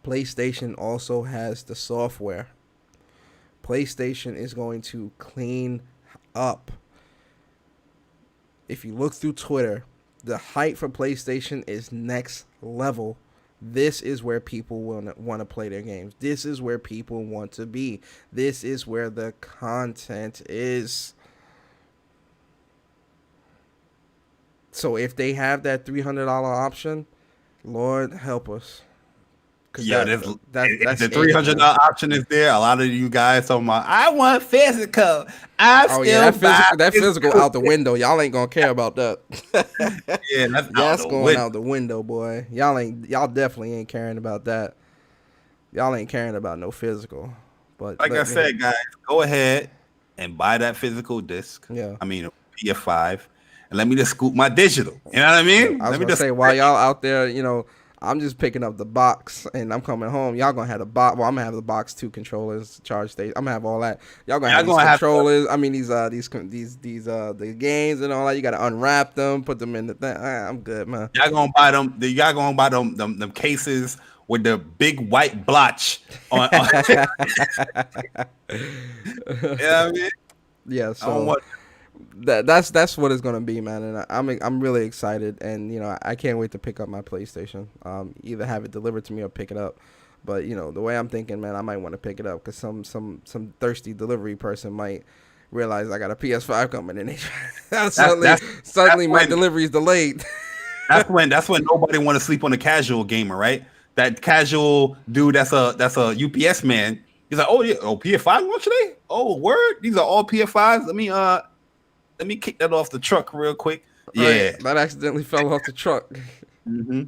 PlayStation also has the software. PlayStation is going to clean up. If you look through Twitter, the hype for PlayStation is next level. This is where people want to play their games. This is where people want to be. This is where the content is. So if they have that $300 option, Lord help us. Yeah, That's the $300 option is there. A lot of you guys talking about, I want physical. Oh yeah, that physical out the window. Y'all ain't gonna care about that. Yeah, that's That's going out the window, boy. Y'all definitely ain't caring about that. Y'all ain't caring about no physical. But Like I said, guys, go ahead and buy that physical disc. Yeah. I mean, PS5, and let me just scoop my digital. You know what I mean? I was Let me gonna just say while y'all out there, I'm just picking up the box and I'm coming home. Y'all gonna have the box. Well, I'm gonna have the box, 2 controllers, charge station. I'm gonna have all that. Y'all gonna have these controllers. I mean these the games and all that. You gotta unwrap them, put them in the thing. I'm good, man. Y'all gonna buy them. Y'all gonna buy them cases with the big white blotch on. Yeah, I mean, Yeah. So that's what it's gonna be, man. And I'm really excited, and I can't wait to pick up my PlayStation. Either have it delivered to me or pick it up. But the way I'm thinking, man, I might want to pick it up because some thirsty delivery person might realize I got a PS5 coming in. Suddenly my delivery is delayed. that's when nobody want to sleep on a casual gamer, right? That casual dude that's a UPS man. He's like, oh yeah, PS5 launch today? Oh word, these are all PS5s. Let me kick that off the truck real quick. Yeah, Right, that accidentally fell off the truck. Mm-hmm.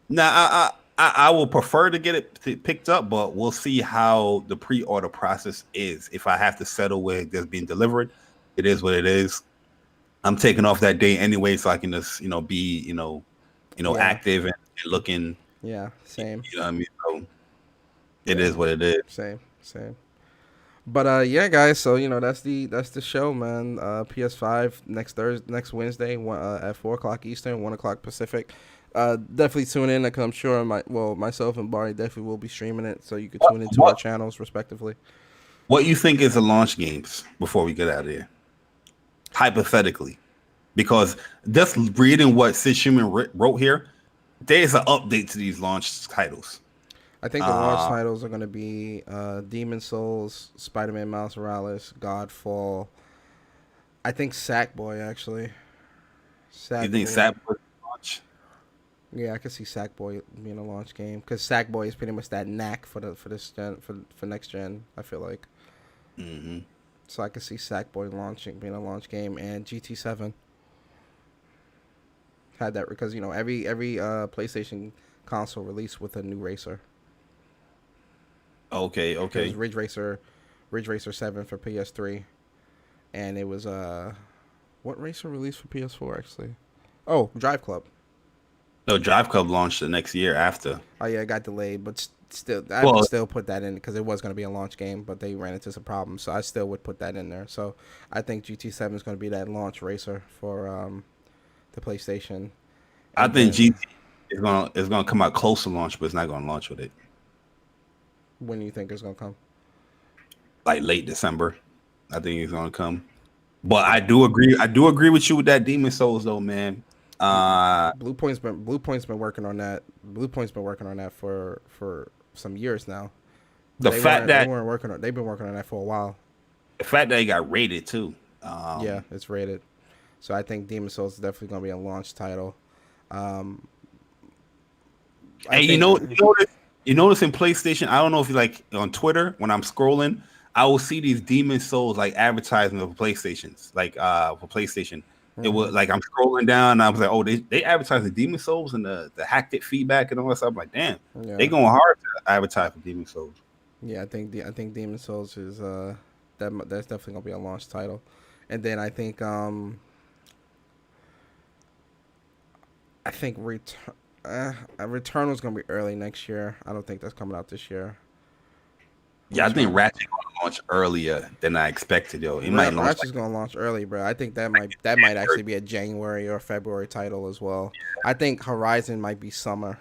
Now I will prefer to get it picked up, but we'll see how the pre-order process is. If I have to settle with just being delivered, it is what it is. I'm taking off that day anyway, so I can just be Yeah. active and looking. Yeah, same. You know what I mean? So it is what it is. Same. But yeah, guys. So that's the show, man. PS5 next Wednesday, at 4 o'clock Eastern, 1 o'clock Pacific. Definitely tune in, because I'm sure myself and Bari definitely will be streaming it, so you can tune into our channels respectively. What you think is the launch games before we get out of here? Hypothetically, because just reading what Sid Human wrote here, there's an update to these launch titles. I think the launch titles are going to be Demon Souls, Spider-Man Miles Morales, Godfall. I think Sackboy, actually. You think Sackboy launch? Yeah, I could see Sackboy being a launch game, because Sackboy is pretty much that knack for next gen, I feel like. Mm-hmm. So I could see Sackboy being a launch game, and GT7 had that because every PlayStation console released with a new racer. Okay. Ridge Racer 7 for PS3, and it was what racer released for PS4 actually? Oh, Drive Club. No, Drive Club launched the next year after. Oh yeah, it got delayed, but still, I would Well, still put that in because it was going to be a launch game, but they ran into some problems, so I still would put that in there. So I think GT7 is going to be that launch racer for the PlayStation. I And think then GT is gonna come out close to launch, but it's not gonna launch with it. when do you think it's going to come? Like late December, I think it's gonna come. But I do agree. I do agree with you with that Demon Souls though, man. Blue Point's been working on that. Blue Point's been working on that for some years now. The fact that they weren't working on, they've been working on that for a while. the fact that it got rated too. Yeah, it's rated. So I think Demon Souls is definitely going to be a launch title. Um, And you notice in PlayStation, I don't know if you like on Twitter when I'm scrolling, I will see these Demon Souls like advertisements of PlayStations, like for PlayStation. It was like I'm scrolling down and I was like, oh, they advertise the Demon Souls and the hacked it feedback and all that stuff. I'm like, damn, yeah. they going hard to advertise for Demon Souls. Yeah, I think Demon Souls is that's definitely gonna be a launch title, and then I think Returnal's gonna be early next year. I don't think that's coming out this year. Yeah, I think Ratchet going to launch earlier than I expected, yo. It might launch Ratchet's gonna launch early, bro. I think that might actually be a January or February title as well. I think Horizon might be summer.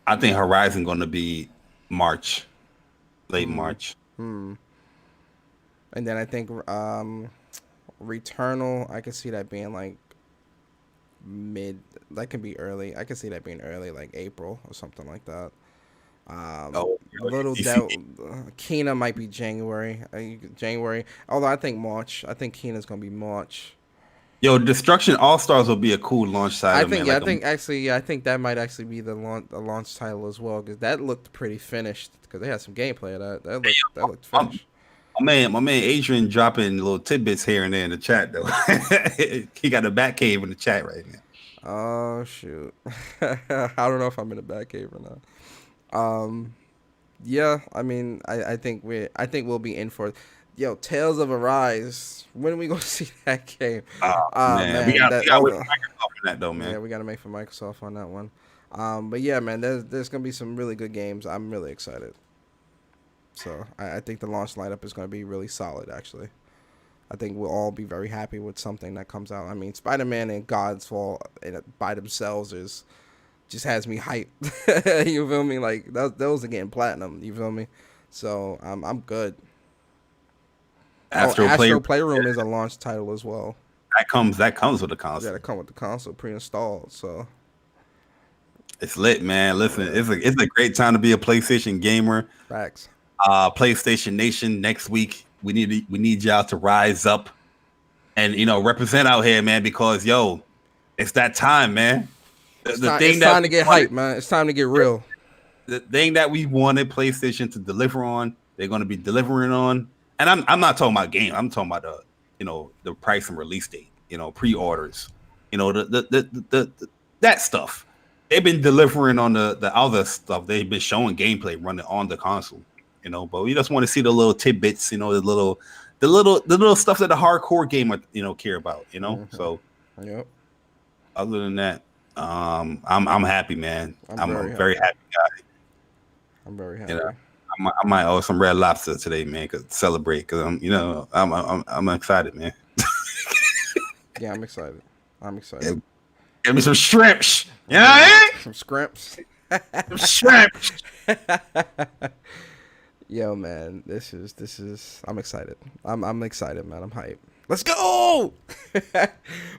I think Horizon going to be March, late March. And then I think Returnal, I can see that being like mid. That can be early. I can see that being early, like April or something like that. Little doubt. Kena might be January. January. Although I think March. I think Kena's gonna be March. Yo, Destruction All Stars will be a cool launch title. I think. Man. Yeah, Like I think that might actually be the launch title as well because that looked pretty finished. Because they had some gameplay of that. That looked finished. my man Adrian dropping little tidbits here and there in the chat though. He got a bat cave in the chat right now. Oh shoot! I don't know if I'm in a bad cave or not. Yeah, I mean, I think we'll be in for, yo, Tales of Arise. When are we gonna see that game? Oh man, we got wait for Microsoft for that though, man. Yeah, we gotta make for Microsoft on that one. But yeah, man, there's gonna be some really good games. I'm really excited. So I think the launch lineup is gonna be really solid. Actually, I think we'll all be very happy with something that comes out. I mean, Spider-Man and God's Fall by themselves just has me hyped. You feel me? Like those are getting platinum. You feel me? So I'm good. Astro Playroom is a launch title as well. That comes with the console. Yeah, that come with the console pre-installed. So it's lit, man. Listen, it's a great time to be a PlayStation gamer. Facts. PlayStation Nation next week. We need y'all to rise up and represent out here, man. Because it's that time, man. It's time to get hyped, man. It's time to get real. The thing that we wanted PlayStation to deliver on, they're going to be delivering on. And I'm not talking about game. I'm talking about the price and release date. Pre-orders. That stuff. They've been delivering on the other stuff. They've been showing gameplay running on the console. But we just want to see the little tidbits. The little stuff that the hardcore gamer care about. Mm-hmm. So. Yep. Other than that. I'm happy, man. I'm a very happy guy. I'm very happy. I might owe some Red Lobster today, man, cause celebrate. Cause I'm excited, man. Yeah, I'm excited. Give me some shrimps. You know what I mean? Some scrimps. Some shrimps. Yo, man, this is. I'm excited. I'm excited, man. I'm hyped. Let's go!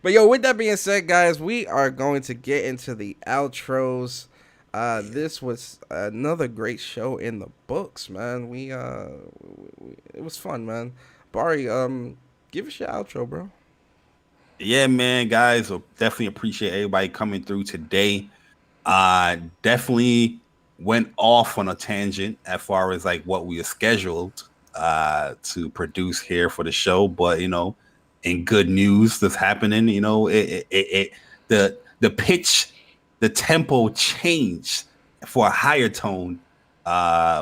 But yo, with that being said, guys, we are going to get into the outros. This was another great show in the books, man. It was fun, man. Bari, give us your outro, bro. Yeah, man, guys, we'll definitely appreciate everybody coming through today. Definitely went off on a tangent as far as like what we were scheduled to produce here for the show, but in good news that's happening, the pitch, the tempo changed for a higher tone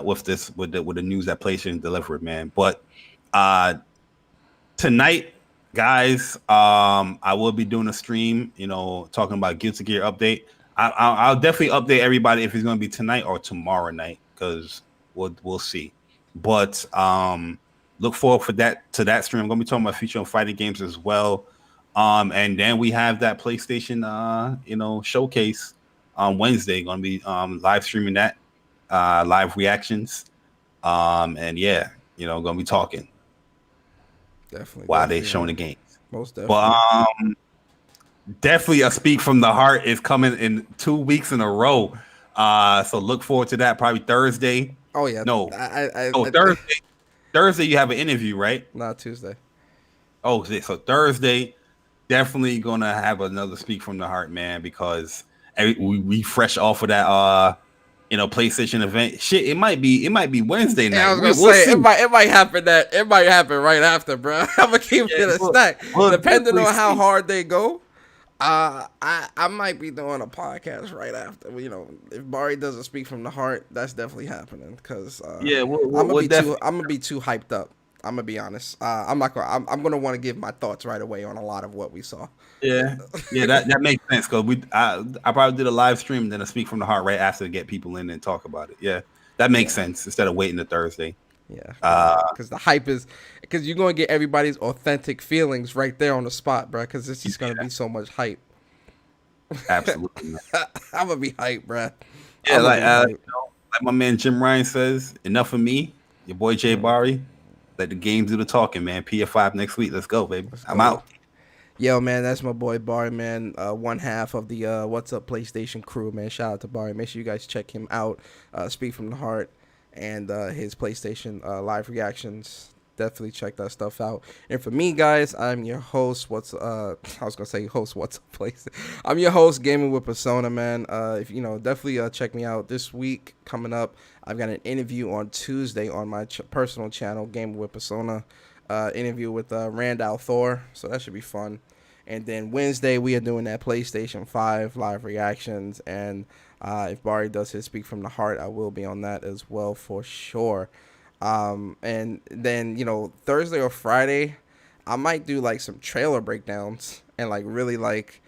with the news that PlayStation delivered, man. But tonight, guys, I will be doing a stream, talking about Guilty Gear update. I'll definitely update everybody if it's going to be tonight or tomorrow night, because we'll see. But look forward to that stream. I'm going to be talking about future fighting games as well. And then we have that PlayStation showcase on Wednesday. Going to be live streaming that, live reactions. And yeah, going to be talking Definitely. while they showing the games. Most definitely. But definitely a Speak from the Heart is coming in 2 weeks in a row. So look forward to that. Probably Thursday. Oh yeah. No. I Thursday. Thursday you have an interview, right? Not Tuesday. Oh, so Thursday, definitely gonna have another Speak from the Heart, man, because we fresh off of that PlayStation event. Shit, it might be Wednesday night. Yeah, I was gonna say it might happen right after, bro. I'm gonna keep it a snack. Depending on how hard they go, I might be doing a podcast right after. If Bari doesn't Speak from the Heart, that's definitely happening. Cause I'm gonna be too hyped up. I'm gonna be honest. I'm gonna want to give my thoughts right away on a lot of what we saw. Yeah, that makes sense, because I probably did a live stream and then a Speak from the Heart right after to get people in and talk about it. Yeah, that makes sense instead of waiting to Thursday. Yeah, because the hype is because you're gonna get everybody's authentic feelings right there on the spot, bro. Because it's just gonna be so much hype. Absolutely, I'm gonna be hyped, bro. Yeah, like my man Jim Ryan says, enough of me. Your boy Jay Bari. Let the games do the talking, man. PS5 next week. Let's go, baby. I'm out. Yo, man, that's my boy Bari, man. One half of the What's Up PlayStation crew, man. Shout out to Bari. Make sure you guys check him out. Speak from the Heart and his PlayStation live reactions. Definitely check that stuff out. And for me, guys, I'm your host. What's Up Place? I'm your host, Gaming with Persona, man. If definitely check me out this week. Coming up, I've got an interview on Tuesday on my personal channel, Gaming with Persona. Interview with Randall Thor, so that should be fun. And then Wednesday we are doing that PlayStation 5 live reactions, and if Bari does his Speak from the Heart, I will be on that as well for sure. And then Thursday or Friday I might do like some trailer breakdowns and like really like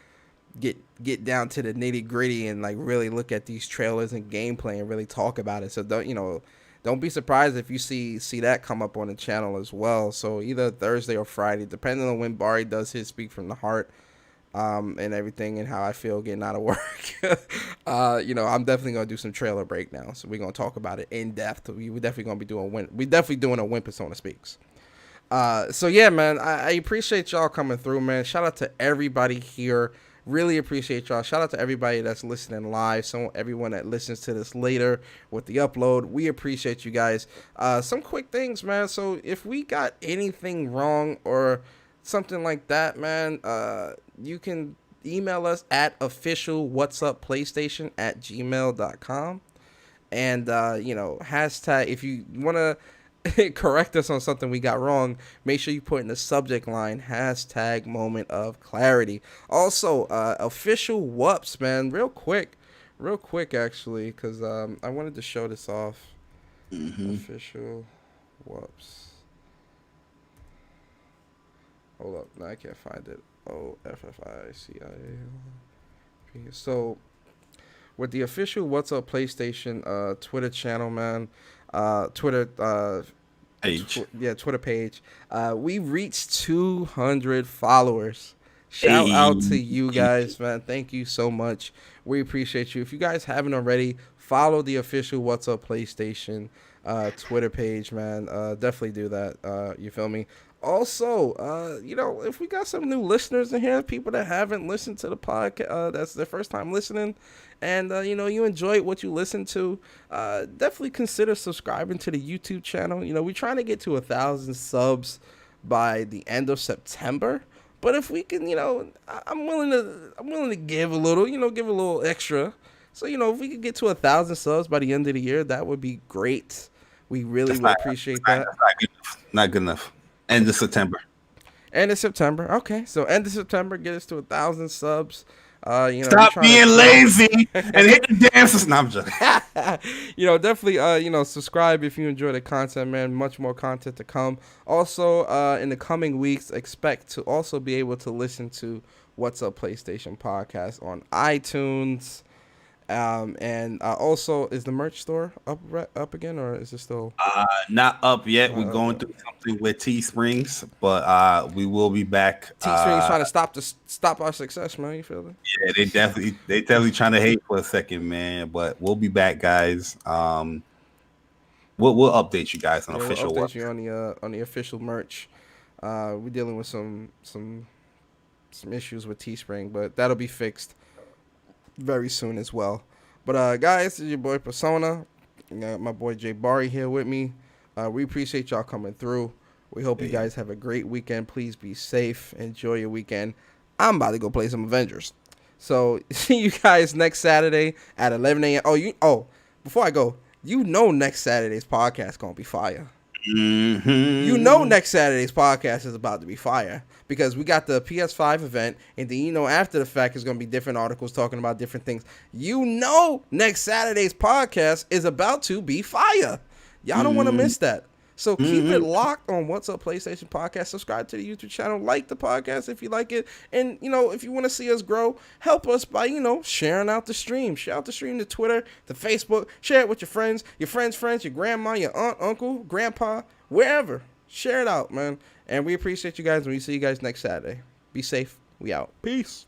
get down to the nitty gritty and like really look at these trailers and gameplay and really talk about it. So don't be surprised if you see that come up on the channel as well. So either Thursday or Friday, depending on when Bari does his Speak from the Heart, and everything and how I feel getting out of work. I'm definitely gonna do some trailer breakdowns. So we're gonna talk about it in depth. We're definitely gonna be doing a When Persona Speaks. So yeah, man, I appreciate y'all coming through, man. Shout out to everybody here. Really appreciate y'all. Shout out to everybody that's listening live. Everyone that listens to this later with the upload. We appreciate you guys. Some quick things, man. So if we got anything wrong or something like that, man, you can email us at officialwhatsupplaystation@gmail.com. And, hashtag, if you want to correct us on something we got wrong, make sure you put in the subject line hashtag moment of clarity. Also, official WUPS, man, real quick actually, because I wanted to show this off. Official WUPS. Hold up, no, I can't find it. OFFICIA. So with the official What's Up PlayStation Twitter channel, man, Twitter page. Twitter page. We reached 200 followers. Shout out to you guys, man. Thank you so much. We appreciate you. If you guys haven't already, follow the official What's Up PlayStation Twitter page, man. Definitely do that. You feel me? Also, if we got some new listeners in here, people that haven't listened to the podcast, that's their first time listening, and you enjoyed what you listened to, definitely consider subscribing to the YouTube channel. We're trying to get to 1,000 subs by the end of September. But if we can, I'm willing to give a little extra. So if we could get to 1,000 subs by the end of the year, that would be great. We really would appreciate that. Not good enough. End of September. End of September. Okay, so end of September, get us to 1,000 subs. You know, we Stop trying to being grow. lazy and hit the dances. No, I'm joking. You know, definitely, you know, subscribe if you enjoy the content, man. Much more content to come. Also, in the coming weeks, expect to also be able to listen to What's Up PlayStation podcast on iTunes. And also, is the merch store up again, or is it still Not up yet. We're going through something with Teesprings, but we will be back. Teespring's trying to stop our success, man? You feel it? Yeah, they definitely trying to hate for a second, man. But we'll be back, guys. We'll update you guys on official We'll work. update you on the official merch. We're dealing with some issues with Teespring, but that'll be fixed very soon as well. But guys, this is your boy Persona. I got my boy Jay Bari here with me. We appreciate y'all coming through. We hope you guys have a great weekend. Please be safe. Enjoy your weekend. I'm about to go play some Avengers. So see you guys next Saturday at 11 a.m. Before I go, you know next Saturday's podcast gonna be fire. Mm-hmm. You know next Saturday's podcast is about to be fire because we got the PS5 event, and then you know after the fact is going to be different articles talking about different things. You know next Saturday's podcast is about to be fire. Y'all don't want to miss that. So keep it locked on What's Up PlayStation podcast. Subscribe to the YouTube channel. Like the podcast if you like it. And, you know, if you want to see us grow, help us by, you know, sharing out the stream. Share out the stream to Twitter, to Facebook. Share it with your friends, your grandma, your aunt, uncle, grandpa, wherever. Share it out, man. And we appreciate you guys. And we see you guys next Saturday. Be safe. We out. Peace.